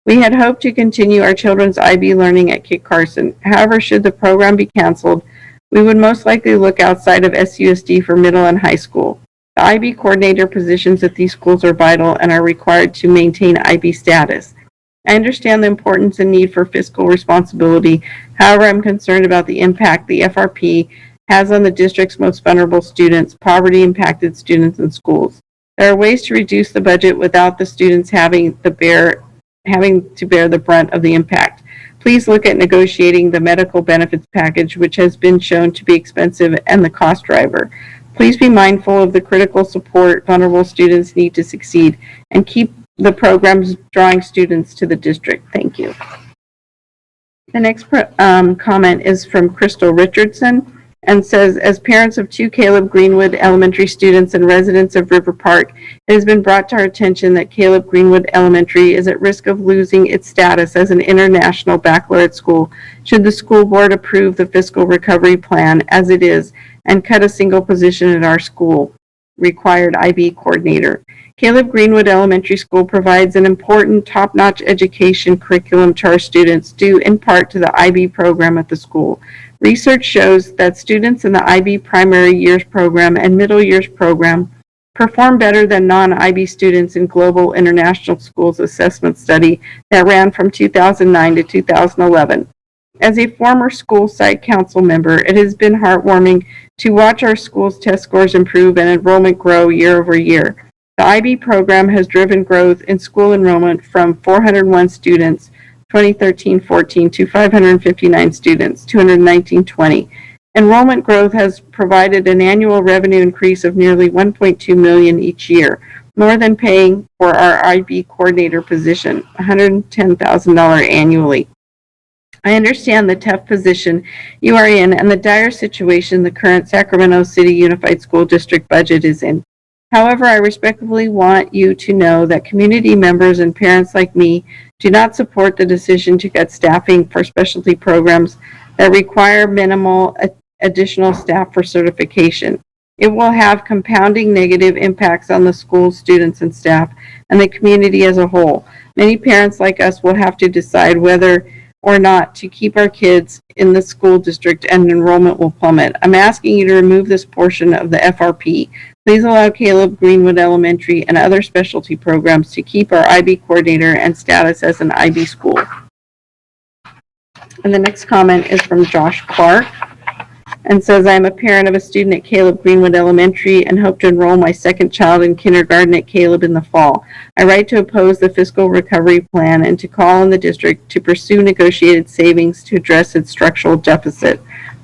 Speaker 5: We had hoped to continue our children's IB learning at Kit Carson. However, should the program be canceled, we would most likely look outside of SUSD for middle and high school. The IB coordinator positions at these schools are vital and are required to maintain IB status. I understand the importance and need for fiscal responsibility. However, I'm concerned about the impact the FRP has on the district's most vulnerable students, poverty-impacted students, and schools. There are ways to reduce the budget without the students having to bear the brunt of the impact. Please look at negotiating the medical benefits package, which has been shown to be expensive and the cost driver. Please be mindful of the critical support vulnerable students need to succeed, and keep the programs drawing students to the district. Thank you. The next comment is from Crystal Richardson and says, as parents of 2 Caleb Greenwood Elementary students and residents of River Park, it has been brought to our attention that Caleb Greenwood Elementary is at risk of losing its status as an international baccalaureate school should the school board approve the fiscal recovery plan as it is and cut a single position at our school, required IB coordinator. Caleb Greenwood Elementary School provides an important top-notch education curriculum to our students due in part to the IB program at the school. Research shows that students in the IB primary years program and middle years program perform better than non-IB students in Global International Schools Assessment Study that ran from 2009 to 2011. As a former school site council member, it has been heartwarming to watch our school's test scores improve and enrollment grow year over year. The IB program has driven growth in school enrollment from 401 students 2013-14 to 559 students 2019-20. Enrollment growth has provided an annual revenue increase of nearly $1.2 million each year, more than paying for our IB coordinator position, $110,000 annually. I understand the tough position you are in and the dire situation the current Sacramento City Unified School District budget is in. However, I respectfully want you to know that community members and parents like me do not support the decision to cut staffing for specialty programs that require minimal additional staff for certification. It will have compounding negative impacts on the school, students, and staff, and the community as a whole. Many parents like us will have to decide whether or not to keep our kids in the school district, and enrollment will plummet. I'm asking you to remove this portion of the FRP. Please allow Caleb Greenwood Elementary and other specialty programs to keep our IB coordinator and status as an IB school. And the next comment is from Josh Clark and says, I'm a parent of a student at Caleb Greenwood Elementary and hope to enroll my second child in kindergarten at Caleb in the fall. I write to oppose the fiscal recovery plan and to call on the district to pursue negotiated savings to address its structural deficit.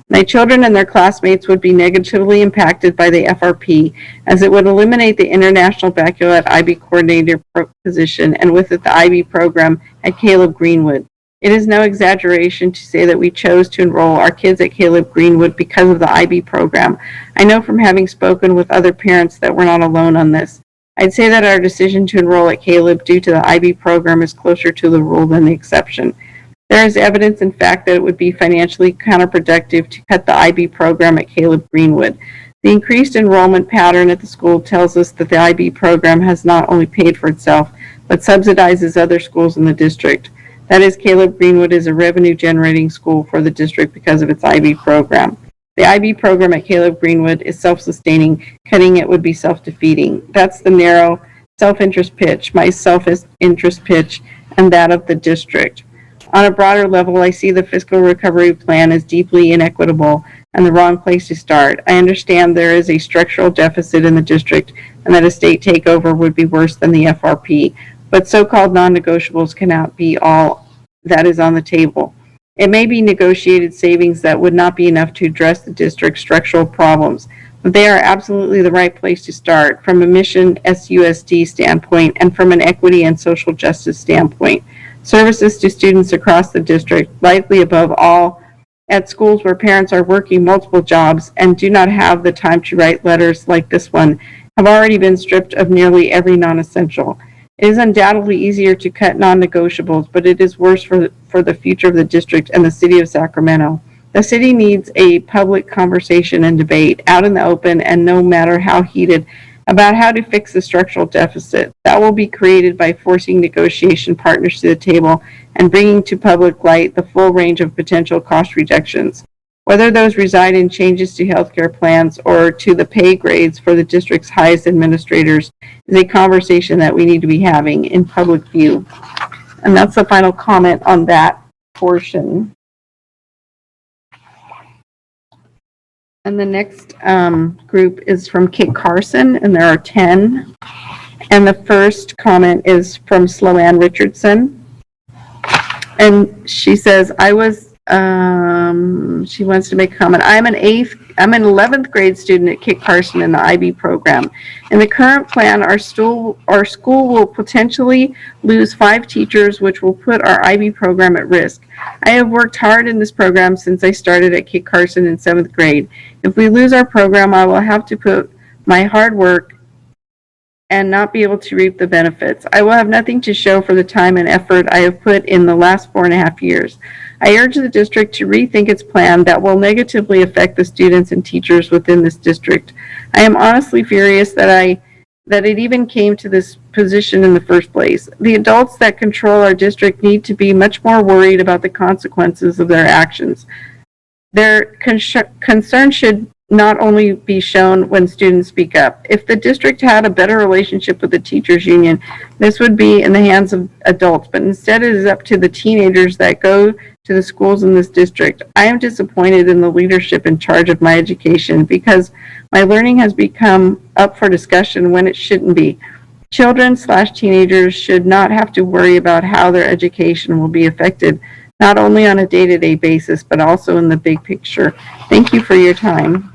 Speaker 5: My children and their classmates would be negatively impacted by the FRP, as it would eliminate the International Baccalaureate IB coordinator position and with it the IB program at Caleb Greenwood. It is no exaggeration to say that we chose to enroll our kids at Caleb Greenwood because of the IB program. I know from having spoken with other parents that we're not alone on this. I'd say that our decision to enroll at Caleb due to the IB program is closer to the rule than the exception. There is evidence, in fact, that it would be financially counterproductive to cut the IB program at Caleb Greenwood. The increased enrollment pattern at the school tells us that the IB program has not only paid for itself, but subsidizes other schools in the district. That is, Caleb Greenwood is a revenue-generating school for the district because of its IB program. The IB program at Caleb Greenwood is self-sustaining. Cutting it would be self-defeating. That's the narrow self-interest pitch, my self-interest pitch, and that of the district. On a broader level, I see the fiscal recovery plan as deeply inequitable and the wrong place to start. I understand there is a structural deficit in the district and that a state takeover would be worse than the FRP, but so-called non-negotiables cannot be all that is on the table. It may be negotiated savings that would not be enough to address the district's structural problems, but they are absolutely the right place to start from a mission SUSD standpoint and from an equity and social justice standpoint. Services to students across the district, likely above all at schools where parents are working multiple jobs and do not have the time to write letters like this one, have already been stripped of nearly every non-essential. It is undoubtedly easier to cut non-negotiables, but it is worse for the future of the district and the city of Sacramento. The city needs a public conversation and debate out in the open and no matter how heated about how to fix the structural deficit. That will be created by forcing negotiation partners to the table and bringing to public light the full range of potential cost reductions. Whether those reside in changes to healthcare plans or to the pay grades for the district's highest administrators is a conversation that we need to be having in public view. And that's the final comment on that portion. And the next group is from Kit Carson, and there are 10. And the first comment is from Sloanne Richardson. And she says, she wants to make a comment. I'm an 11th grade student at Kit Carson in the IB program. In the current plan, our school will potentially lose 5 teachers, which will put our IB program at risk. I have worked hard in this program since I started at Kit Carson in 7th grade. If we lose our program, I will have to put my hard work and not be able to reap the benefits. I will have nothing to show for the time and effort I have put in the last 4.5 years. I urge the district to rethink its plan that will negatively affect the students and teachers within this district. I am honestly furious that it even came to this position in the first place. The adults that control our district need to be much more worried about the consequences of their actions. Their concern should not only be shown when students speak up. If the district had a better relationship with the teachers union, this would be in the hands of adults, but instead it is up to the teenagers that go to the schools in this district. I am disappointed in the leadership in charge of my education because my learning has become up for discussion when it shouldn't be. Children/teenagers should not have to worry about how their education will be affected, not only on a day-to-day basis, but also in the big picture. Thank you for your time.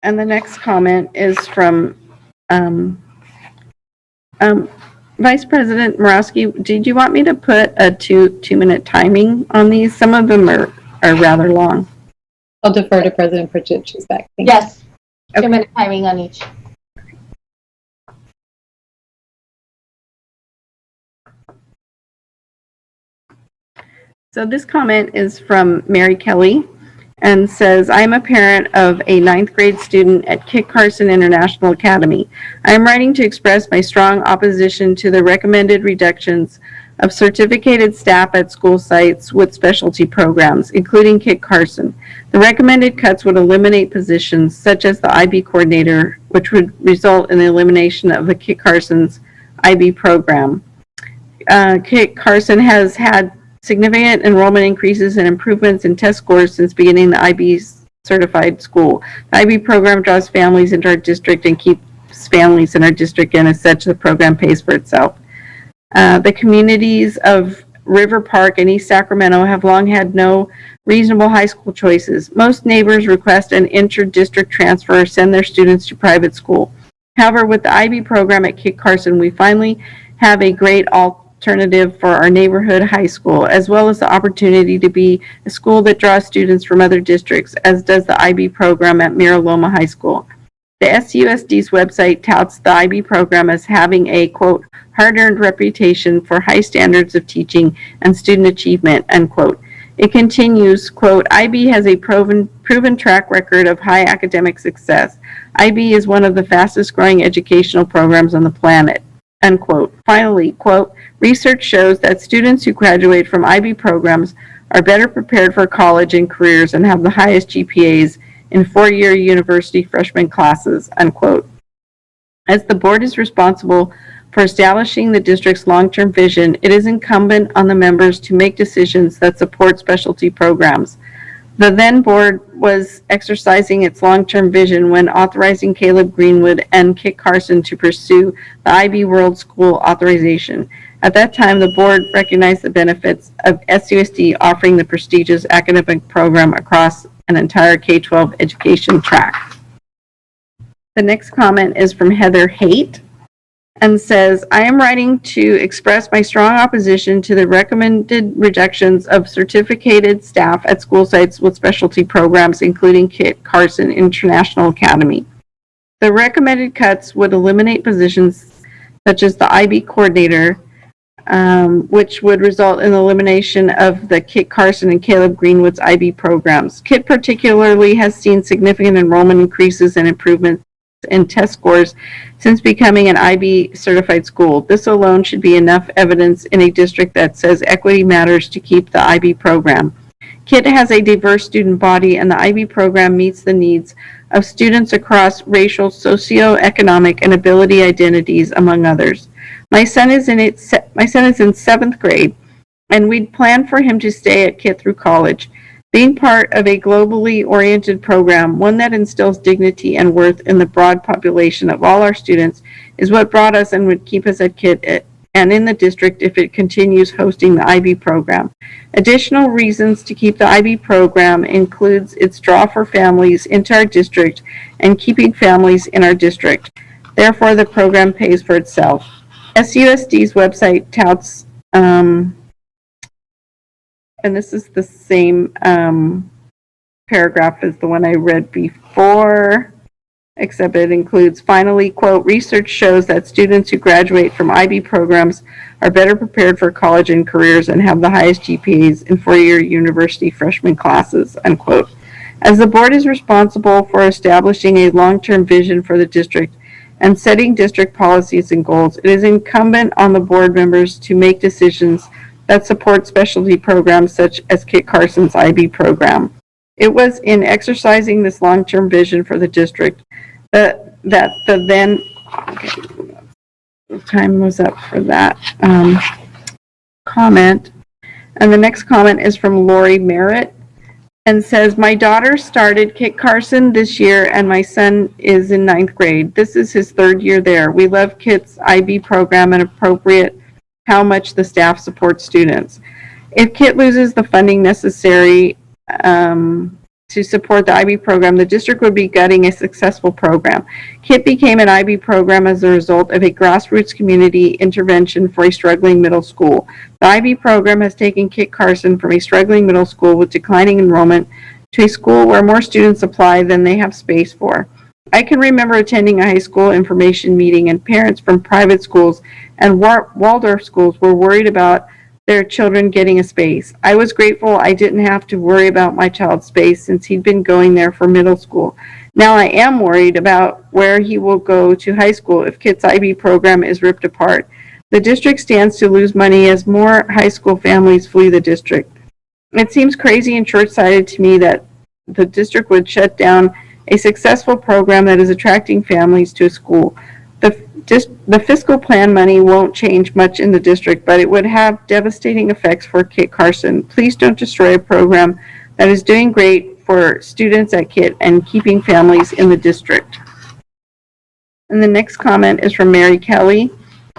Speaker 5: And the next comment is from Vice President Morawski. Did you want me to put a two-minute timing on these? Some of them are rather long.
Speaker 7: I'll defer to President Pritchett. She's back. Thank
Speaker 1: Yes. 2-minute timing on each.
Speaker 5: So this comment is from Mary Kelly and says, I'm a parent of a 9th grade student at Kit Carson International Academy. I am writing to express my strong opposition to the recommended reductions of certificated staff at school sites with specialty programs, including Kit Carson. The recommended cuts would eliminate positions such as the IB coordinator, which would result in the elimination of the Kit Carson's IB program. Kit Carson has had significant enrollment increases and improvements in test scores since beginning the IB certified school. The IB program draws families into our district and keeps families in our district, and as such, the program pays for itself. The communities of River Park and East Sacramento have long had no reasonable high school choices. Most neighbors request an inter-district transfer or send their students to private school. However, with the IB program at Kit Carson, we finally have a great alternative for our neighborhood high school, as well as the opportunity to be a school that draws students from other districts, as does the IB program at Mira Loma High School. The SUSD's website touts the IB program as having a, quote, hard-earned reputation for high standards of teaching and student achievement, unquote. It continues, quote, IB has a proven track record of high academic success. IB is one of the fastest growing educational programs on the planet, unquote. Finally, quote, research shows that students who graduate from IB programs are better prepared for college and careers and have the highest GPAs in 4-year university freshman classes, unquote. As the board is responsible for establishing the district's long-term vision, it is incumbent on the members to make decisions that support specialty programs. The then board was exercising its long-term vision when authorizing Caleb Greenwood and Kit Carson to pursue the IB World School authorization. At that time, the board recognized the benefits of SUSD offering the prestigious academic program across an entire K-12 education track. The next comment is from Heather Haight and says, I am writing to express my strong opposition to the recommended reductions of certificated staff at school sites with specialty programs, including Kit Carson International Academy. The recommended cuts would eliminate positions such as the IB coordinator, which would result in the elimination of the Kit Carson and Caleb Greenwood's IB programs. Kit particularly has seen significant enrollment increases and improvements in test scores since becoming an IB certified school. This alone should be enough evidence in a district that says equity matters to keep the IB program. Kit has a diverse student body, and the IB program meets the needs of students across racial, socioeconomic, and ability identities, among others. My son is in 7th grade, and we'd planned for him to stay at KIT through college. Being part of a globally oriented program, one that instills dignity and worth in the broad population of all our students, is what brought us and would keep us at KIT and in the district if it continues hosting the IB program. Additional reasons to keep the IB program includes its draw for families into our district and keeping families in our district. Therefore, the program pays for itself. SUSD's website touts, and this is the same paragraph as the one I read before, except it includes, finally, quote, research shows that students who graduate from IB programs are better prepared for college and careers and have the highest GPAs in four-year university freshman classes, unquote. As the board is responsible for establishing a long-term vision for the district and setting district policies and goals, it is incumbent on the board members to make decisions that support specialty programs such as Kit Carson's IB program. It was in exercising this long-term vision for the district that the then, time was up for that comment. And the next comment is from Lori Merritt and says, my daughter started Kit Carson this year and my son is in 9th grade. This is his 3rd year there. We love Kit's IB program and appropriate how much the staff supports students. If KIT loses the funding necessary to support the IB program, the district would be gutting a successful program. KIT became an IB program as a result of a grassroots community intervention for a struggling middle school. The IB program has taken Kit Carson from a struggling middle school with declining enrollment to a school where more students apply than they have space for. I can remember attending a high school information meeting and parents from private schools and Waldorf schools were worried about their children getting a space. I was grateful I didn't have to worry about my child's space since he'd been going there for middle school. Now I am worried about where he will go to high school if KIT's IB program is ripped apart. The district stands to lose money as more high school families flee the district. It seems crazy and short-sighted to me that the district would shut down a successful program that is attracting families to a school. The fiscal plan money won't change much in the district, but it would have devastating effects for Kit Carson. Please don't destroy a program that is doing great for students at Kit and keeping families in the district. And the next comment is from Mary Kelly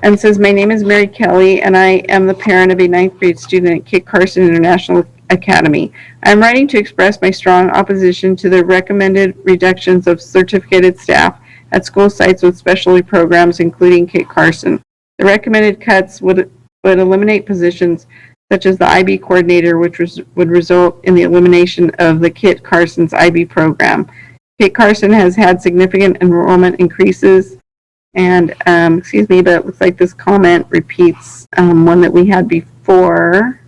Speaker 5: and says, my name is Mary Kelly and I am the parent of a 9th grade student at Kit Carson International Academy. I'm writing to express my strong opposition to the recommended reductions of certificated staff at school sites with specialty programs, including Kit Carson. The recommended cuts would eliminate positions such as the IB coordinator, which would result in the elimination of the Kit Carson's IB program. Kit Carson has had significant enrollment increases, and but it looks like this comment repeats one that we had before.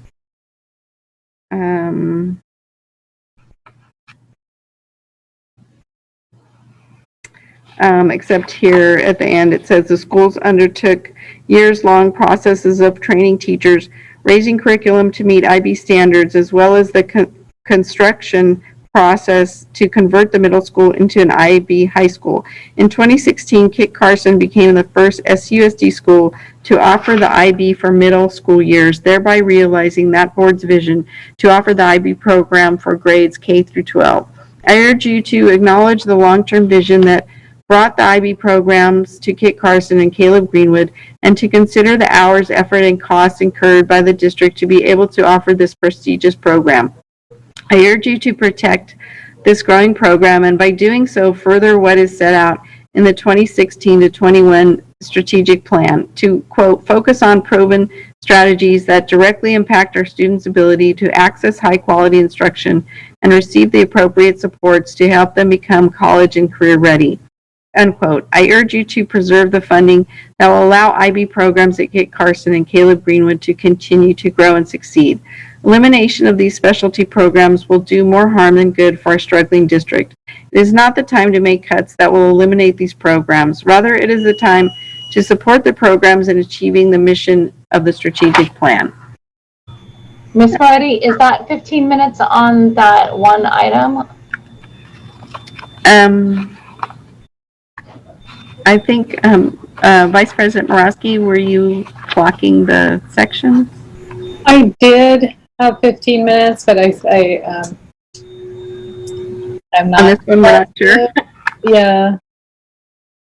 Speaker 5: Except here at the end it says the schools undertook years-long processes of training teachers, raising curriculum to meet IB standards, as well as the construction process to convert the middle school into an IB high school. In 2016, Kit Carson became the first SUSD school to offer the IB for middle school years, thereby realizing that board's vision to offer the IB program for grades K through 12. I urge you to acknowledge the long-term vision that brought the IB programs to Kit Carson and Caleb Greenwood, and to consider the hours, effort, and costs incurred by the district to be able to offer this prestigious program. I urge you to protect this growing program, and by doing so, further what is set out in the 2016 to 21 strategic plan to, quote, focus on proven strategies that directly impact our students' ability to access high-quality instruction and receive the appropriate supports to help them become college and career ready. Unquote. I urge you to preserve the funding that will allow IB programs at Kit Carson and Caleb Greenwood to continue to grow and succeed. Elimination of these specialty programs will do more harm than good for our struggling district. It is not the time to make cuts that will eliminate these programs. Rather, it is the time to support the programs in achieving the mission of the strategic plan.
Speaker 1: Ms. Moretti, is that 15 minutes on that one item?
Speaker 5: I think, Vice President Morosky, were you clocking the sections?
Speaker 7: I did have 15 minutes, but I'm
Speaker 5: On
Speaker 7: not.
Speaker 5: this one, we're not sure.
Speaker 7: Yeah.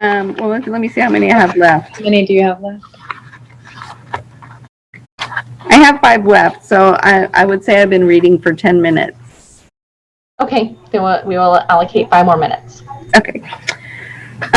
Speaker 5: Well, let me see how many I have left.
Speaker 7: How many do you have left?
Speaker 5: I have 5 left, so I would say I've been reading for 10 minutes.
Speaker 1: Okay, then we will allocate 5 more minutes.
Speaker 5: Okay.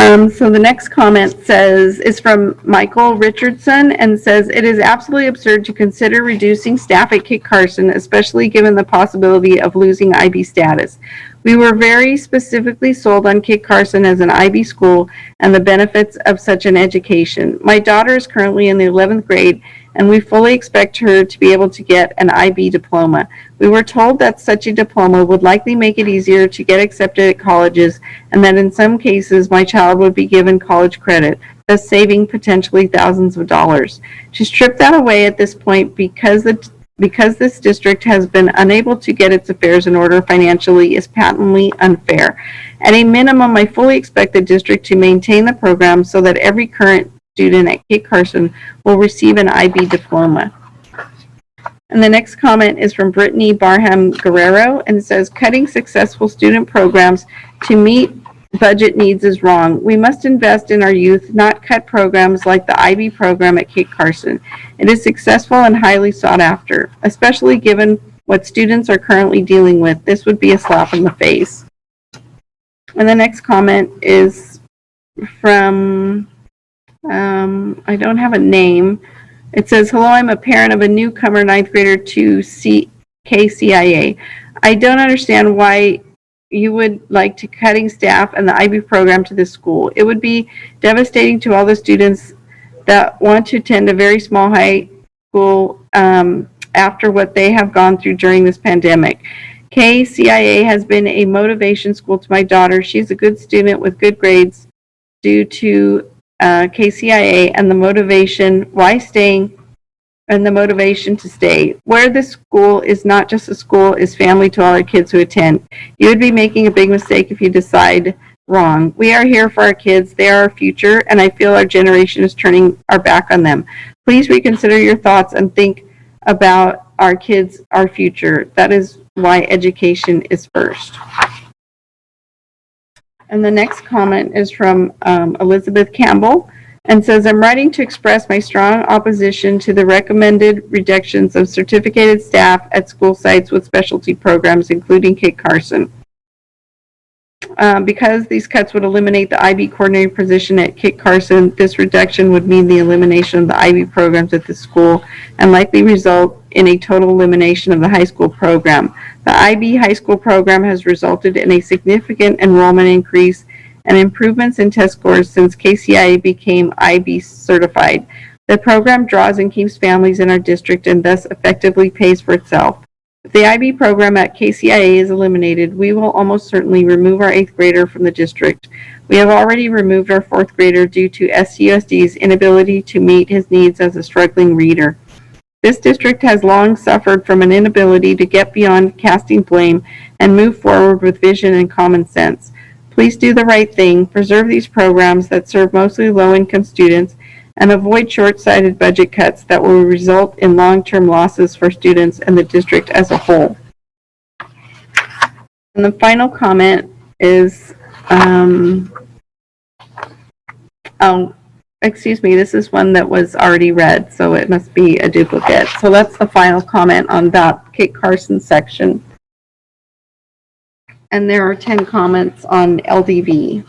Speaker 5: So the next comment is from Michael Richardson and says, it is absolutely absurd to consider reducing staff at Kit Carson, especially given the possibility of losing IB status. We were very specifically sold on Kit Carson as an IB school and the benefits of such an education. My daughter is currently in the 11th grade, and we fully expect her to be able to get an IB diploma. We were told that such a diploma would likely make it easier to get accepted at colleges, and that in some cases my child would be given college credit, thus saving potentially thousands of dollars. To strip that away at this point because this district has been unable to get its affairs in order financially is patently unfair. At a minimum, I fully expect the district to maintain the program so that every current student at Kit Carson will receive an IB diploma. And the next comment is from Brittany Barham Guerrero and says, cutting successful student programs to meet budget needs is wrong. We must invest in our youth, not cut programs like the IB program at Kit Carson. It is successful and highly sought after, especially given what students are currently dealing with. This would be a slap in the face. And the next comment is from, I don't have a name. It says, hello, I'm a parent of a newcomer 9th grader to KCIA. I don't understand why you would like to cutting staff and the IB program to this school. It would be devastating to all the students that want to attend a very small high school after what they have gone through during this pandemic. KCIA has been a motivation school to my daughter. She's a good student with good grades due to KCIA and the motivation to stay. Where this school is not just a school, is family to all our kids who attend. You would be making a big mistake if you decide wrong. We are here for our kids. They are our future, and I feel our generation is turning our back on them. Please reconsider your thoughts and think about our kids, our future. That is why education is first. And the next comment is from Elizabeth Campbell and says, I'm writing to express my strong opposition to the recommended reductions of certificated staff at school sites with specialty programs, including Kit Carson. Because these cuts would eliminate the IB coordinator position at Kit Carson, this reduction would mean the elimination of the IB programs at the school and likely result in a total elimination of the high school program. The IB high school program has resulted in a significant enrollment increase and improvements in test scores since KCIA became IB certified. The program draws and keeps families in our district and thus effectively pays for itself. If the IB program at KCIA is eliminated, we will almost certainly remove our 8th grader from the district. We have already removed our 4th grader due to SCUSD's inability to meet his needs as a struggling reader. This district has long suffered from an inability to get beyond casting blame and move forward with vision and common sense. Please do the right thing, preserve these programs that serve mostly low-income students, and avoid short-sighted budget cuts that will result in long-term losses for students and the district as a whole. And the final comment is, excuse me, this is one that was already read, so it must be a duplicate. So that's the final comment on that Kit Carson section. And there are 10 comments on LDV.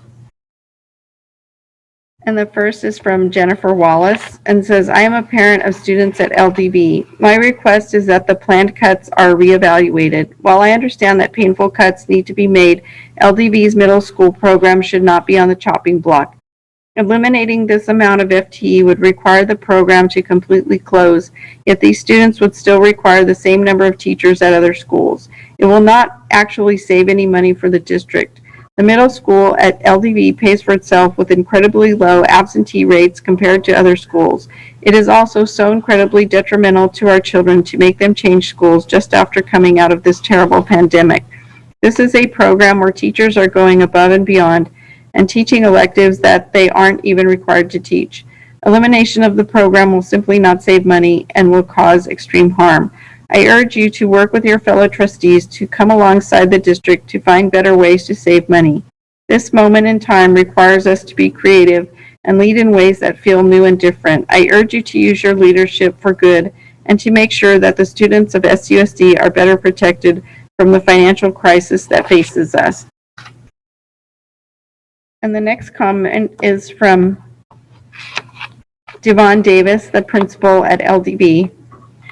Speaker 5: And the first is from Jennifer Wallace and says, I am a parent of students at LDV. My request is that the planned cuts are reevaluated. While I understand that painful cuts need to be made, LDV's middle school program should not be on the chopping block. Eliminating this amount of FTE would require the program to completely close, yet these students would still require the same number of teachers at other schools. It will not actually save any money for the district. The middle school at LDV pays for itself with incredibly low absentee rates compared to other schools. It is also so incredibly detrimental to our children to make them change schools just after coming out of this terrible pandemic. This is a program where teachers are going above and beyond and teaching electives that they aren't even required to teach. Elimination of the program will simply not save money and will cause extreme harm. I urge you to work with your fellow trustees to come alongside the district to find better ways to save money. This moment in time requires us to be creative and lead in ways that feel new and different. I urge you to use your leadership for good and to make sure that the students of SUSD are better protected from the financial crisis that faces us. And the next comment is from Devon Davis, the principal at LDB,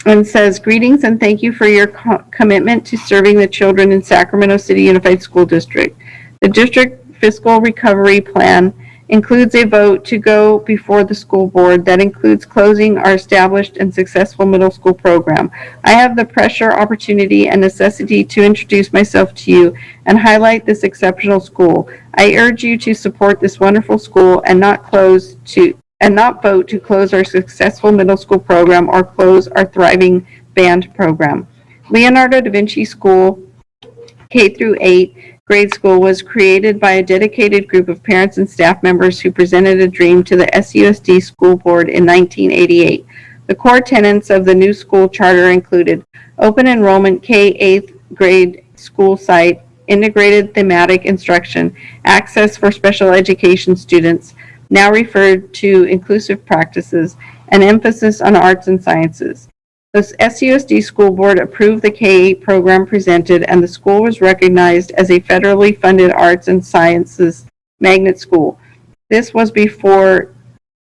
Speaker 5: and says, greetings and thank you for your commitment to serving the children in Sacramento City Unified School District. The district fiscal recovery plan includes a vote to go before the school board that includes closing our established and successful middle school program. I have the pressure, opportunity, and necessity to introduce myself to you and highlight this exceptional school. I urge you to support this wonderful school and not vote to close our successful middle school program or close our thriving band program. Leonardo da Vinci School K through 8 grade school was created by a dedicated group of parents and staff members who presented a dream to the SUSD school board in 1988. The core tenets of the new school charter included open enrollment K-8th grade school site, integrated thematic instruction, access for special education students, now referred to inclusive practices, and emphasis on arts and sciences. The SUSD school board approved the K-8 program presented, and the school was recognized as a federally funded arts and sciences magnet school. This was before,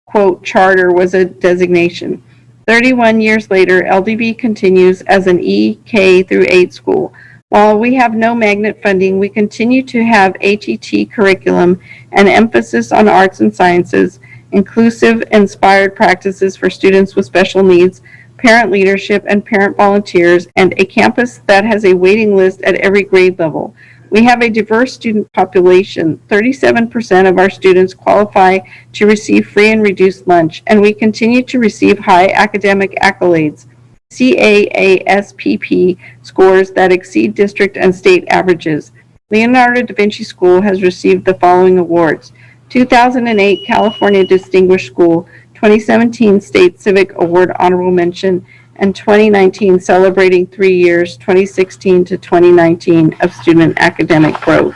Speaker 5: quote, charter was a designation. 31 years later, LDB continues as an EK through 8 school. While we have no magnet funding, we continue to have HET curriculum and emphasis on arts and sciences, inclusive, inspired practices for students with special needs, parent leadership and parent volunteers, and a campus that has a waiting list at every grade level. We have a diverse student population. 37% of our students qualify to receive free and reduced lunch, and we continue to receive high academic accolades, CAASPP scores that exceed district and state averages. Leonardo da Vinci School has received the following awards: 2008 California Distinguished School, 2017 State Civic Award Honorable Mention, and 2019 celebrating 3 years, 2016 to 2019, of student academic growth.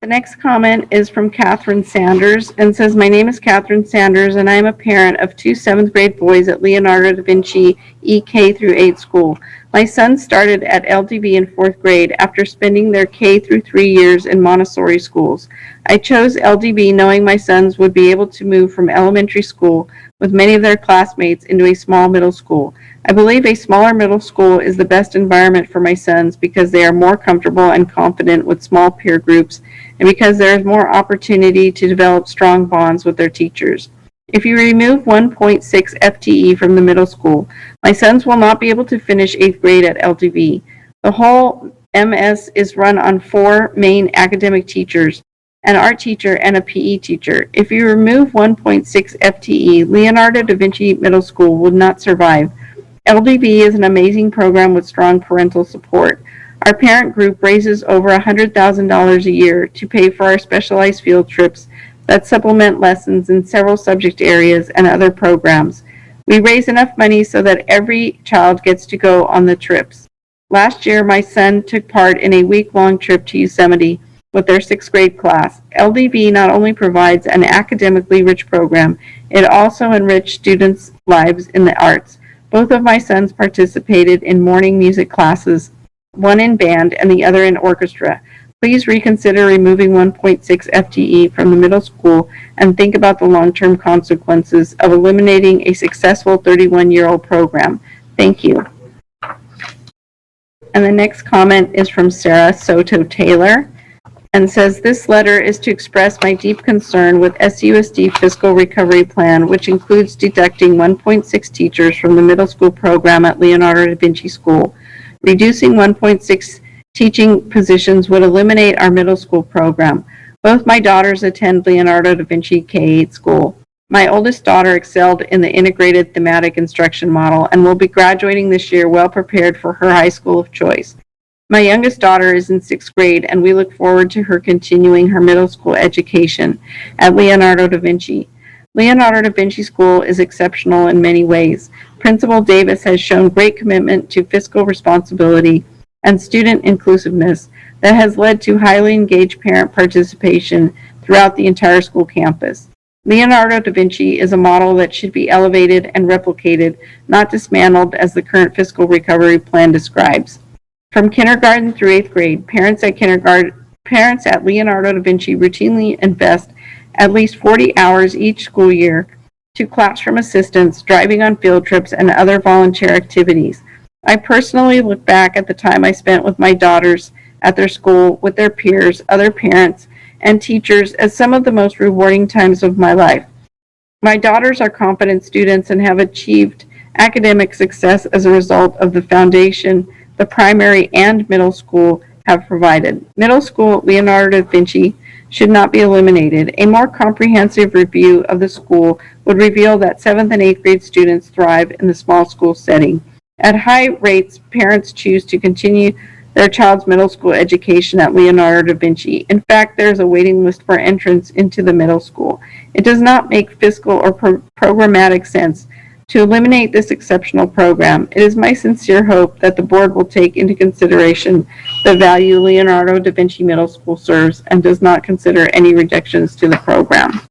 Speaker 5: The next comment is from Catherine Sanders and says, my name is Catherine Sanders and I am a parent of 2 7th grade boys at Leonardo da Vinci EK through 8 school. My son started at LDB in 4th grade after spending their K through 3 years in Montessori schools. I chose LDB knowing my sons would be able to move from elementary school with many of their classmates into a small middle school. I believe a smaller middle school is the best environment for my sons because they are more comfortable and confident with small peer groups and because there is more opportunity to develop strong bonds with their teachers. If you remove 1.6 FTE from the middle school, my sons will not be able to finish 8th grade at LDB. The whole MS is run on 4 main academic teachers, an art teacher, and a PE teacher. If you remove 1.6 FTE, Leonardo da Vinci Middle School would not survive. LDB is an amazing program with strong parental support. Our parent group raises over $100,000 a year to pay for our specialized field trips that supplement lessons in several subject areas and other programs. We raise enough money so that every child gets to go on the trips. Last year, my son took part in a week-long trip to Yosemite with their 6th grade class. LDB not only provides an academically rich program, it also enriched students' lives in the arts. Both of my sons participated in morning music classes, one in band and the other in orchestra. Please reconsider removing 1.6 FTE from the middle school and think about the long-term consequences of eliminating a successful 31-year-old program. Thank you. And the next comment is from Sarah Soto Taylor and says, this letter is to express my deep concern with SUSD fiscal recovery plan, which includes deducting 1.6 teachers from the middle school program at Leonardo da Vinci School. Reducing 1.6 teaching positions would eliminate our middle school program. Both my daughters attend Leonardo da Vinci K-8 school. My oldest daughter excelled in the integrated thematic instruction model and will be graduating this year well prepared for her high school of choice. My youngest daughter is in 6th grade, and we look forward to her continuing her middle school education at Leonardo da Vinci. Leonardo da Vinci School is exceptional in many ways. Principal Davis has shown great commitment to fiscal responsibility and student inclusiveness that has led to highly engaged parent participation throughout the entire school campus. Leonardo da Vinci is a model that should be elevated and replicated, not dismantled as the current fiscal recovery plan describes. From kindergarten through 8th grade, parents at Leonardo da Vinci routinely invest at least 40 hours each school year to classroom assistance, driving on field trips, and other volunteer activities. I personally look back at the time I spent with my daughters at their school, with their peers, other parents, and teachers as some of the most rewarding times of my life. My daughters are competent students and have achieved academic success as a result of the foundation the primary and middle school have provided. Middle school at Leonardo da Vinci should not be eliminated. A more comprehensive review of the school would reveal that 7th and 8th grade students thrive in the small school setting. At high rates, parents choose to continue their child's middle school education at Leonardo da Vinci. In fact, there is a waiting list for entrance into the middle school. It does not make fiscal or programmatic sense to eliminate this exceptional program. It is my sincere hope that the board will take into consideration the value Leonardo da Vinci Middle School serves and does not consider any reductions to the program.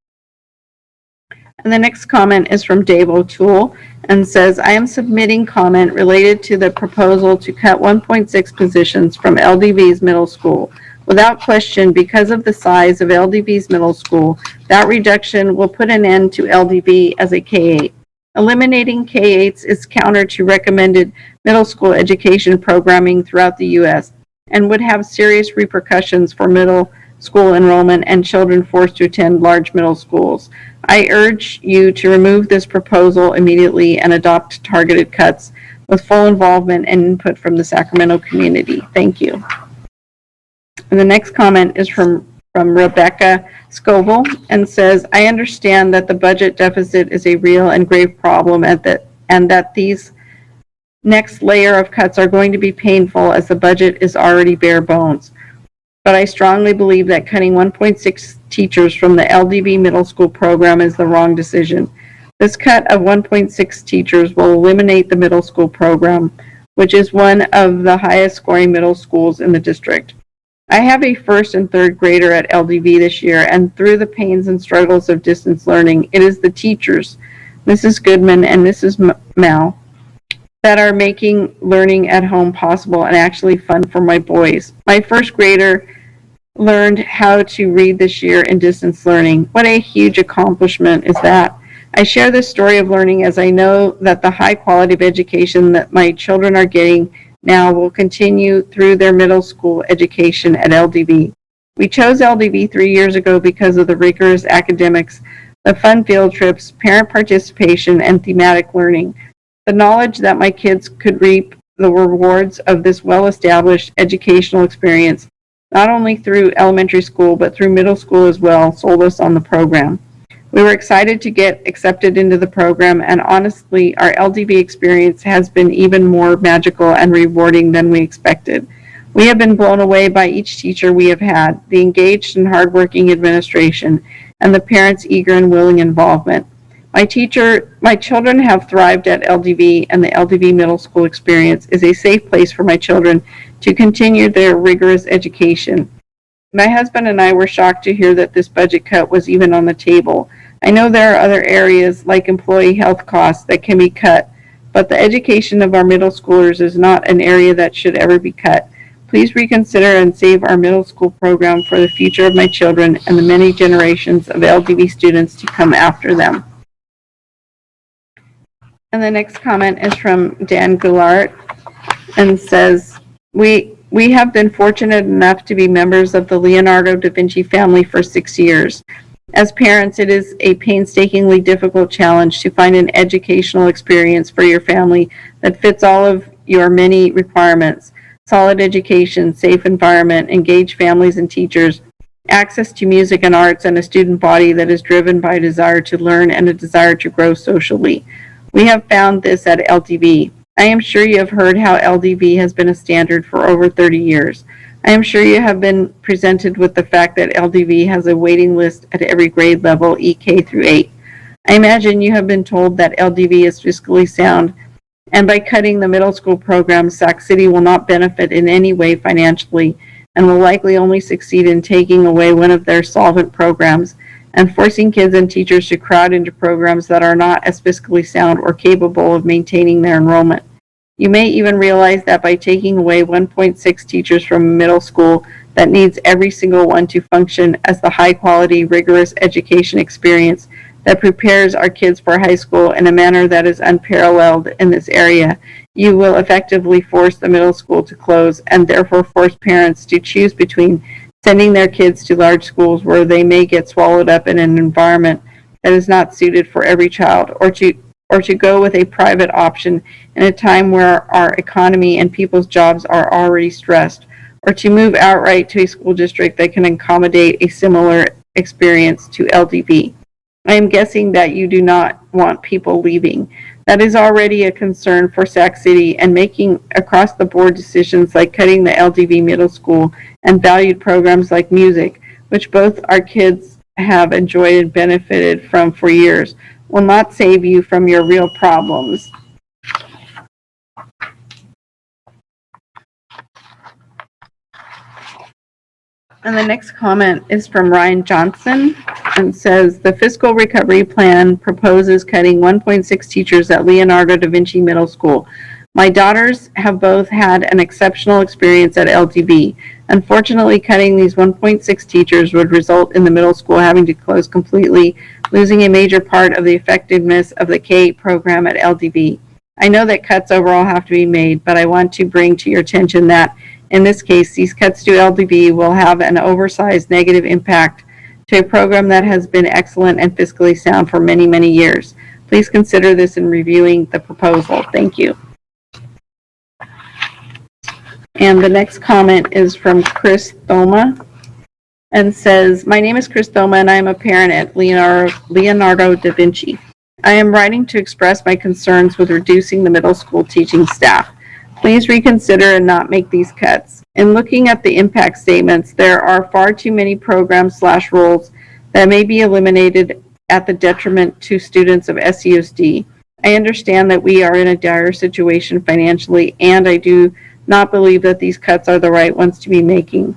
Speaker 5: And the next comment is from Dave O'Toole and says, I am submitting comment related to the proposal to cut 1.6 positions from LDV's middle school. Without question, because of the size of LDV's middle school, that reduction will put an end to LDV as a K-8. Eliminating K-8s is counter to recommended middle school education programming throughout the U.S. and would have serious repercussions for middle school enrollment and children forced to attend large middle schools. I urge you to remove this proposal immediately and adopt targeted cuts with full involvement and input from the Sacramento community. Thank you. And the next comment is from Rebecca Scoville and says, I understand that the budget deficit is a real and grave problem and that these next layer of cuts are going to be painful as the budget is already bare bones. But I strongly believe that cutting 1.6 teachers from the LDV middle school program is the wrong decision. This cut of 1.6 teachers will eliminate the middle school program, which is one of the highest scoring middle schools in the district. I have a 1st and 3rd grader at LDV this year, and through the pains and struggles of distance learning, it is the teachers, Mrs. Goodman and Mrs. Mao, that are making learning at home possible and actually fun for my boys. My 1st grader learned how to read this year in distance learning. What a huge accomplishment is that. I share this story of learning as I know that the high quality of education that my children are getting now will continue through their middle school education at LDV. We chose LDV 3 years ago because of the rigorous academics, the fun field trips, parent participation, and thematic learning. The knowledge that my kids could reap the rewards of this well-established educational experience, not only through elementary school, but through middle school as well, sold us on the program. We were excited to get accepted into the program, and honestly, our LDV experience has been even more magical and rewarding than we expected. We have been blown away by each teacher we have had, the engaged and hardworking administration, and the parents' eager and willing involvement. My children have thrived at LDV, and the LDV middle school experience is a safe place for my children to continue their rigorous education. My husband and I were shocked to hear that this budget cut was even on the table. I know there are other areas like employee health costs that can be cut, but the education of our middle schoolers is not an area that should ever be cut. Please reconsider and save our middle school program for the future of my children and the many generations of LDV students to come after them. And the next comment is from Dan Goulart and says, we have been fortunate enough to be members of the Leonardo da Vinci family for 6 years. As parents, it is a painstakingly difficult challenge to find an educational experience for your family that fits all of your many requirements: solid education, safe environment, engaged families and teachers, access to music and arts, and a student body that is driven by a desire to learn and a desire to grow socially. We have found this at LDV. I am sure you have heard how LDV has been a standard for over 30 years. I am sure you have been presented with the fact that LDV has a waiting list at every grade level, EK through 8. I imagine you have been told that LDV is fiscally sound, and by cutting the middle school program, Sac City will not benefit in any way financially and will likely only succeed in taking away one of their solvent programs and forcing kids and teachers to crowd into programs that are not as fiscally sound or capable of maintaining their enrollment. You may even realize that by taking away 1.6 teachers from a middle school that needs every single one to function as the high-quality, rigorous education experience that prepares our kids for high school in a manner that is unparalleled in this area, you will effectively force the middle school to close and therefore force parents to choose between sending their kids to large schools where they may get swallowed up in an environment that is not suited for every child, or to go with a private option in a time where our economy and people's jobs are already stressed, or to move outright to a school district that can accommodate a similar experience to LDV. I am guessing that you do not want people leaving. That is already a concern for Sac City, and making across-the-board decisions like cutting the LDV middle school and valued programs like music, which both our kids have enjoyed and benefited from for years, will not save you from your real problems. And the next comment is from Ryan Johnson and says, the fiscal recovery plan proposes cutting 1.6 teachers at Leonardo da Vinci Middle School. My daughters have both had an exceptional experience at LDV. Unfortunately, cutting these 1.6 teachers would result in the middle school having to close completely, losing a major part of the effectiveness of the K-8 program at LDV. I know that cuts overall have to be made, but I want to bring to your attention that in this case, these cuts to LDV will have an oversized negative impact to a program that has been excellent and fiscally sound for many, many years. Please consider this in reviewing the proposal. Thank you. And the next comment is from Chris Thoma and says, my name is Chris Thoma and I am a parent at Leonardo da Vinci. I am writing to express my concerns with reducing the middle school teaching staff. Please reconsider and not make these cuts. In looking at the impact statements, there are far too many programs/roles that may be eliminated at the detriment to students of SUSD. I understand that we are in a dire situation financially, and I do not believe that these cuts are the right ones to be making.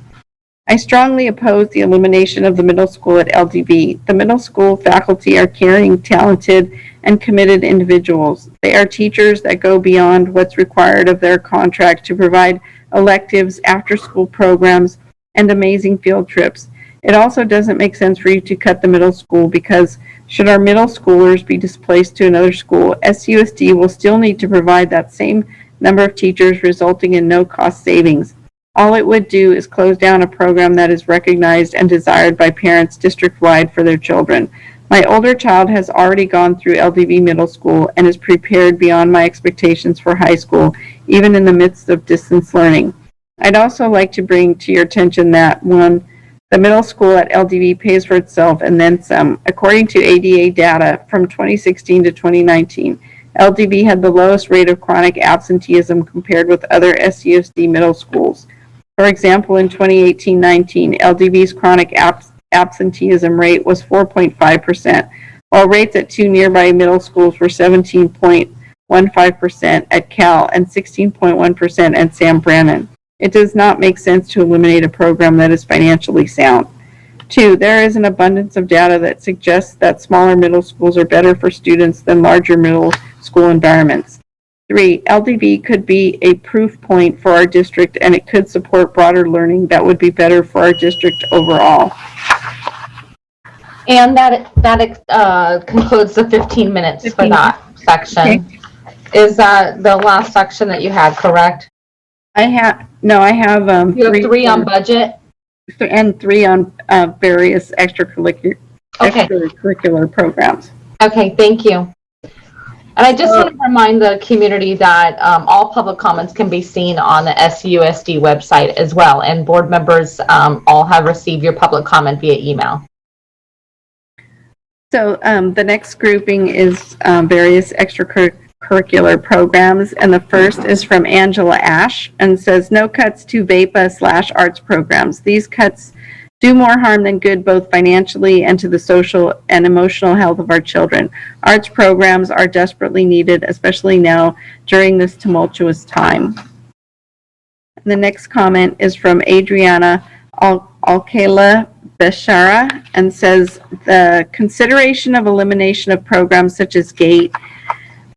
Speaker 5: I strongly oppose the elimination of the middle school at LDV. The middle school faculty are caring, talented, and committed individuals. They are teachers that go beyond what's required of their contract to provide electives, after-school programs, and amazing field trips. It also doesn't make sense for you to cut the middle school because should our middle schoolers be displaced to another school, SUSD will still need to provide that same number of teachers, resulting in no cost savings. All it would do is close down a program that is recognized and desired by parents district-wide for their children. My older child has already gone through LDV middle school and is prepared beyond my expectations for high school, even in the midst of distance learning. I'd also like to bring to your attention that, one, the middle school at LDV pays for itself and then some. According to ADA data from 2016 to 2019, LDV had the lowest rate of chronic absenteeism compared with other SUSD middle schools. For example, in 2018-19, LDV's chronic absenteeism rate was 4.5%, while rates at two nearby middle schools were 17.15% at Cal and 16.1% at Sam Brannan. It does not make sense to eliminate a program that is financially sound. Two, there is an abundance of data that suggests that smaller middle schools are better for students than larger middle school environments. Three, LDV could be a proof point for our district, and it could support broader learning that would be better for our district overall.
Speaker 1: And that concludes the 15 minutes for that section.
Speaker 5: Okay.
Speaker 1: Is that the last section that you had, correct?
Speaker 5: I have
Speaker 1: you have three on budget?
Speaker 5: And three on various extracurricular programs.
Speaker 1: Okay, thank you. And I just want to remind the community that all public comments can be seen on the SUSD website as well, and board members all have received your public comment via email.
Speaker 5: So the next grouping is various extracurricular programs, and the first is from Angela Ash and says, no cuts to VEPA/arts programs. These cuts do more harm than good, both financially and to the social and emotional health of our children. Arts programs are desperately needed, especially now during this tumultuous time. The next comment is from Adriana Alcala Beshara and says, the consideration of elimination of programs such as GATE,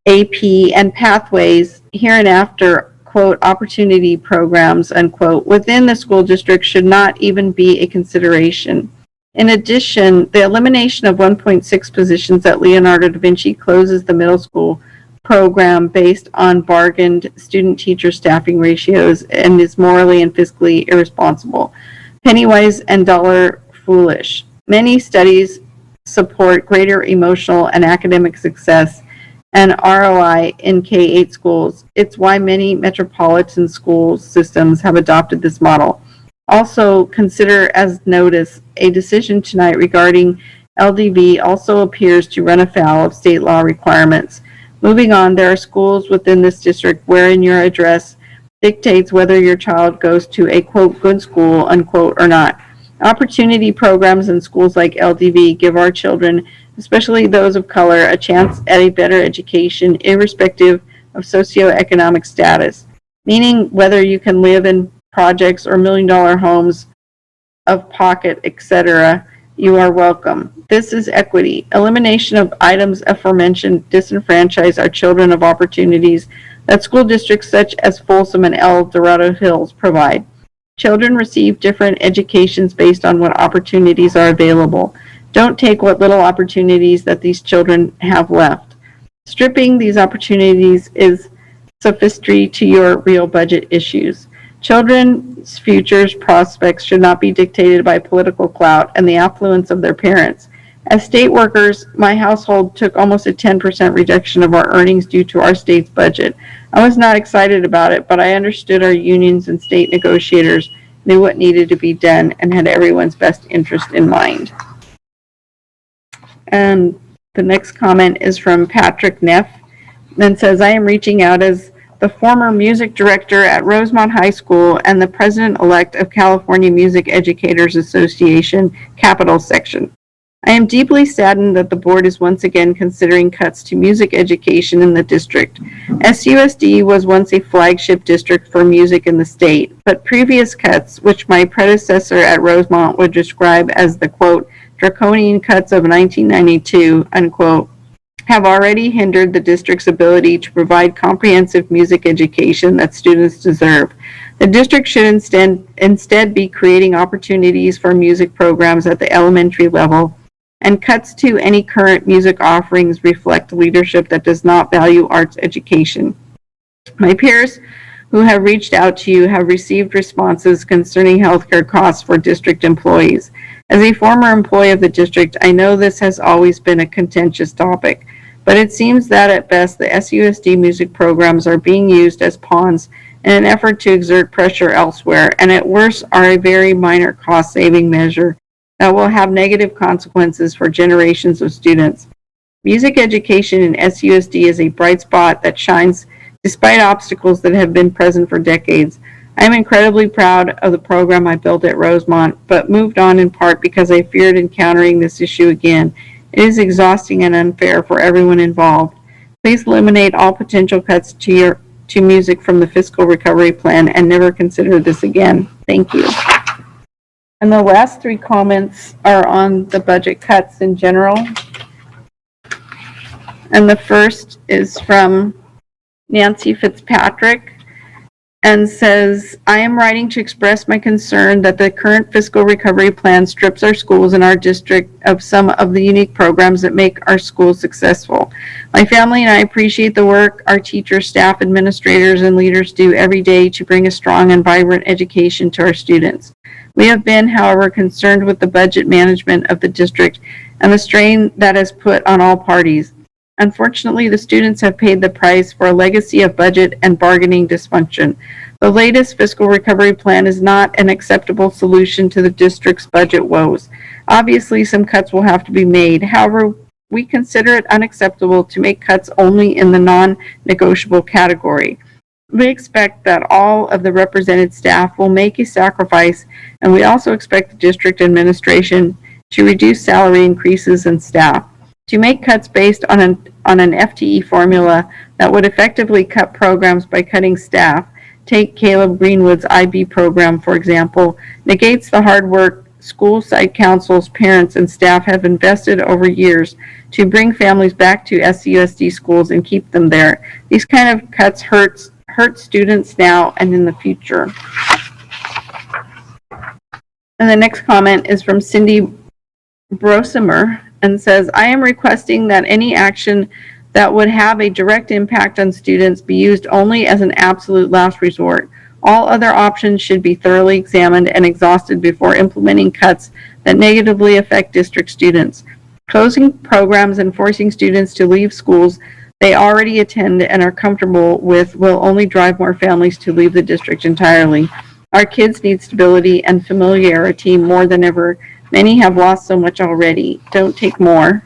Speaker 5: AP, and Pathways hereinafter, quote, opportunity programs, unquote, within the school district should not even be a consideration. In addition, the elimination of 1.6 positions at Leonardo da Vinci closes the middle school program based on bargained student-teacher staffing ratios and is morally and fiscally irresponsible, penny-wise and dollar foolish. Many studies support greater emotional and academic success and ROI in K-8 schools. It's why many metropolitan school systems have adopted this model. Also, consider as notice, a decision tonight regarding LDV also appears to run afoul of state law requirements. Moving on, there are schools within this district wherein your address dictates whether your child goes to a, quote, good school, unquote, or not. Opportunity programs in schools like LDV give our children, especially those of color, a chance at a better education irrespective of socioeconomic status, meaning whether you can live in projects or million-dollar homes of pocket, etc., you are welcome. This is equity. Elimination of items aforementioned disenfranchise our children of opportunities that school districts such as Folsom and El Dorado Hills provide. Children receive different educations based on what opportunities are available. Don't take what little opportunities that these children have left. Stripping these opportunities is sophistry to your real budget issues. Children's futures prospects should not be dictated by political clout and the affluence of their parents. As state workers, my household took almost a 10% reduction of our earnings due to our state's budget. I was not excited about it, but I understood our unions and state negotiators knew what needed to be done and had everyone's best interest in mind. And the next comment is from Patrick Neff and says, I am reaching out as the former music director at Rosemont High School and the president-elect of California Music Educators Association Capital Section. I am deeply saddened that the board is once again considering cuts to music education in the district. SUSD was once a flagship district for music in the state, but previous cuts, which my predecessor at Rosemont would describe as the, quote, draconian cuts of 1992, unquote, have already hindered the district's ability to provide comprehensive music education that students deserve. The district should instead be creating opportunities for music programs at the elementary level, and cuts to any current music offerings reflect leadership that does not value arts education. My peers who have reached out to you have received responses concerning healthcare costs for district employees. As a former employee of the district, I know this has always been a contentious topic, but it seems that at best the SUSD music programs are being used as pawns in an effort to exert pressure elsewhere, and at worst are a very minor cost-saving measure that will have negative consequences for generations of students. Music education in SUSD is a bright spot that shines despite obstacles that have been present for decades. I am incredibly proud of the program I built at Rosemont, but moved on in part because I feared encountering this issue again. It is exhausting and unfair for everyone involved. Please eliminate all potential cuts to music from the fiscal recovery plan and never consider this again. Thank you. And the last three comments are on the budget cuts in general. And the first is from Nancy Fitzpatrick and says, I am writing to express my concern that the current fiscal recovery plan strips our schools in our district of some of the unique programs that make our schools successful. My family and I appreciate the work our teachers, staff, administrators, and leaders do every day to bring a strong and vibrant education to our students. We have been, however, concerned with the budget management of the district and the strain that has put on all parties. Unfortunately, the students have paid the price for a legacy of budget and bargaining dysfunction. The latest fiscal recovery plan is not an acceptable solution to the district's budget woes. Obviously, some cuts will have to be made. However, we consider it unacceptable to make cuts only in the non-negotiable category. We expect that all of the represented staff will make a sacrifice, and we also expect the district administration to reduce salary increases and staff. To make cuts based on an FTE formula that would effectively cut programs by cutting staff, take Caleb Greenwood's IB program, for example, negates the hard work school site councils, parents, and staff have invested over years to bring families back to SCUSD schools and keep them there. These kind of cuts hurt students now and in the future. And the next comment is from Cindy Brosimer and says, I am requesting that any action that would have a direct impact on students be used only as an absolute last resort. All other options should be thoroughly examined and exhausted before implementing cuts that negatively affect district students. Closing programs and forcing students to leave schools they already attend and are comfortable with will only drive more families to leave the district entirely. Our kids need stability and familiarity more than ever. Many have lost so much already. Don't take more.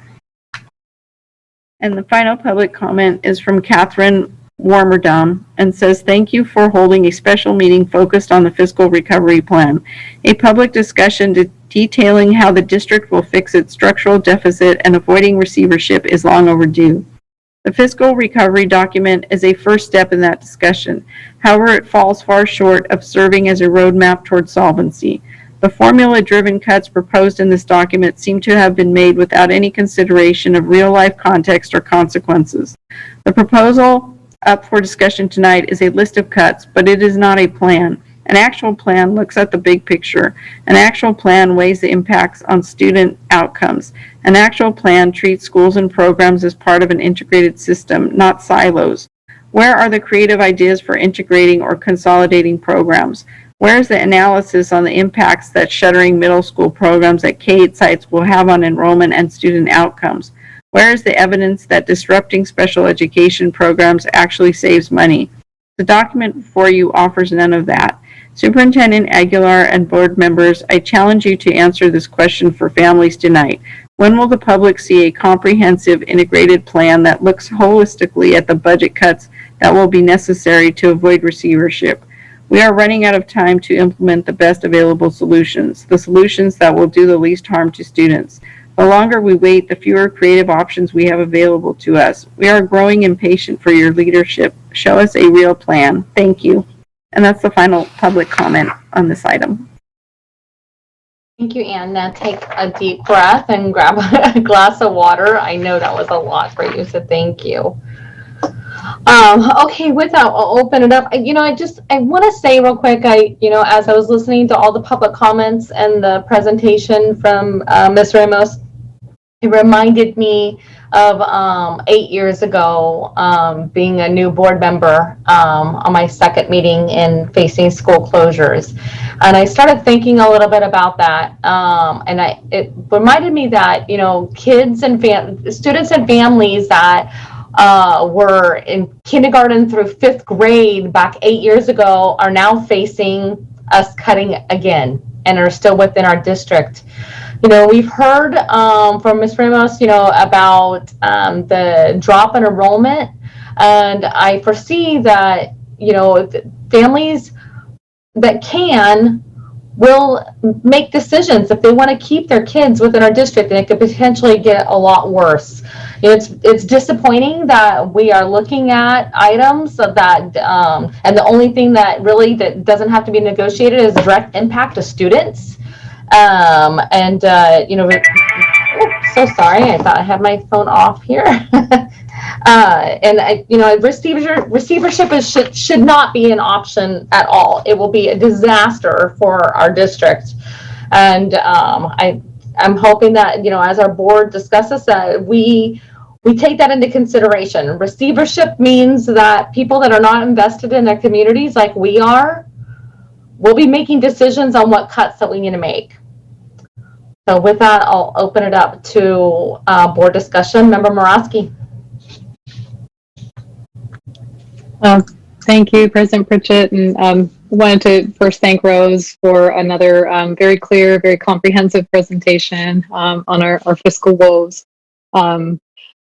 Speaker 5: And the final public comment is from Catherine Warmerdam and says, thank you for holding a special meeting focused on the fiscal recovery plan. A public discussion detailing how the district will fix its structural deficit and avoiding receivership is long overdue. The fiscal recovery document is a first step in that discussion. However, it falls far short of serving as a roadmap toward solvency. The formula-driven cuts proposed in this document seem to have been made without any consideration of real-life context or consequences. The proposal up for discussion tonight is a list of cuts, but it is not a plan. An actual plan looks at the big picture. An actual plan weighs the impacts on student outcomes. An actual plan treats schools and programs as part of an integrated system, not silos. Where are the creative ideas for integrating or consolidating programs? Where is the analysis on the impacts that shuttering middle school programs at K-8 sites will have on enrollment and student outcomes? Where is the evidence that disrupting special education programs actually saves money? The document before you offers none of that. Superintendent Aguilar and board members, I challenge you to answer this question for families tonight. When will the public see a comprehensive integrated plan that looks holistically at the budget cuts that will be necessary to avoid receivership? We are running out of time to implement the best available solutions, the solutions that will do the least harm to students. The longer we wait, the fewer creative options we have available to us. We are growing impatient for your leadership. Show us a real plan. Thank you. And that's the final public comment on this item.
Speaker 1: Thank you, Ann. Now take a deep breath and grab a glass of water. I know that was a lot for you, so thank you. Okay, with that, I'll open it up. I want to say real quick, as I was listening to all the public comments and the presentation from Ms. Ramos, it reminded me of 8 years ago, being a new board member on my second meeting in facing school closures. And I started thinking a little bit about that. It reminded me that, kids and students and families that were in kindergarten through 5th grade back 8 years ago are now facing us cutting again and are still within our district. We've heard from Ms. Ramos, about the drop in enrollment, and I foresee that, families that will make decisions if they want to keep their kids within our district, and it could potentially get a lot worse. It's disappointing that we are looking at items of that, and the only thing that doesn't have to be negotiated is direct impact to students. So sorry, I thought I had my phone off here. Receivership should not be an option at all. It will be a disaster for our district. And I'm hoping that, as our board discusses that, we take that into consideration. Receivership means that people that are not invested in their communities like we are will be making decisions on what cuts that we need to make. So with that, I'll open it up to board discussion. Member Moravsky.
Speaker 7: Thank you, President Pritchett, and wanted to first thank Rose for another very clear, very comprehensive presentation on our fiscal woes. But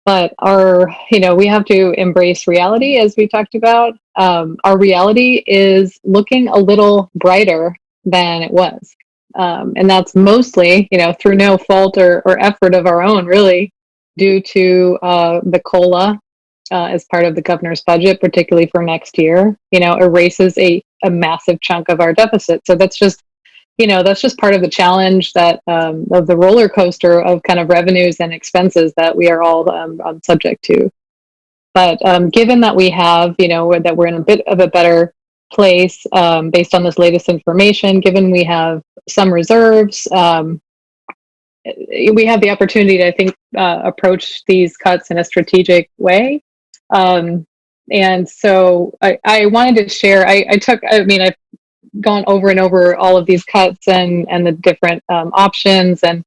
Speaker 7: we have to embrace reality, as we talked about. Our reality is looking a little brighter than it was. And that's mostly, through no fault or effort of our own, really, due to the COLA as part of the governor's budget, particularly for next year, erases a massive chunk of our deficit. So that's just part of the challenge that of the roller coaster of kind of revenues and expenses that we are all subject to. But given that we have, that we're in a bit of a better place based on this latest information, given we have some reserves, we have the opportunity to, I think, approach these cuts in a strategic way. And so I wanted to share, I've gone over and over all of these cuts and the different options. And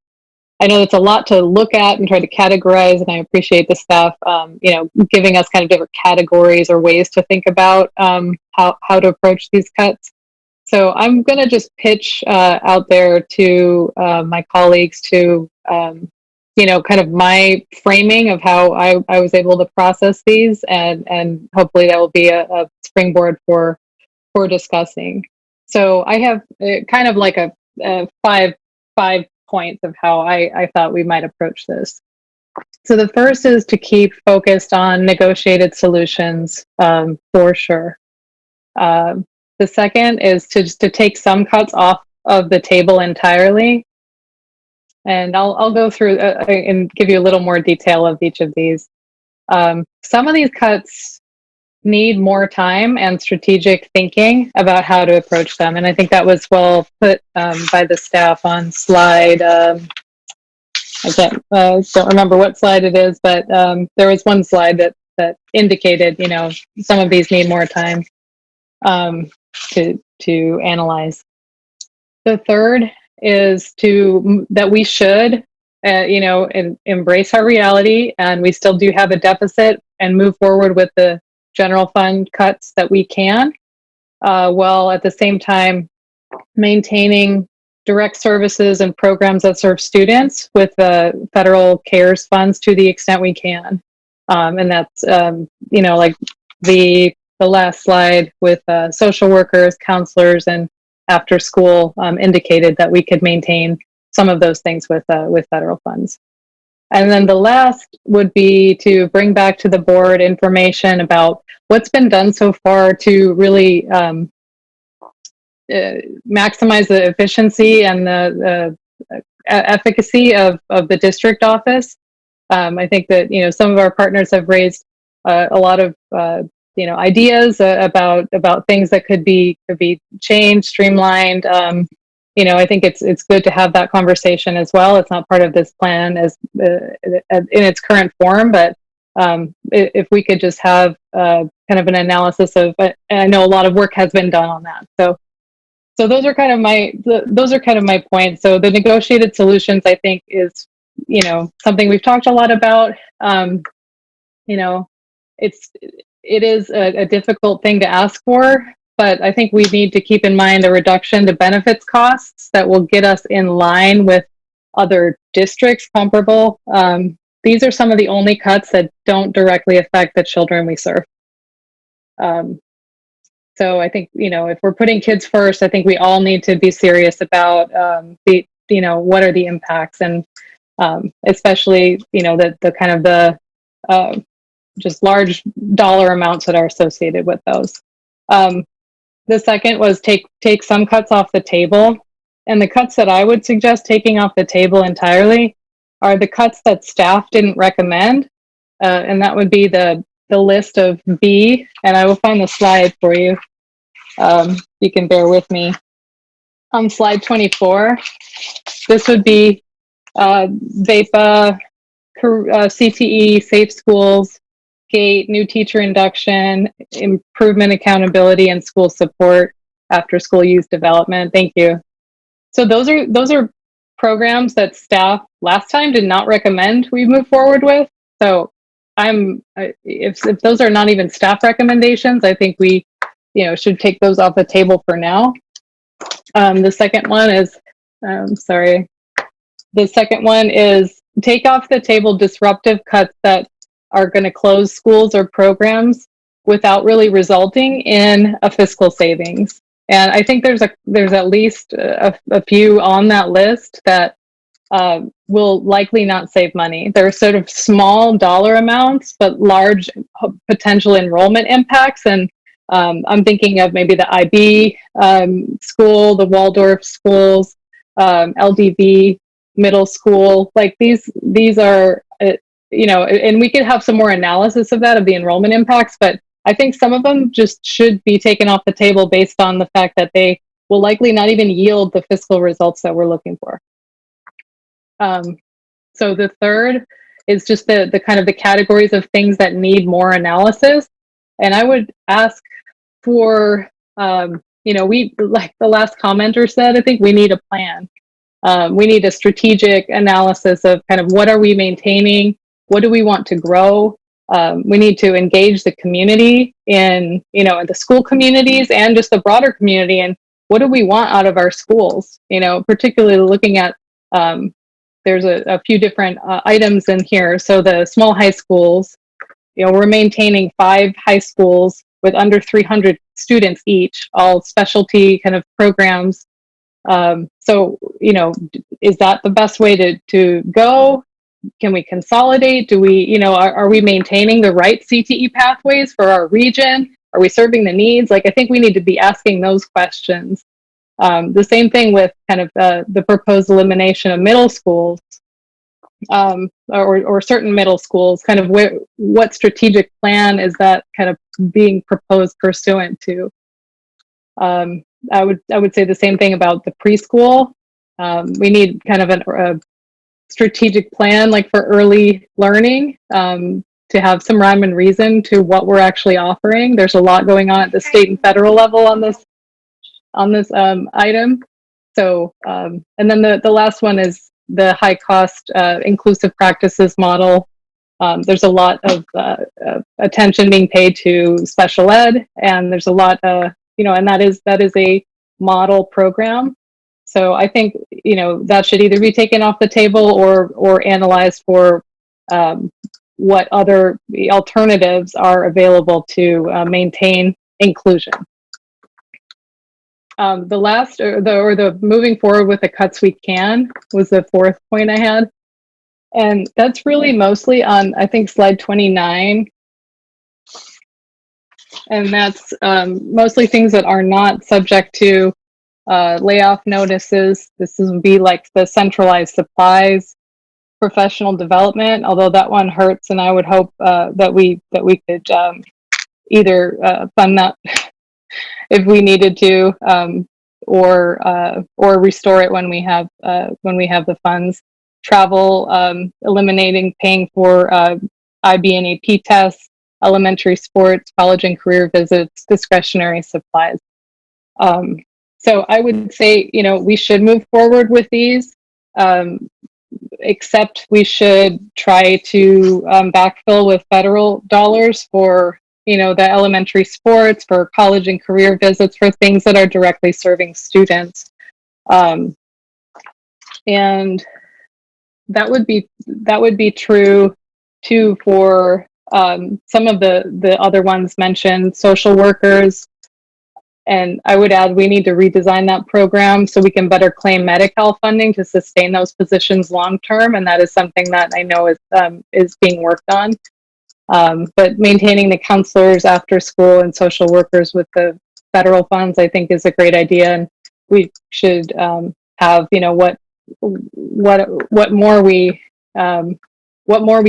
Speaker 7: I know it's a lot to look at and try to categorize, and I appreciate the staff, giving us kind of different categories or ways to think about how to approach these cuts. So I'm going to just pitch out there to my colleagues to, kind of my framing of how I was able to process these, and hopefully that will be a springboard for discussing. So I have kind of like a five points of how I thought we might approach this. So the first is to keep focused on negotiated solutions for sure. The second is to take some cuts off of the table entirely. And I'll go through and give you a little more detail of each of these. Some of these cuts need more time and strategic thinking about how to approach them. And I think that was well put by the staff on slide, I don't remember what slide it is, but there was one slide that indicated, some of these need more time to analyze. The third is that we should, embrace our reality, and we still do have a deficit, and move forward with the general fund cuts that we can, while at the same time maintaining direct services and programs that serve students with federal CARES funds to the extent we can. And that's, like the last slide with social workers, counselors, and after school indicated that we could maintain some of those things with federal funds. And then the last would be to bring back to the board information about what's been done so far to really maximize the efficiency and the efficacy of the district office. I think that, some of our partners have raised a lot of, ideas about things that could be changed, streamlined. I think it's good to have that conversation as well. It's not part of this plan as in its current form, but if we could just have kind of an analysis of, and I know a lot of work has been done on that. So those are kind of my points. So the negotiated solutions, I think, is something we've talked a lot about. It is a difficult thing to ask for, but I think we need to keep in mind a reduction to benefits costs that will get us in line with other districts comparable. These are some of the only cuts that don't directly affect the children we serve. So I think, if we're putting kids first, I think we all need to be serious about what are the impacts, and especially, the kind of the just large dollar amounts that are associated with those. The second was take some cuts off the table. And the cuts that I would suggest taking off the table entirely are the cuts that staff didn't recommend. And that would be the list of B, and I will find the slide for you. You can bear with me. On slide 24, this would be VEPA, CTE, Safe Schools, GATE, new teacher induction, improvement accountability, and school support, after school youth development. Thank you. So those are programs that staff last time did not recommend we move forward with. So if those are not even staff recommendations, I think we, should take those off the table for now. The second one is, sorry. The second one is take off the table disruptive cuts that are going to close schools or programs without really resulting in a fiscal savings. And I think there's at least a few on that list that will likely not save money. They're sort of small dollar amounts, but large potential enrollment impacts. And I'm thinking of maybe the IB school, the Waldorf schools, LDV middle school. Like these are, and we could have some more analysis of that, of the enrollment impacts, but I think some of them just should be taken off the table based on the fact that they will likely not even yield the fiscal results that we're looking for. So the third is just the kind of the categories of things that need more analysis. And I would ask for, we, like the last commenter said, I think we need a plan. We need a strategic analysis of kind of what are we maintaining? What do we want to grow? We need to engage the community in the school communities and just the broader community. And what do we want out of our schools? Particularly looking at, there's a few different items in here. So the small high schools, we're maintaining 5 high schools with under 300 students each, all specialty kind of programs. So, is that the best way to go? Can we consolidate? Do we, are we maintaining the right CTE pathways for our region? Are we serving the needs? Like, I think we need to be asking those questions. The same thing with kind of the proposed elimination of middle schools, or certain middle schools. Kind of what strategic plan is that kind of being proposed pursuant to? I would say the same thing about the preschool. We need kind of a strategic plan, like for early learning, to have some rhyme and reason to what we're actually offering. There's a lot going on at the state and federal level on this item. So, and then the last one is the high cost inclusive practices model. There's a lot of attention being paid to special ed, and there's a lot, and that is a model program. So I think, that should either be taken off the table or analyzed for what other alternatives are available to maintain inclusion. The last, or the moving forward with the cuts we can, was the fourth point I had. And that's really mostly on, I think, slide 29. And that's mostly things that are not subject to layoff notices. This would be like the centralized supplies, professional development, although that one hurts, and I would hope that we could either fund that if we needed to, or restore it when we have the funds. Travel, eliminating paying for IB and AP tests, elementary sports, college and career visits, discretionary supplies. So I would say, we should move forward with these, except we should try to backfill with federal dollars for, the elementary sports, for college and career visits, for things that are directly serving students. And that would be true too for some of the other ones mentioned, social workers. And I would add, we need to redesign that program so we can better claim Medi-Cal funding to sustain those positions long term. And that is something that I know is being worked on. But maintaining the counselors after school and social workers with the federal funds, I think, is a great idea. And we should have, what more we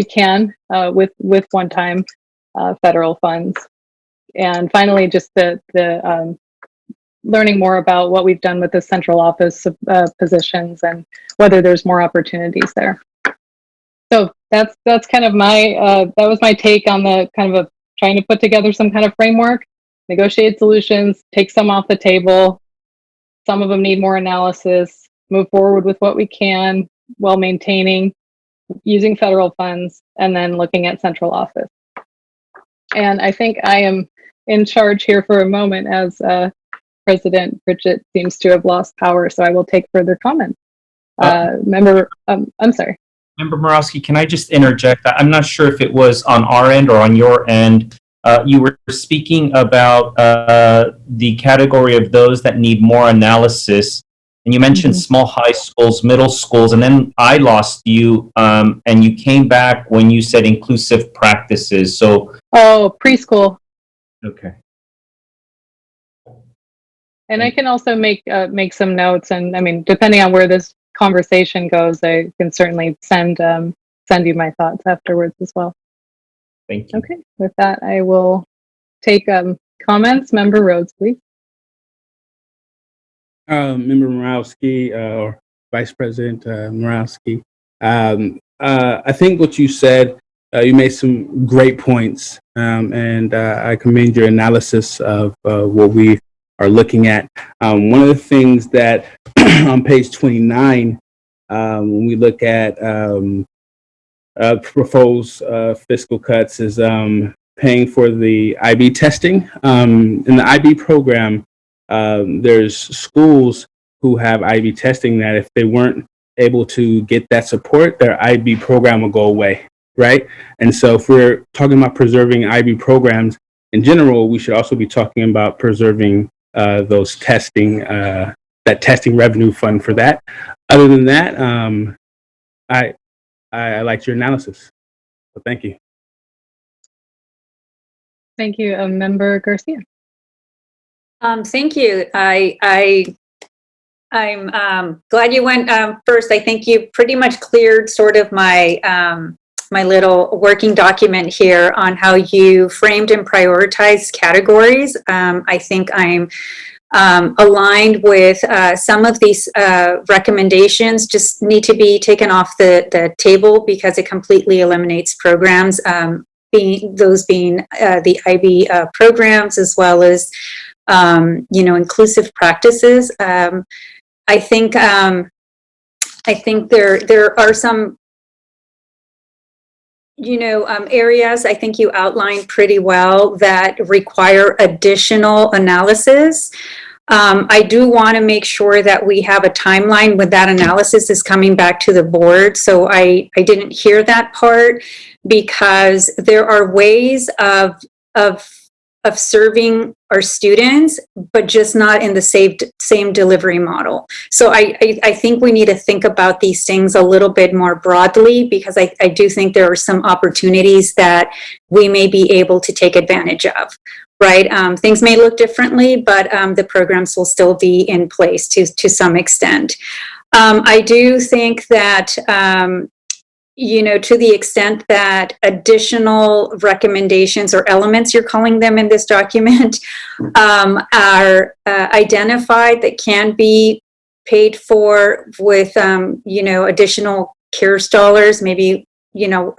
Speaker 7: can with one-time federal funds. And finally, just the learning more about what we've done with the central office positions and whether there's more opportunities there. So that's kind of that was my take on the kind of trying to put together some kind of framework, negotiate solutions, take some off the table. Some of them need more analysis, move forward with what we can while maintaining using federal funds and then looking at central office. And I think I am in charge here for a moment as President Pritchett seems to have lost power, so I will take further comments. I'm sorry.
Speaker 13: Member Morawski, can I just interject? I'm not sure if it was on our end or on your end. You were speaking about the category of those that need more analysis, and you mentioned small high schools, middle schools, and then I lost you, and you came back when you said inclusive practices. So,
Speaker 7: preschool.
Speaker 13: Okay.
Speaker 7: And I can also make some notes, and I mean, depending on where this conversation goes, I can certainly send you my thoughts afterwards as well.
Speaker 13: Thank you.
Speaker 7: Okay, with that, I will take comments. Member Rhodes, please.
Speaker 12: Member Morawski, or Vice President Morawski, I think what you said, you made some great points, and I commend your analysis of what we are looking at. One of the things that on page 29, when we look at proposed fiscal cuts, is paying for the IB testing. In the IB program, there's schools who have IB testing that if they weren't able to get that support, their IB program will go away, right? And so if we're talking about preserving IB programs in general, we should also be talking about preserving those testing, that testing revenue fund for that. Other than that, I liked your analysis. So thank you.
Speaker 7: Thank you, Member Garcia.
Speaker 8: Thank you. I'm glad you went first. I think you pretty much cleared sort of my my little working document here on how you framed and prioritized categories. I think I'm aligned with some of these recommendations just need to be taken off the table because it completely eliminates programs, being the IB programs as well as inclusive practices. I think there are some areas I think you outlined pretty well that require additional analysis. I do want to make sure that we have a timeline when that analysis is coming back to the board. So I didn't hear that part because there are ways of serving our students, but just not in the same delivery model. So I think we need to think about these things a little bit more broadly because I do think there are some opportunities that we may be able to take advantage of, right? Things may look differently, but the programs will still be in place to some extent. I do think that to the extent that additional recommendations or elements, you're calling them in this document, are identified that can be paid for with, additional CARES dollars, maybe,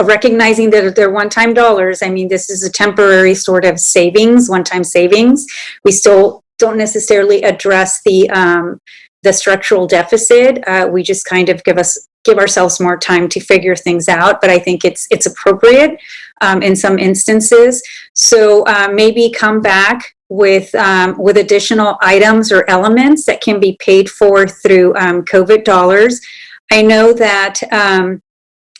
Speaker 8: recognizing that they're one-time dollars. I mean, this is a temporary sort of savings, one-time savings. We still don't necessarily address the structural deficit. We just kind of give ourselves more time to figure things out, but I think it's appropriate in some instances. So maybe come back with additional items or elements that can be paid for through COVID dollars. I know that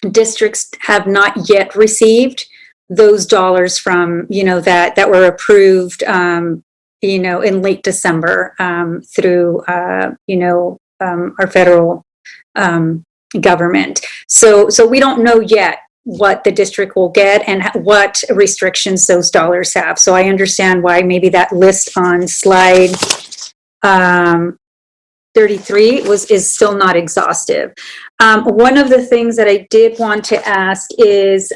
Speaker 8: districts have not yet received those dollars from that were approved in late December through our federal government. So we don't know yet what the district will get and what restrictions those dollars have. So I understand why maybe that list on slide 33 is still not exhaustive. One of the things that I did want to ask is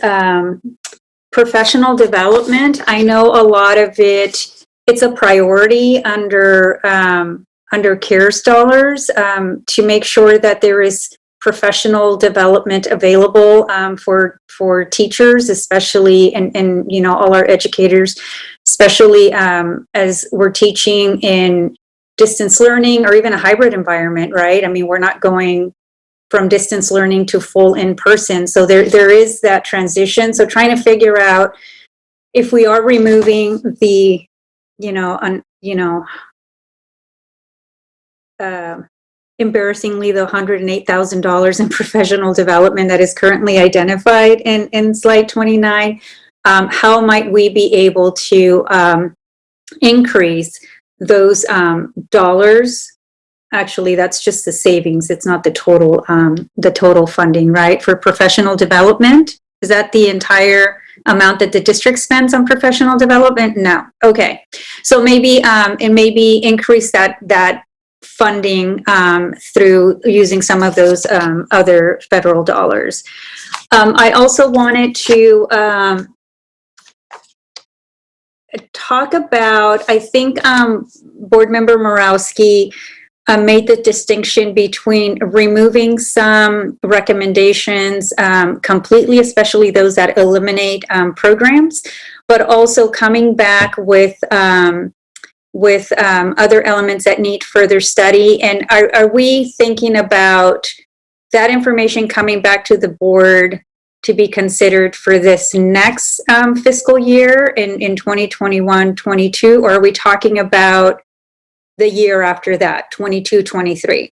Speaker 8: professional development. I know a lot of it's a priority under CARES dollars to make sure that there is professional development available for teachers, especially and all our educators, especially as we're teaching in distance learning or even a hybrid environment, right? I mean, we're not going from distance learning to full in-person. So there is that transition. So trying to figure out if we are removing the, embarrassingly, the $108,000 in professional development that is currently identified in slide 29, how might we be able to increase those dollars? Actually, that's just the savings. It's not the total funding, right? For professional development, is that the entire amount that the district spends on professional development? No. Okay. So maybe increase that funding through using some of those other federal dollars. I also wanted to talk about, I think Board Member Morawski made the distinction between removing some recommendations completely, especially those that eliminate programs, but also coming back with other elements that need further study. And are we thinking about that information coming back to the board to be considered for this next fiscal year in 2021-22, or are we talking about the year after that, 22-23?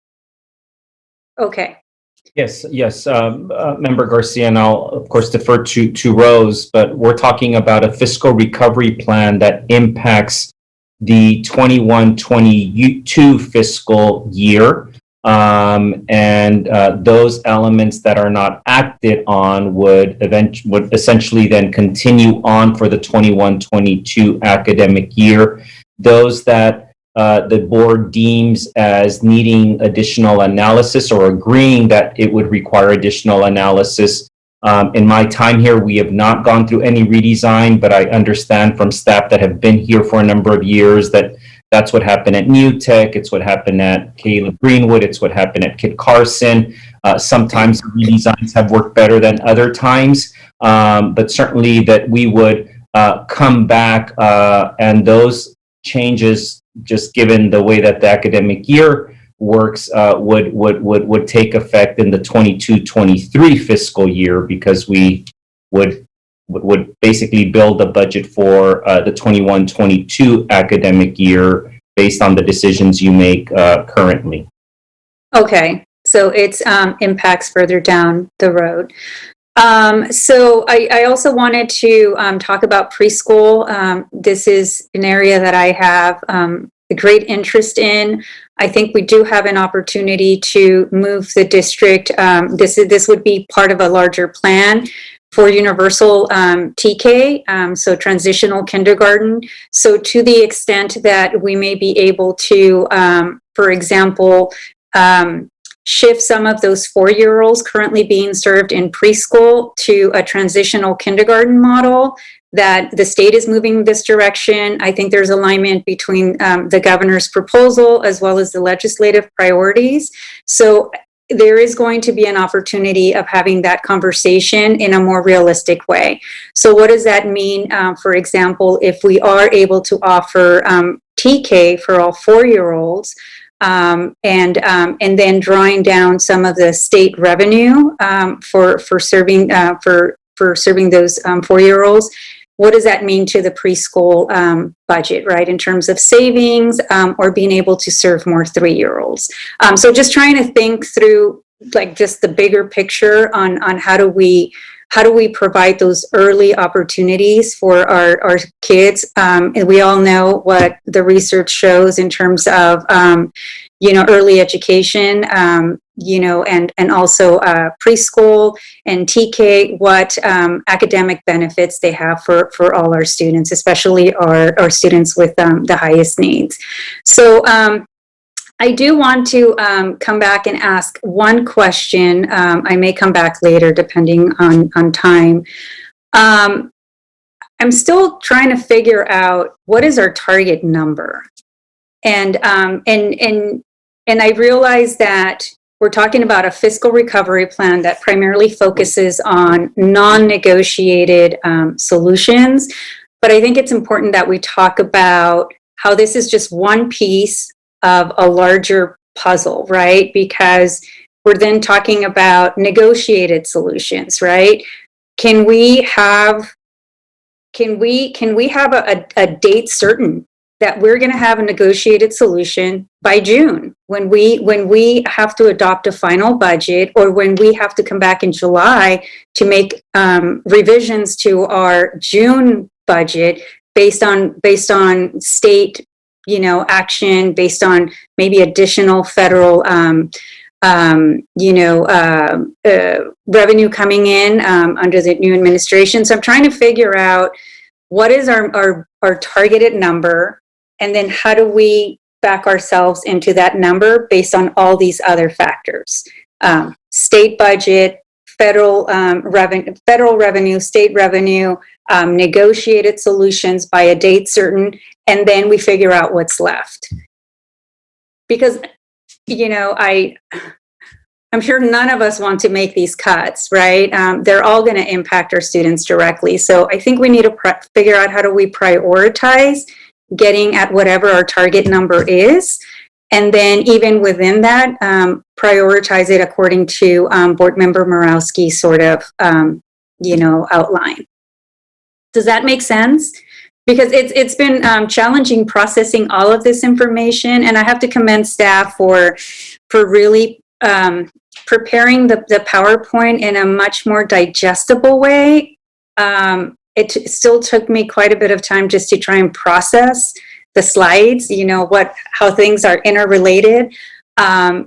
Speaker 8: Okay.
Speaker 13: Yes, Member Garcia, and I'll of course defer to Rose, but we're talking about a fiscal recovery plan that impacts the 21-22 fiscal year. And those elements that are not acted on would essentially then continue on for the 21-22 academic year. Those that the board deems as needing additional analysis or agreeing that it would require additional analysis. In my time here, we have not gone through any redesign, but I understand from staff that have been here for a number of years that that's what happened at New Tech, it's what happened at Caleb Greenwood, it's what happened at Kit Carson. Sometimes redesigns have worked better than other times, but certainly that we would come back and those changes, just given the way that the academic year works, would take effect in the 22-23 fiscal year, because we would basically build a budget for the 21-22 academic year based on the decisions you make currently. Okay, so it's impacts further down the road. So I also wanted to talk about preschool. This is an area that I have a great interest in. I think we do have an opportunity to move the district. This would be part of a larger plan for universal TK, so transitional kindergarten. So to the extent that we may be able to, for example, shift some of those 4-year-olds currently being served in preschool to a transitional kindergarten model, that the state is moving this direction. I think there's alignment between the governor's proposal as well as the legislative priorities. So there is going to be an opportunity of having that conversation in a more realistic way. So what does that mean? For example, if we are able to offer TK for all 4-year-olds, and then drawing down some of the state revenue for serving those 4-year-olds, what does that mean to the preschool budget, right? In terms of savings or being able to serve more 3-year-olds. So just trying to think through like just the bigger picture on how do we provide those early opportunities for our kids. And we all know what the research shows in terms of, early education, and also preschool and TK, what academic benefits they have for all our students, especially our students with the highest needs. So I do want to come back and ask one question. I may come back later depending on time. I'm still trying to figure out what is our target number. And I realize that we're talking about a fiscal recovery plan that primarily focuses on non-negotiated solutions. But I think it's important that we talk about how this is just one piece of a larger puzzle, right? Because
Speaker 8: we're then talking about negotiated solutions, right? Can we have a date certain that we're going to have a negotiated solution by June when we have to adopt a final budget, or when we have to come back in July to make revisions to our June budget based on state, action, based on maybe additional federal revenue coming in under the new administration. So I'm trying to figure out what is our targeted number, and then how do we back ourselves into that number based on all these other factors: state budget, federal revenue, state revenue, negotiated solutions by a date certain, and then we figure out what's left. Because I'm sure none of us want to make these cuts, right? They're all going to impact our students directly. So I think we need to figure out how do we prioritize getting at whatever our target number is. And then even within that, prioritize it according to Board Member Morawski's sort of, outline. Does that make sense? Because it's been challenging processing all of this information, and I have to commend staff for really preparing the PowerPoint in a much more digestible way. It still took me quite a bit of time just to try and process the slides, how things are interrelated,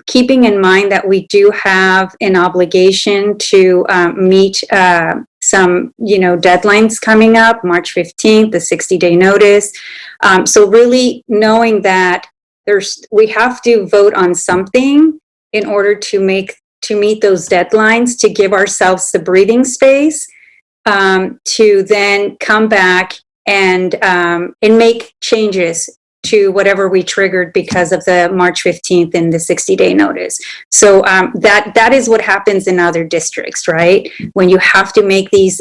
Speaker 8: keeping in mind that we do have an obligation to meet some, deadlines coming up, March 15th, the 60-day notice. So really knowing that we have to vote on something in order to meet those deadlines, to give ourselves the breathing space to then come back and make changes to whatever we triggered because of the March 15th and the 60-day notice. So that is what happens in other districts, right? When you have to make these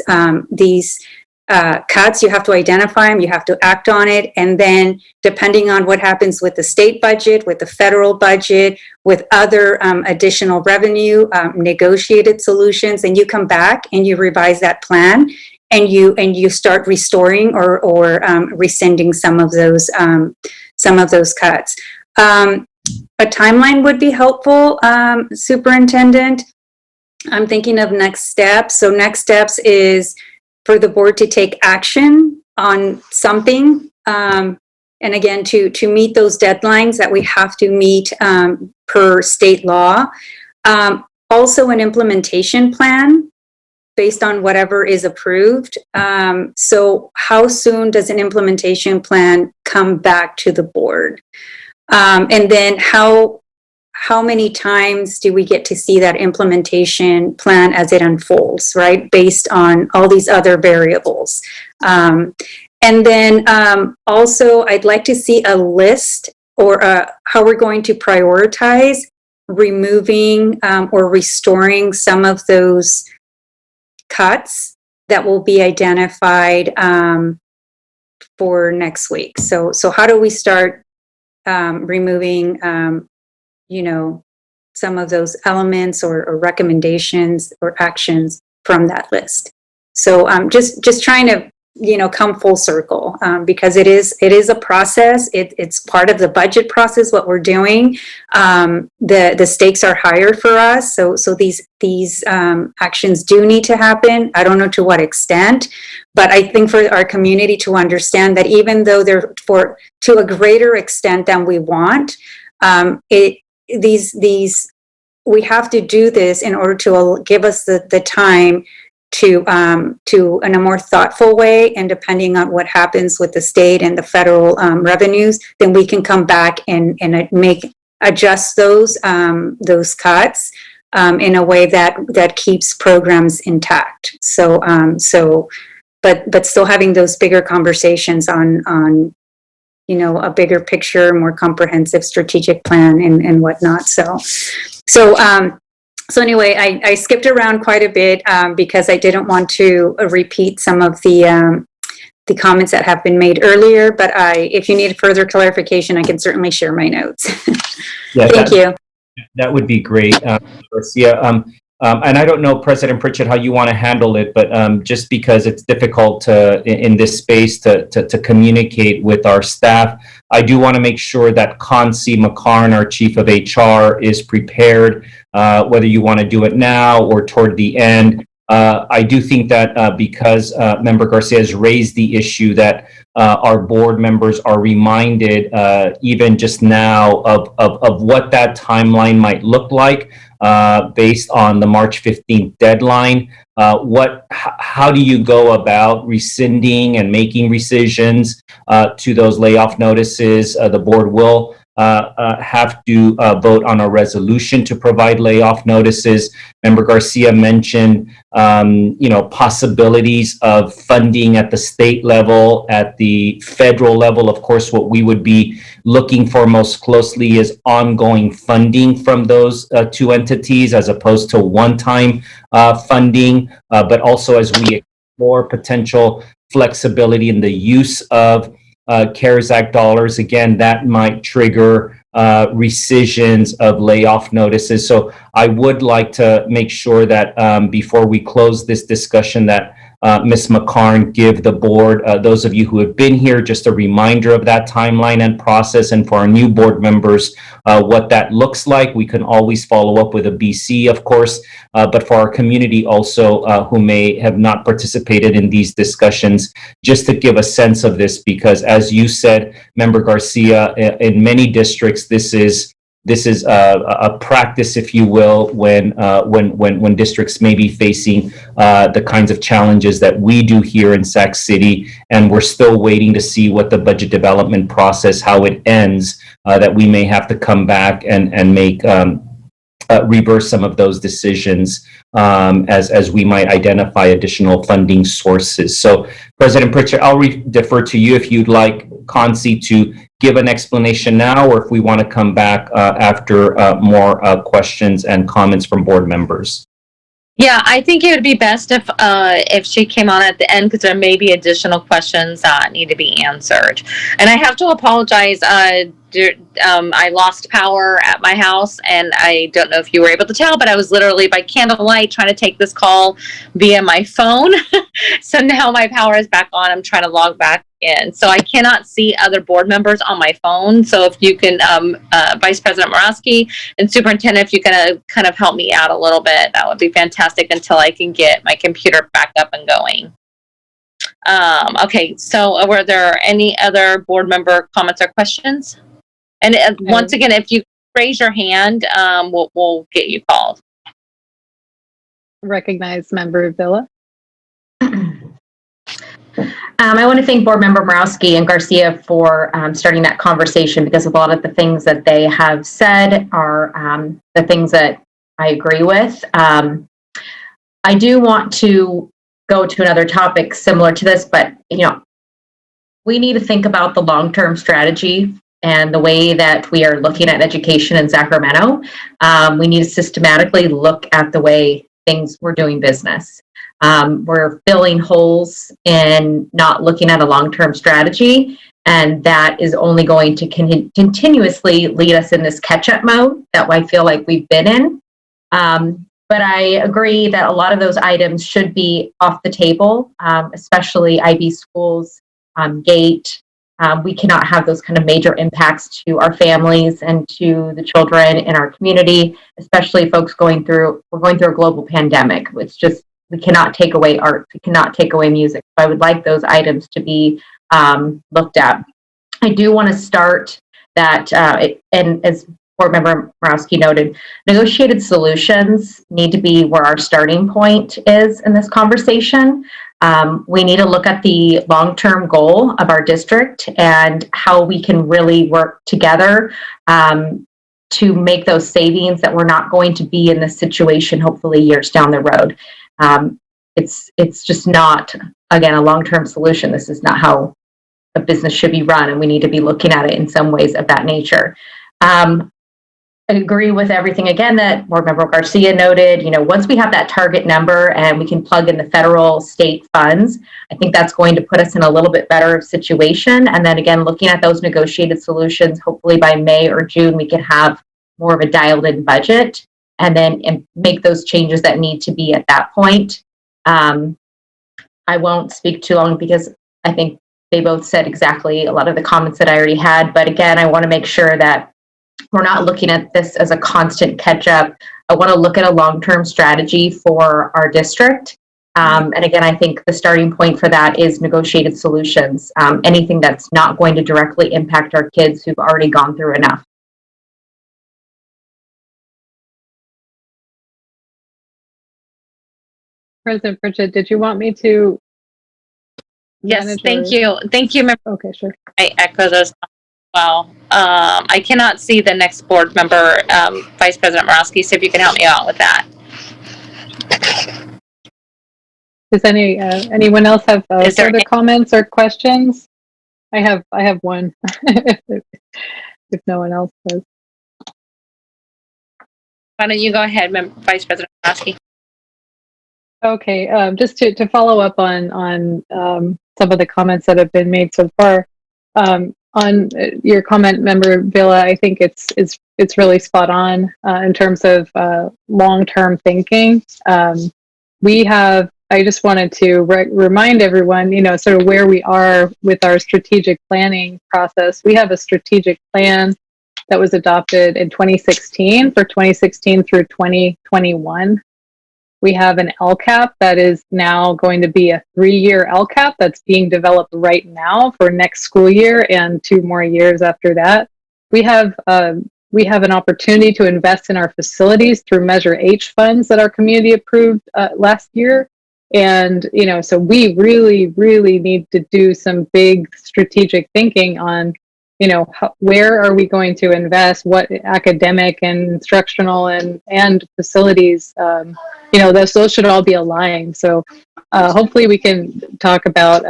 Speaker 8: cuts, you have to identify them, you have to act on it, and then depending on what happens with the state budget, with the federal budget, with other additional revenue, negotiated solutions, and you come back and you revise that plan, and you start restoring or rescinding some of those cuts. A timeline would be helpful, Superintendent. I'm thinking of next steps. So next steps is for the board to take action on something, and again, to meet those deadlines that we have to meet per state law. Also an implementation plan based on whatever is approved. So how soon does an implementation plan come back to the board? And then how many times do we get to see that implementation plan as it unfolds, right? Based on all these other variables. And then also I'd like to see a list or how we're going to prioritize removing or restoring some of those cuts that will be identified for next week. So how do we start removing some of those elements or recommendations or actions from that list? So just trying to come full circle, because it is a process. It's part of the budget process, what we're doing. The stakes are higher for us. So these actions do need to happen. I don't know to what extent, but I think for our community to understand that even though they're to a greater extent than we want, we have to do this in order to give us the time to in a more thoughtful way, and depending on what happens with the state and the federal revenues, then we can come back and adjust those cuts in a way that keeps programs intact. But still having those bigger conversations on a bigger picture, more comprehensive strategic plan and whatnot. So anyway, I skipped around quite a bit because I didn't want to repeat some of the comments that have been made earlier. But if you need further clarification, I can certainly share my notes.
Speaker 13: Yeah,
Speaker 8: Thank you.
Speaker 13: That would be great, Garcia. And I don't know, President Pritchett, how you want to handle it, but just because it's difficult in this space to communicate with our staff, I do want to make sure that Concy McCarn, our Chief of HR, is prepared, whether you want to do it now or toward the end. I do think that because Member Garcia has raised the issue that our board members are reminded, even just now, of what that timeline might look like based on the March 15th deadline. How do you go about rescinding and making rescissions to those layoff notices? The board will have to vote on a resolution to provide layoff notices. Member Garcia mentioned, possibilities of funding at the state level, at the federal level. Of course, what we would be looking for most closely is ongoing funding from those two entities as opposed to one-time funding, but also as we explore potential flexibility in the use of CARES Act dollars, again, that might trigger rescissions of layoff notices. So I would like to make sure that before we close this discussion that Ms. McCarn give the board, those of you who have been here, just a reminder of that timeline and process, and for our new board members, what that looks like. We can always follow up with a BC, of course, but for our community also who may have not participated in these discussions, just to give a sense of this, because as you said, Member Garcia, in many districts, this is a practice, if you will, when districts may be facing the kinds of challenges that we do here in Sac City, and we're still waiting to see what the budget development process, how it ends, that we may have to come back and make reverse some of those decisions as we might identify additional funding sources. So, President Pritchett, I'll defer to you if you'd like Concy to give an explanation now, or if we want to come back after more questions and comments from board members.
Speaker 16: Yeah, I think it would be best if she came on at the end, because there may be additional questions that need to be answered. And I have to apologize. I lost power at my house, and I don't know if you were able to tell, but I was literally by candlelight trying to take this call via my phone. So now my power is back on. I'm trying to log back in. So I cannot see other board members on my phone. So if you can, Vice President Morawski and Superintendent, if you can kind of help me out a little bit, that would be fantastic until I can get my computer back up and going. Okay, so were there any other board member comments or questions? And once again, if you raise your hand, we'll get you called.
Speaker 7: Recognize Member Villa.
Speaker 10: I want to thank Board Member Morawski and Garcia for starting that conversation, because a lot of the things that they have said are the things that I agree with. I do want to go to another topic similar to this, but we need to think about the long-term strategy and the way that we are looking at education in Sacramento. We need to systematically look at the way we're doing business. We're filling holes and not looking at a long-term strategy, and that is only going to continuously lead us in this catch-up mode that I feel like we've been in. But I agree that a lot of those items should be off the table, especially IB schools, GATE. We cannot have those kind of major impacts to our families and to the children in our community, especially folks we're going through a global pandemic. It's just, we cannot take away art, we cannot take away music. So I would like those items to be looked at. I do want to start that, and as Board Member Morawski noted, negotiated solutions need to be where our starting point is in this conversation. We need to look at the long-term goal of our district and how we can really work together to make those savings, that we're not going to be in this situation hopefully years down the road. It's just not, again, a long-term solution. This is not how a business should be run, and we need to be looking at it in some ways of that nature. I agree with everything, again, that Board Member Garcia noted. Once we have that target number and we can plug in the federal, state funds, I think that's going to put us in a little bit better situation. And then again, looking at those negotiated solutions, hopefully by May or June, we can have more of a dialed in budget and then make those changes that need to be at that point. I won't speak too long because I think they both said exactly a lot of the comments that I already had. But again, I want to make sure that we're not looking at this as a constant catch up. I want to look at a long-term strategy for our district. And again, I think the starting point for that is negotiated solutions. Anything that's not going to directly impact our kids who've already gone through enough.
Speaker 7: President Pritchett, did you want me to?
Speaker 16: Yes, thank you. Thank you, member.
Speaker 7: Okay, sure.
Speaker 16: I echo those as well. I cannot see the next board member, Vice President Morosky, so if you can help me out with that.
Speaker 7: Does anyone else have further comments or questions? I have one. If no one else does.
Speaker 16: Why don't you go ahead, Vice President Morosky?
Speaker 7: Okay, just to follow up on some of the comments that have been made so far. On your comment, Member Villa, I think it's really spot on in terms of long-term thinking. I just wanted to remind everyone, sort of where we are with our strategic planning process. We have a strategic plan that was adopted in 2016 for 2016 through 2021. We have an LCAP that is now going to be a 3-year LCAP that's being developed right now for next school year and 2 more years after that. We have an opportunity to invest in our facilities through Measure H funds that our community approved last year. And, so we really, really need to do some big strategic thinking on, where are we going to invest, what academic and instructional and facilities, those should all be aligned. So hopefully we can talk about,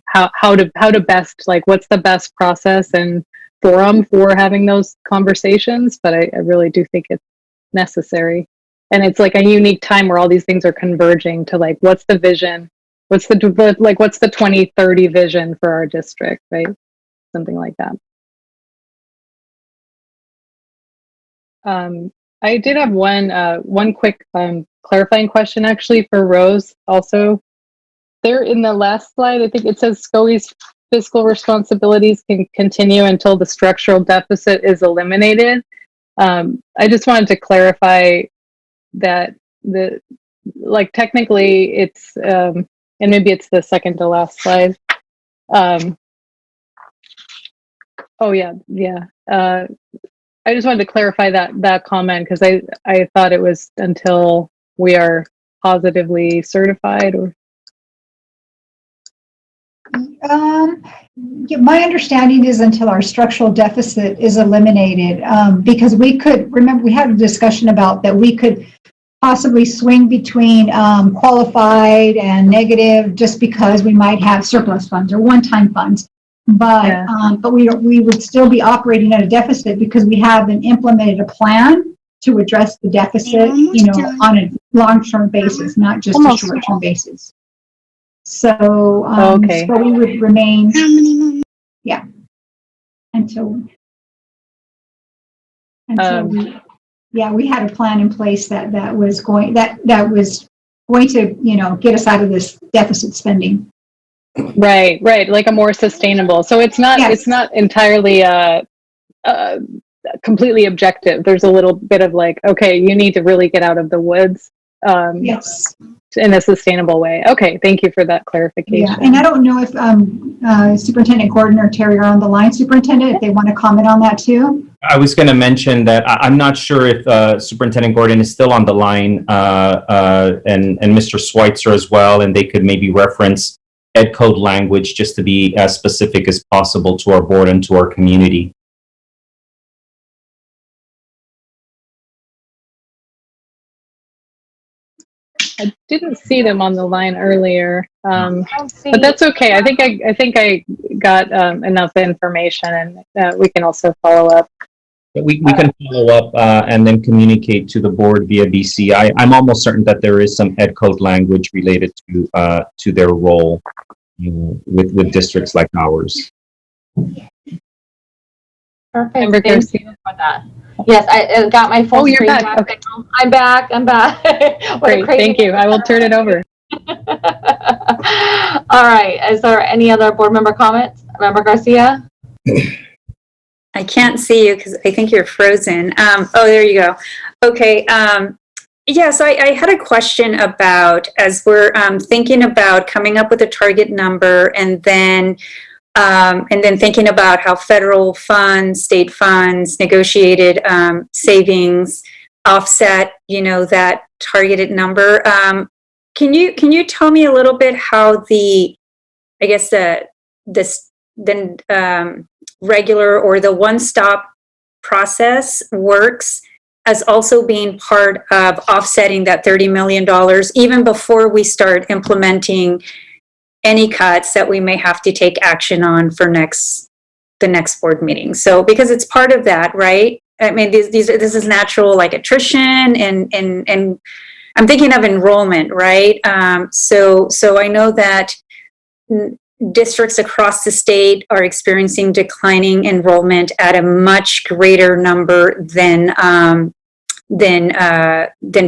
Speaker 7: how to best, like what's the best process and forum for having those conversations. But I really do think it's necessary. And it's like a unique time where all these things are converging to like, what's the vision? What's the 2030 vision for our district, right? Something like that. I did have one quick clarifying question actually for Rose also. There in the last slide, I think it says SCOE's fiscal responsibilities can continue until the structural deficit is eliminated. I just wanted to clarify that technically it's, and maybe it's the second to last slide. Oh yeah. I just wanted to clarify that comment because I thought it was until we are positively certified or.
Speaker 14: My understanding is until our structural deficit is eliminated, because we had a discussion about that we could possibly swing between qualified and negative just because we might have surplus funds or one-time funds. But we would still be operating at a deficit because we haven't implemented a plan to address the deficit, on a long-term basis, not just a short-term basis. So, so we would remain, until we had a plan in place that was going to, get us out of this deficit spending.
Speaker 7: Right, like a more sustainable. So it's not entirely completely objective. There's a little bit of like, okay, you need to really get out of the woods. Yes. In a sustainable way. Okay, thank you for that clarification.
Speaker 14: Yeah, and I don't know if Superintendent Gordon or Terry are on the line. Superintendent, if they want to comment on that too.
Speaker 13: I was going to mention that I'm not sure if Superintendent Gordon is still on the line, and Mr. Schweitzer as well, and they could maybe reference Ed Code language just to be as specific as possible to our board and to our community.
Speaker 7: I didn't see them on the line earlier, but that's okay. I think I got enough information, and we can also follow up.
Speaker 13: We can follow up and then communicate to the board via BC. I'm almost certain that there is some Ed Code language related to their role with districts like ours.
Speaker 1: Perfect. Thank you for that. Yes, I got my full
Speaker 7: Oh, you're
Speaker 1: screen
Speaker 7: back.
Speaker 1: back
Speaker 7: Okay.
Speaker 1: now. I'm back. What a
Speaker 7: Great.
Speaker 1: crazy
Speaker 7: Thank you. I will turn it over.
Speaker 1: All right. Is there any other board member comments? Member Garcia?
Speaker 8: I can't see you because I think you're frozen. Oh, there you go. Okay. Yeah, so I had a question about, as we're thinking about coming up with a target number and then thinking about how federal funds, state funds, negotiated savings offset, that targeted number. Can you tell me a little bit how the regular or the one-stop process works as also being part of offsetting that $30 million even before we start implementing any cuts that we may have to take action on for the next board meeting. So because it's part of that, right? I mean, this is natural, like attrition and I'm thinking of enrollment, right? So I know that districts across the state are experiencing declining enrollment at a much greater number than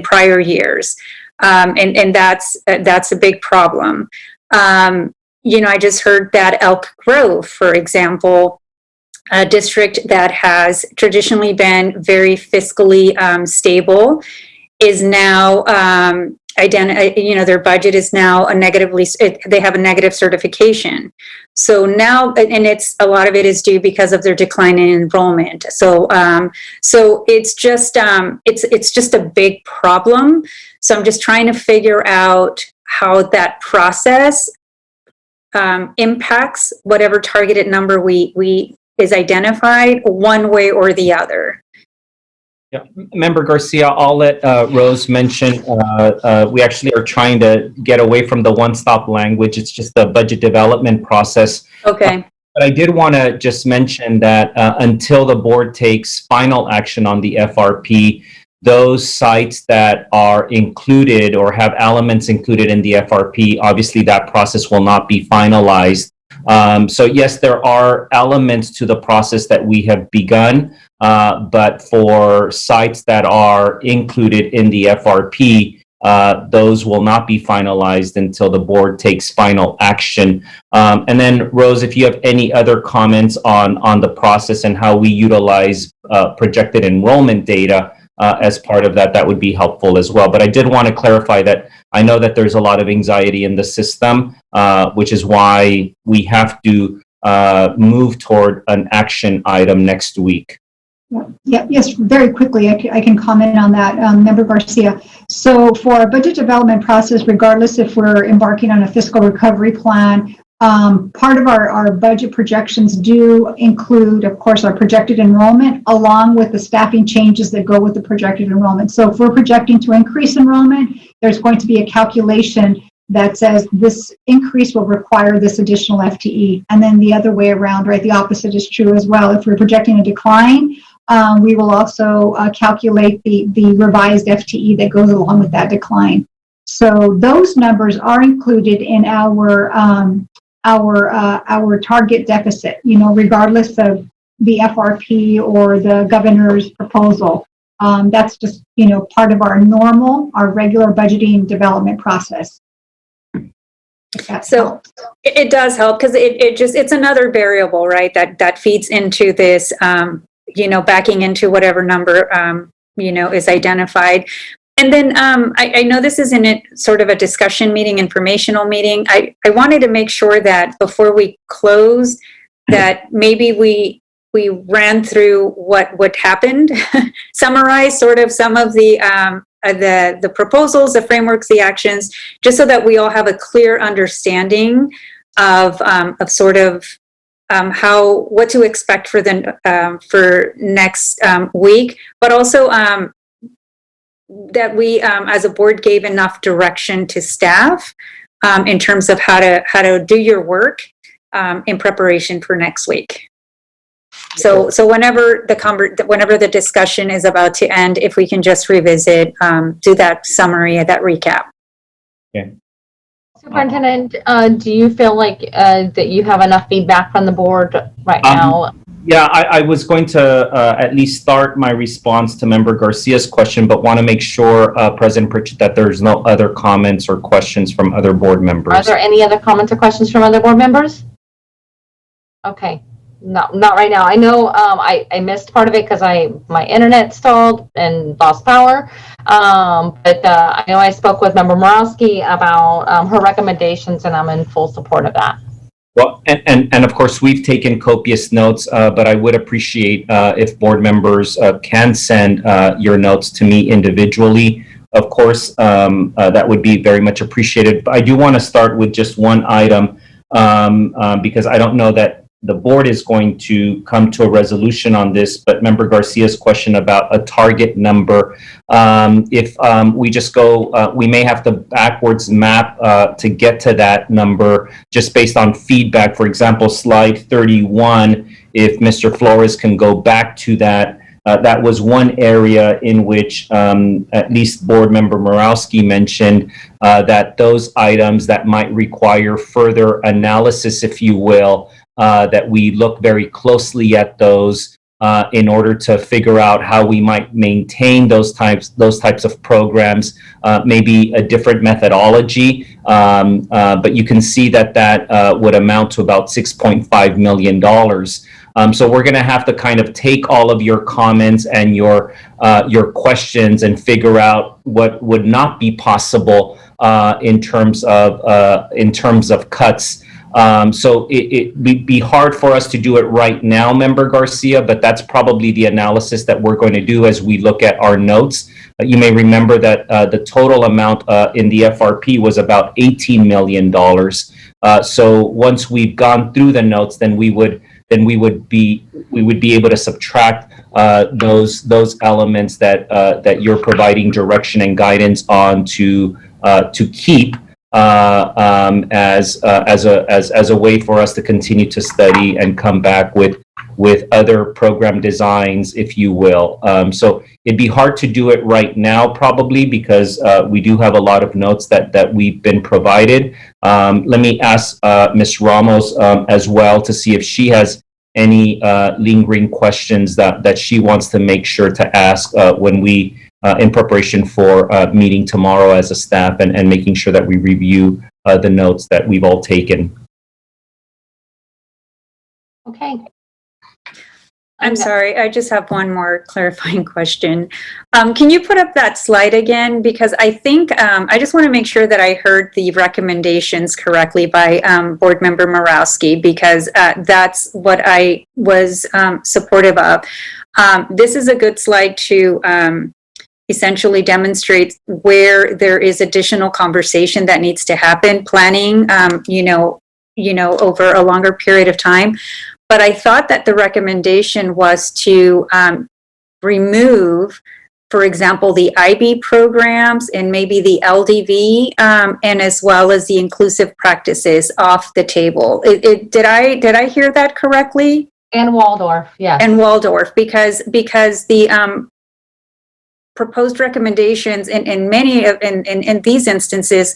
Speaker 8: prior years, and that's a big problem. I just heard that Elk Grove, for example, a district that has traditionally been very fiscally stable, is now their budget is now they have a negative certification. So now, and a lot of it is due because of their decline in enrollment. So it's just a big problem. So I'm just trying to figure out how that process impacts whatever targeted number we is identified one way or the other.
Speaker 13: Yeah, Member Garcia, I'll let Rose mention. We actually are trying to get away from the one-stop language. It's just the budget development process.
Speaker 8: Okay.
Speaker 13: But I did want to just mention that until the board takes final action on the FRP, those sites that are included or have elements included in the FRP, obviously that process will not be finalized. So yes, there are elements to the process that we have begun, but for sites that are included in the FRP, those will not be finalized until the board takes final action. And then Rose, if you have any other comments on the process and how we utilize projected enrollment data as part of that, that would be helpful as well. But I did want to clarify that I know that there's a lot of anxiety in the system, which is why we have to move toward an action item next week.
Speaker 14: Yeah, yes, very quickly, I can comment on that, Member Garcia. So for our budget development process, regardless if we're embarking on a fiscal recovery plan, part of our budget projections do include, of course, our projected enrollment, along with the staffing changes that go with the projected enrollment. So if we're projecting to increase enrollment, there's going to be a calculation that says this increase will require this additional FTE. And then the other way around, right, the opposite is true as well. If we're projecting a decline, we will also calculate the revised FTE that goes along with that decline. So those numbers are included in our target deficit, regardless of the FRP or the governor's proposal. That's just, part of our regular budgeting development process.
Speaker 8: So it does help because it's another variable, right? That feeds into this, backing into whatever number, is identified. And then I know this isn't sort of a discussion meeting, informational meeting. I wanted to make sure that before we close, that maybe we ran through what happened, summarize sort of some of the proposals, the frameworks, the actions, just so that we all have a clear understanding of sort of what to expect for next week, but also that we as a board gave enough direction to staff in terms of how to do your work in preparation for next week. So whenever the discussion is about to end, if we can just revisit, do that summary, that recap.
Speaker 13: Okay.
Speaker 1: Superintendent, do you feel like that you have enough feedback from the board right now?
Speaker 13: Yeah, I was going to at least start my response to Member Garcia's question, but want to make sure, President Pritchett, that there's no other comments or questions from other board members.
Speaker 1: Are there any other comments or questions from other board members? Okay, not right now. I know I missed part of it because my internet stalled and lost power. But I know I spoke with Member Morowski about her recommendations, and I'm in full support of that.
Speaker 13: Well, and of course, we've taken copious notes, but I would appreciate if board members can send your notes to me individually. Of course, that would be very much appreciated. But I do want to start with just one item because I don't know that the board is going to come to a resolution on this, but Member Garcia's question about a target number, if we just go, we may have to backwards map to get to that number just based on feedback. For example, slide 31, if Mr. Flores can go back to that, that was one area in which at least board member Morowski mentioned that those items that might require further analysis, if you will, that we look very closely at those in order to figure out how we might maintain those types of programs, maybe a different methodology. But you can see that would amount to about $6.5 million. So we're going to have to kind of take all of your comments and your questions and figure out what would not be possible in terms of cuts. So it would be hard for us to do it right now, Member Garcia, but that's probably the analysis that we're going to do as we look at our notes. You may remember that the total amount in the FRP was about $18 million. So once we've gone through the notes, then we would be able to subtract those elements that you're providing direction and guidance on to keep as a way for us to continue to study and come back with other program designs, if you will. So it'd be hard to do it right now, probably, because we do have a lot of notes that we've been provided. Let me ask Ms. Ramos as well to see if she has any lingering questions that she wants to make sure to ask when we in preparation for meeting tomorrow as a staff and making sure that we review the notes that we've all taken.
Speaker 1: Okay.
Speaker 8: I'm sorry, I just have one more clarifying question. Can you put up that slide again? Because I think, I just want to make sure that I heard the recommendations correctly by Board Member Morowski, because that's what I was supportive of. This is a good slide to essentially demonstrate where there is additional conversation that needs to happen, planning, over a longer period of time. But I thought that the recommendation was to remove, for example, the IB programs and maybe the LDV, and as well as the inclusive practices off the table. Did I hear that correctly?
Speaker 1: And Waldorf, yes.
Speaker 8: And Waldorf, because the proposed recommendations in many of in these instances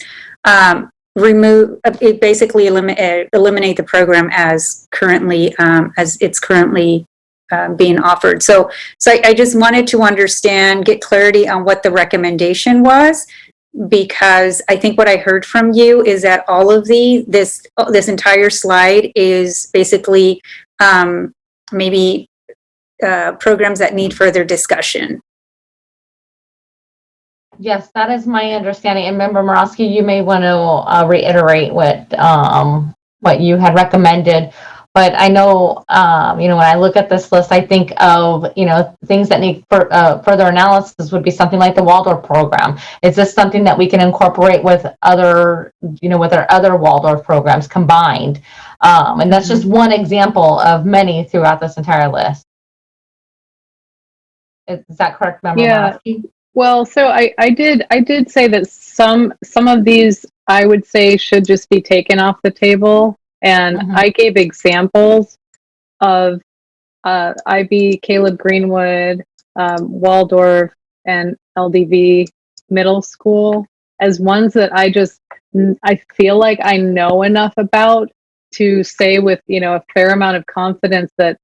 Speaker 8: basically eliminate the program as it's currently being offered. So I just wanted to understand, get clarity on what the recommendation was, because I think what I heard from you is that all of this entire slide is basically maybe programs that need further discussion.
Speaker 1: Yes, that is my understanding. And Member Morowski, you may want to reiterate what you had recommended. But I know, when I look at this list, I think of, things that need further analysis would be something like the Waldorf program. Is this something that we can incorporate with other, with our other Waldorf programs combined? And that's just one example of many throughout this entire list. Is that correct, Member Morowski?
Speaker 7: Well, so I did say that some of these I would say should just be taken off the table, and I gave examples of IB, Caleb Greenwood, Waldorf, and LDV Middle School as ones that I just I feel like I know enough about to say with, a fair amount of confidence that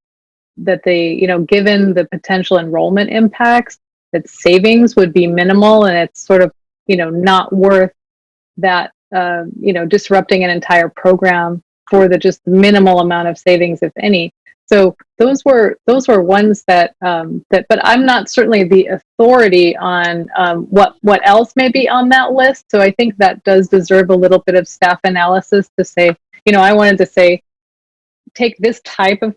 Speaker 7: they, given the potential enrollment impacts, that savings would be minimal, and it's sort of, not worth that, disrupting an entire program for the just minimal amount of savings, if any. So those were ones that, but I'm not certainly the authority on what else may be on that list. So I think that does deserve a little bit of staff analysis to say, I wanted to say, take this type of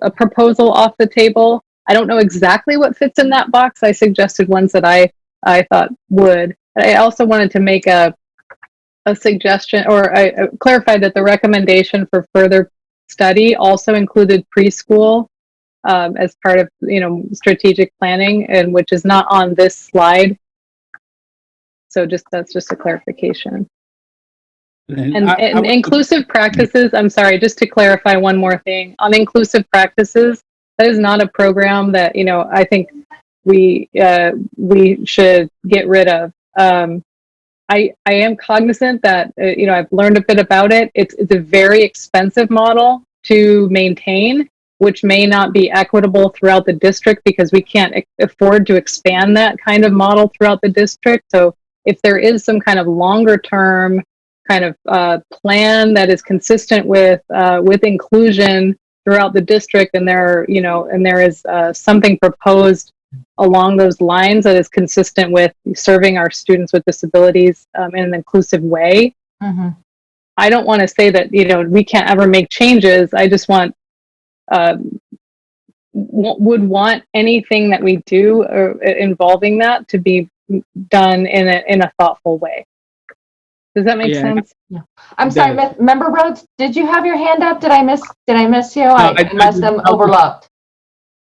Speaker 7: a proposal off the table. I don't know exactly what fits in that box. I suggested ones that I thought would. I also wanted to make a suggestion, or I clarified that the recommendation for further study also included preschool as part of strategic planning, and which is not on this slide. So that's just a clarification. And inclusive practices, I'm sorry, just to clarify one more thing. On inclusive practices, that is not a program that, I think we should get rid of. I am cognizant that, I've learned a bit about it. It's a very expensive model to maintain, which may not be equitable throughout the district because we can't afford to expand that kind of model throughout the district. So if there is some kind of longer term kind of plan that is consistent with inclusion throughout the district, and there is something proposed along those lines that is consistent with serving our students with disabilities in an inclusive way.
Speaker 1: Mm-hmm.
Speaker 7: I don't want to say that we can't ever make changes. I just would want anything that we do involving that to be done in a thoughtful way. Does that make sense?
Speaker 1: Yeah. I'm sorry, Member Rhodes, did you have your hand up? Did I miss you? I must have overlooked.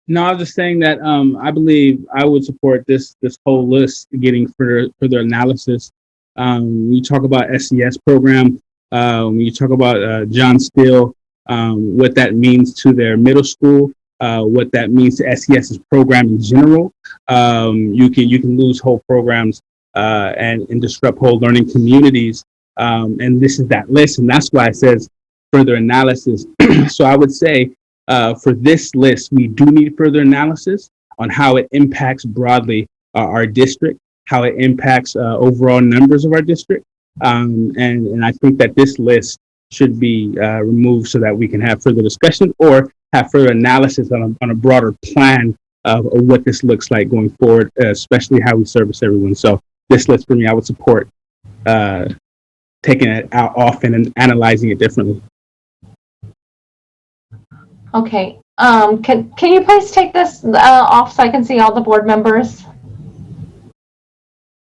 Speaker 12: No, I was just saying that I believe I would support this whole list getting further analysis. We talk about SES program. You talk about John Steele, what that means to their middle school, what that means to SES's program in general. You can lose whole programs and disrupt whole learning communities. And this is that list, and that's why it says further analysis. So I would say for this list, we do need further analysis on how it impacts broadly our district, how it impacts overall numbers of our district. And I think that this list should be removed so that we can have further discussion or have further analysis on a broader plan of what this looks like going forward, especially how we service everyone. So this list for me, I would support taking it out off and analyzing it differently.
Speaker 1: Okay. Can you please take this off so I can see all the board members?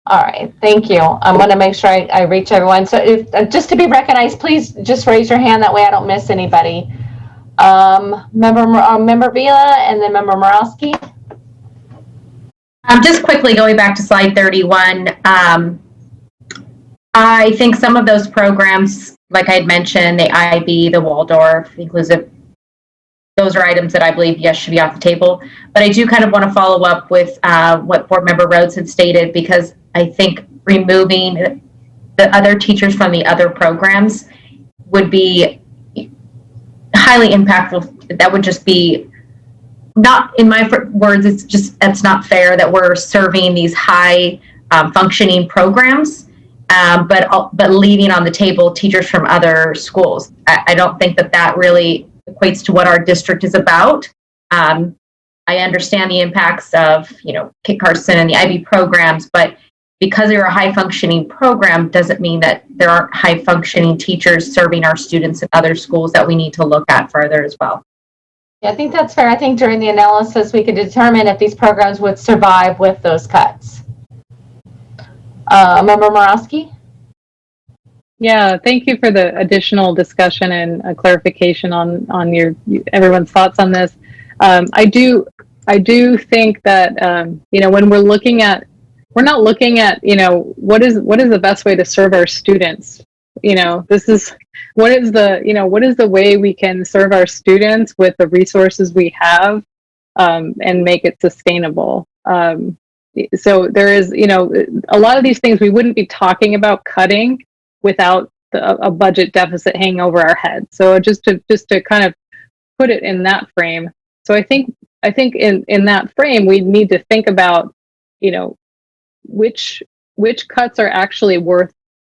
Speaker 1: All right, thank you. I'm going to make sure I reach everyone. So if just to be recognized, please just raise your hand. That way I don't miss anybody. Member Vila and then Member Morowski.
Speaker 10: Just quickly going back to slide 31, I think some of those programs, like I had mentioned, the IB, the Waldorf, the inclusive, those are items that I believe, yes, should be off the table. But I do kind of want to follow up with what Board Member Rhodes had stated, because I think removing the other teachers from the other programs would be highly impactful. That would just be, not in my words, it's not fair that we're serving these high functioning programs, but leaving on the table teachers from other schools. I don't think that really equates to what our district is about. I understand the impacts of, Kit Carson and the IB programs, but because they're a high functioning program doesn't mean that there aren't high functioning teachers serving our students in other schools that we need to look at further as well.
Speaker 1: Yeah, I think that's fair. I think during the analysis, we could determine if these programs would survive with those cuts. Member Morowski?
Speaker 7: Yeah, thank you for the additional discussion and clarification on everyone's thoughts on this. I do think that when we're not looking at what is the best way to serve our students. This is what is the way we can serve our students with the resources we have and make it sustainable. So there is a lot of these things we wouldn't be talking about cutting without a budget deficit hanging over our head. So just to kind of put it in that frame. So I think in that frame, we need to think about, you know, which cuts are actually worth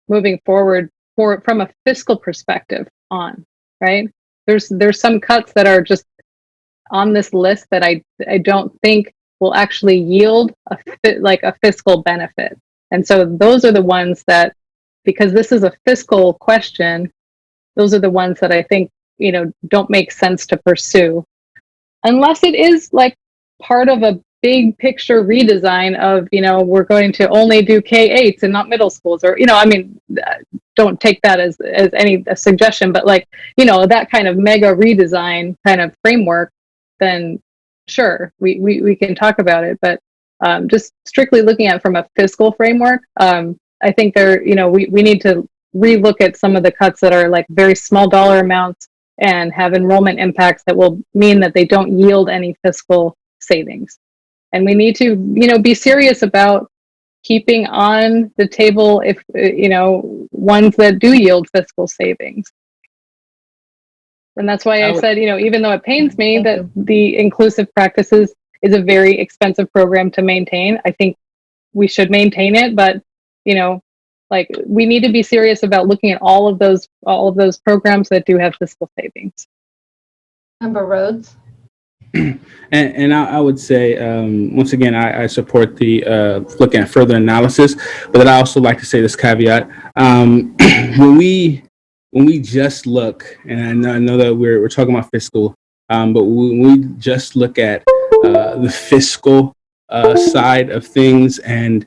Speaker 7: moving forward from a fiscal perspective on, right? There's some cuts that are just on this list that I don't think will actually yield a fiscal benefit. And so those are the ones that, because this is a fiscal question, those are the ones that I think, you know, don't make sense to pursue. Unless it is like part of a big picture redesign of, you know, we're going to only do K-8s and not middle schools, or, you know, I mean, don't take that as any suggestion, but like, you know, that kind of mega redesign kind of framework, then sure, we can talk about it. But just strictly looking at it from a fiscal framework, I think you know, we need to relook at some of the cuts that are like very small dollar amounts and have enrollment impacts that will mean that they don't yield any fiscal savings. And we need to, you know, be serious about keeping on the table, if, you know, ones that do yield fiscal savings. And that's why I said, you know, even though it pains me that the inclusive practices is a very expensive program to maintain, I think we should maintain it. But, you know, like, we need to be serious about looking at all of those programs that do have fiscal savings.
Speaker 1: Member Rhodes.
Speaker 12: And I would say, once again, I support the looking at further analysis, but I also like to say this caveat. When we just look, and I know that we're talking about fiscal, but when we just look at the fiscal side of things and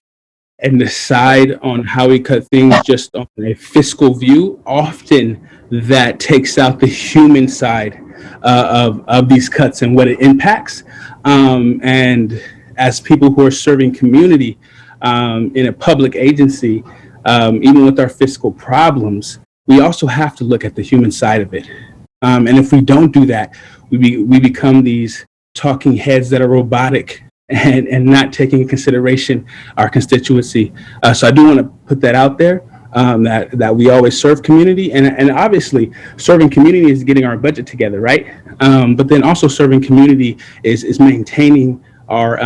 Speaker 12: decide on how we cut things just on a fiscal view, often that takes out the human side of these cuts and what it impacts. And as people who are serving community in a public agency, even with our fiscal problems, we also have to look at the human side of it. And if we don't do that, we become these talking heads that are robotic and not taking into consideration our constituency. So I do want to put that out there, that we always serve community, and obviously serving community is getting our budget together, right? But then also serving community is maintaining our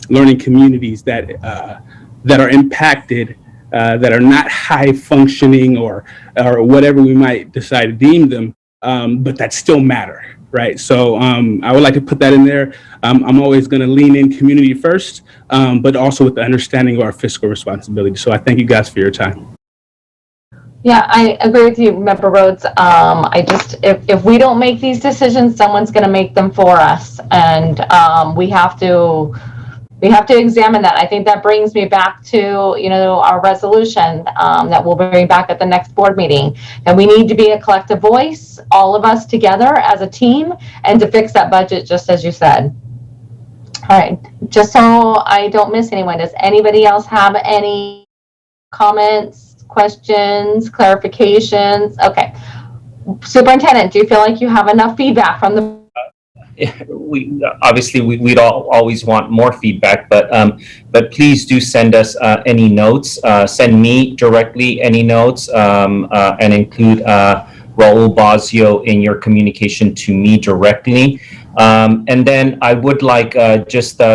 Speaker 12: learning communities that are impacted, that are not high functioning or whatever we might decide to deem them, but that still matter. Right. So I would like to put that in there. I'm always going to lean in community first, but also with the understanding of our fiscal responsibility. So I thank you guys for your time.
Speaker 1: Yeah, I agree with you, Member Rhodes. If we don't make these decisions, someone's going to make them for us. And we have to examine that. I think that brings me back to, you know, our resolution that we'll bring back at the next board meeting. And we need to be a collective voice, all of us together as a team, and to fix that budget, just as you said. All right, just so I don't miss anyone, does anybody else have any comments, questions, clarifications? Okay. Superintendent, do you feel like you have enough feedback from the
Speaker 13: we obviously we'd always want more feedback, but please do send us any notes. Send me directly any notes, and include Raul Bazio in your communication to me directly. And then I would like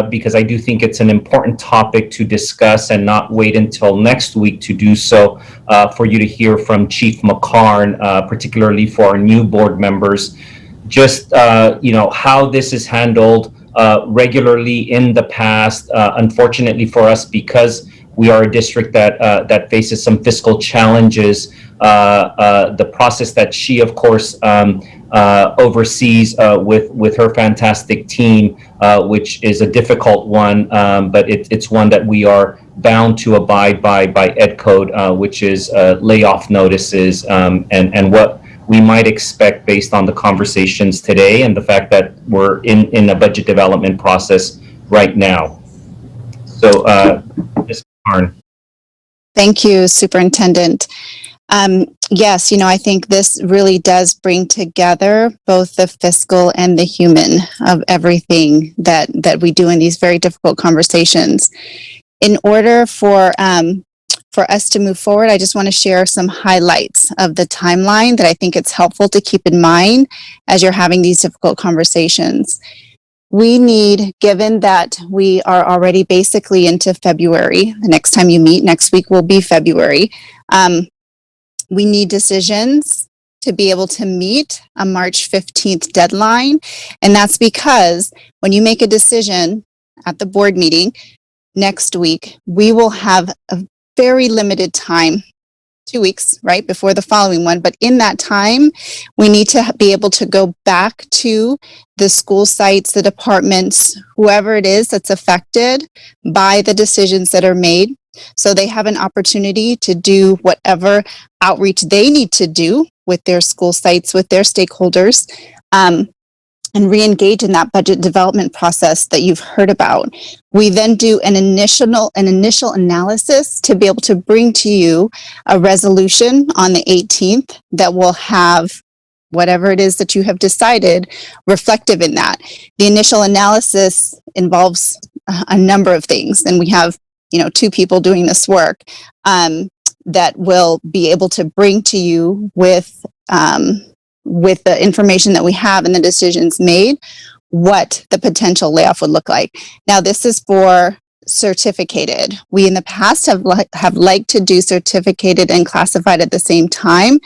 Speaker 13: because I do think it's an important topic to discuss and not wait until next week to do so, for you to hear from Chief McCarn, particularly for our new board members. Just, you know, how this is handled regularly in the past. Unfortunately for us, because we are a district that faces some fiscal challenges, the process that she, of course, oversees with her fantastic team, which is a difficult one, but it's one that we are bound to abide by Ed Code, which is layoff notices, and what we might expect based on the conversations today and the fact that we're in a budget development process right now. So, Ms. McCarn.
Speaker 17: Thank you, Superintendent. Yes, you know, I think this really does bring together both the fiscal and the human of everything that we do in these very difficult conversations. In order for for us to move forward, I just want to share some highlights of the timeline that I think it's helpful to keep in mind as you're having these difficult conversations. We need, given that we are already basically into February, the next time you meet next week will be February, we need decisions to be able to meet a March 15th deadline. And that's because when you make a decision at the board meeting next week, we will have a very limited time, 2 weeks, right, before the following one. But in that time, we need to be able to go back to the school sites, the departments, whoever it is that's affected by the decisions that are made. So they have an opportunity to do whatever outreach they need to do with their school sites, with their stakeholders, and re-engage in that budget development process that you've heard about. We then do an initial analysis to be able to bring to you a resolution on the 18th that will have whatever it is that you have decided reflective in that. The initial analysis involves a number of things, and we have, 2 people doing this work that will be able to bring to you with the information that we have and the decisions made, what the potential layoff would look like. Now, this is for certificated. We in the past have liked to do certificated and classified at the same time,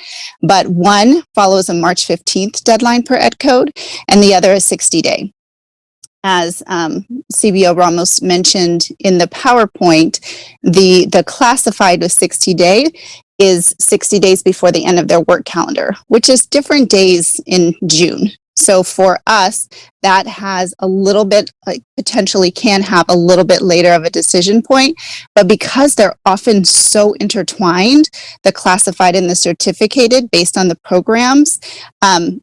Speaker 17: but one follows a March 15th deadline per Ed Code, and the other is 60-day. As CBO Ramos mentioned in the PowerPoint, the classified with 60-day is 60 days before the end of their work calendar, which is different days in June. So for us, that has a little bit, potentially can have a little bit later of a decision point, but because they're often so intertwined, the classified and the certificated based on the programs,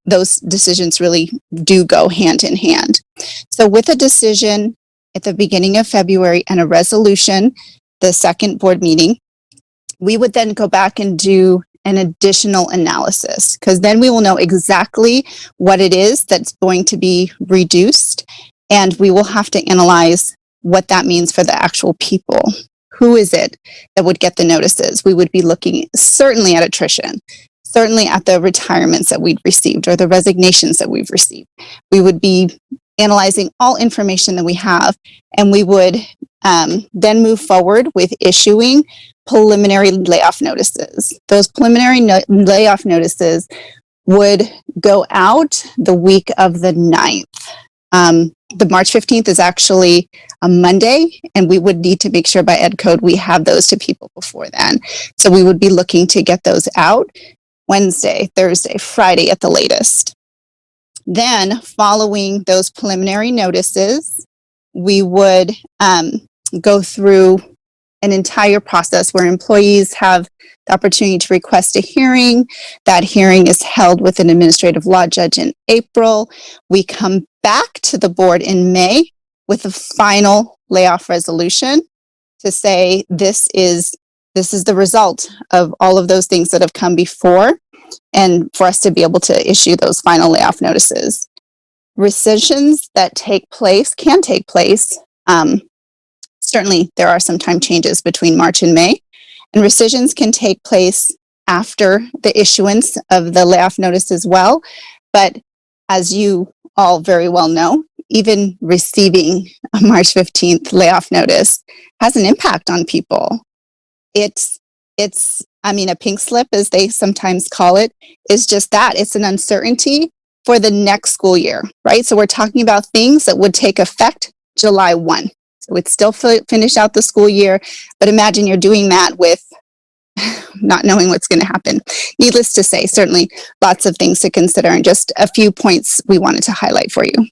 Speaker 17: those decisions really do go hand in hand. So with a decision at the beginning of February and a resolution, the second board meeting, we would then go back and do an additional analysis, because then we will know exactly what it is that's going to be reduced, and we will have to analyze what that means for the actual people. Who is it that would get the notices? We would be looking certainly at attrition, certainly at the retirements that we'd received or the resignations that we've received. We would be analyzing all information that we have, and we would then move forward with issuing preliminary layoff notices. Those preliminary layoff notices would go out the week of the 9th. The March 15th is actually a Monday, and we would need to make sure by Ed Code we have those to people before then. So we would be looking to get those out Wednesday, Thursday, Friday at the latest. Then, following those preliminary notices, we would go through an entire process where employees have the opportunity to request a hearing. That hearing is held with an administrative law judge in April. We come back to the board in May with a final layoff resolution to say this is the result of all of those things that have come before, and for us to be able to issue those final layoff notices. Rescissions that can take place. Certainly, there are some time changes between March and May, and rescissions can take place after the issuance of the layoff notice as well. But as you all very well know, even receiving a March 15th layoff notice has an impact on people. It's a pink slip, as they sometimes call it, is just that. It's an uncertainty for the next school year, right? So we're talking about things that would take effect July 1. So it's still finish out the school year, but imagine you're doing that with not knowing what's going to happen. Needless to say, certainly lots of things to consider, and just a few points we wanted to highlight for you.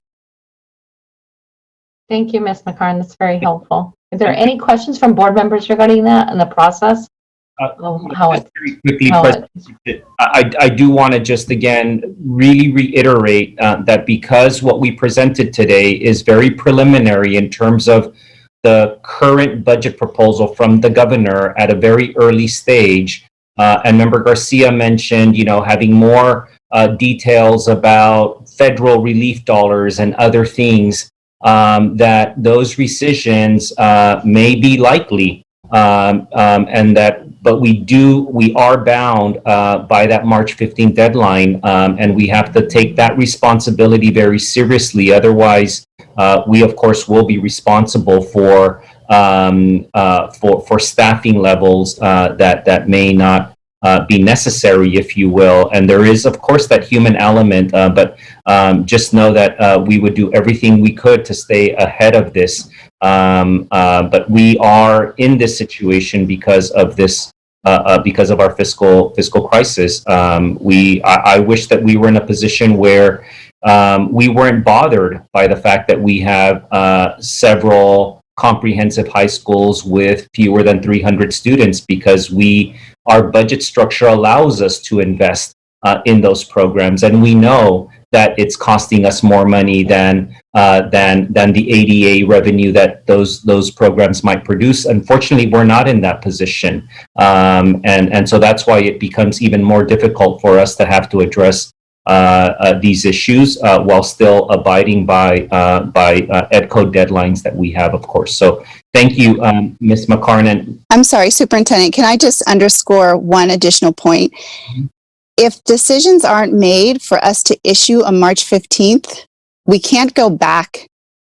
Speaker 1: Thank you, Ms. McCarn. That's very helpful. Is there any questions from board members regarding that and the process?
Speaker 13: Very quickly, President, I do want to just again really reiterate that because what we presented today is very preliminary in terms of the current budget proposal from the governor at a very early stage, and Member Garcia mentioned, having more details about federal relief dollars and other things, that those rescissions may be likely. And that but we are bound by that March 15th deadline, and we have to take that responsibility very seriously. Otherwise, we of course will be responsible for staffing levels that may not be necessary, if you will. And there is, of course, that human element, but just know that we would do everything we could to stay ahead of this. But we are in this situation because of this, because of our fiscal crisis. I wish that we were in a position where we weren't bothered by the fact that we have several comprehensive high schools with fewer than 300 students, because our budget structure allows us to invest in those programs, and we know that it's costing us more money than the ADA revenue that those programs might produce. Unfortunately, we're not in that position, and so that's why it becomes even more difficult for us to have to address these issues while still abiding by ed code deadlines that we have, of course. So thank you, Ms. McCarnan.
Speaker 17: I'm sorry, Superintendent, can I just underscore one additional point? If decisions aren't made for us to issue a March 15th, we can't go back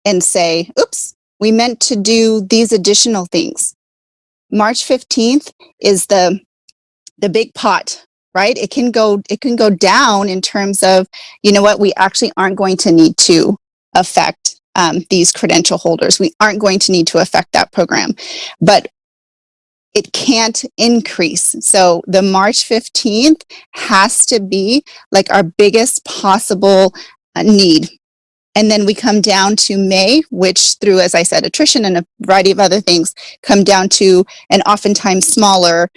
Speaker 17: and say, oops, we meant to do these additional things. March 15th is the big pot, right? It can go down in terms of, you know what, we actually aren't going to need to affect these credential holders. We aren't going to need to affect that program, but it can't increase. So the March 15th has to be like our biggest possible need. And then we come down to May, which through, as I said, attrition and a variety of other things, come down to an oftentimes smaller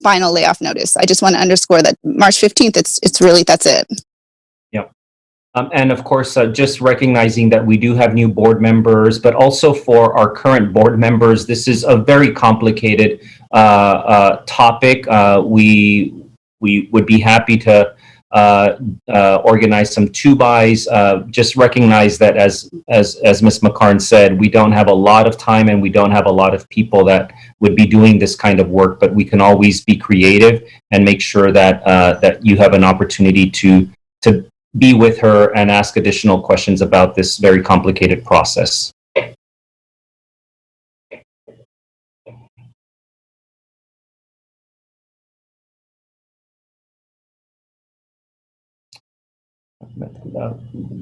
Speaker 17: final layoff notice. I just want to underscore that March 15th, it's really, that's it.
Speaker 13: Yep. And of course, just recognizing that we do have new board members, but also for our current board members, this is a very complicated topic. We would be happy to organize some two-buys. Just recognize that as Ms. McCarn said, we don't have a lot of time and we don't have a lot of people that would be doing this kind of work, but we can always be creative and make sure that that you have an opportunity to be with her and ask additional questions about this very complicated process.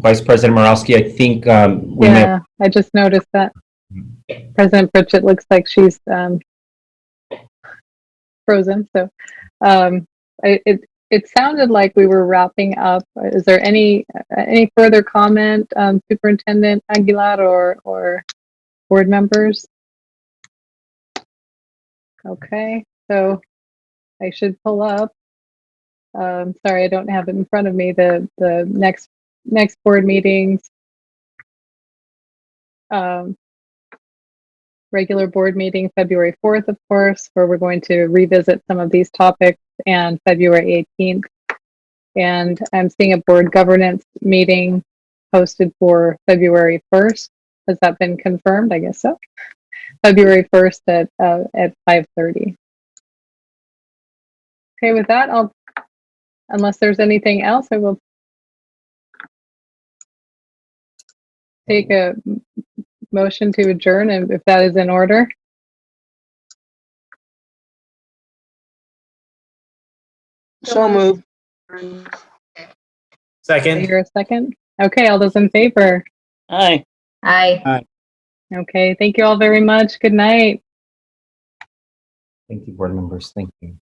Speaker 13: Vice President Morowski, I think
Speaker 7: I just noticed that President Pritchett looks like she's frozen. So it sounded like we were wrapping up. Is there any further comment, Superintendent Aguilar or board members? Okay, so I should pull up. Sorry, I don't have it in front of me. The next board meetings. Regular board meeting, February 4th, of course, where we're going to revisit some of these topics, and February 18th. And I'm seeing a board governance meeting posted for February 1st. Has that been confirmed? I guess so. February 1st at 5:30. Okay, with that, unless there's anything else, I will take a motion to adjourn, and if that is in order.
Speaker 2: So moved.
Speaker 11: Second.
Speaker 7: Here a second. Okay, all those in favor?
Speaker 3: Aye.
Speaker 10: Aye.
Speaker 7: Okay, thank you all very much. Good night.
Speaker 13: Thank you, board members. Thank you.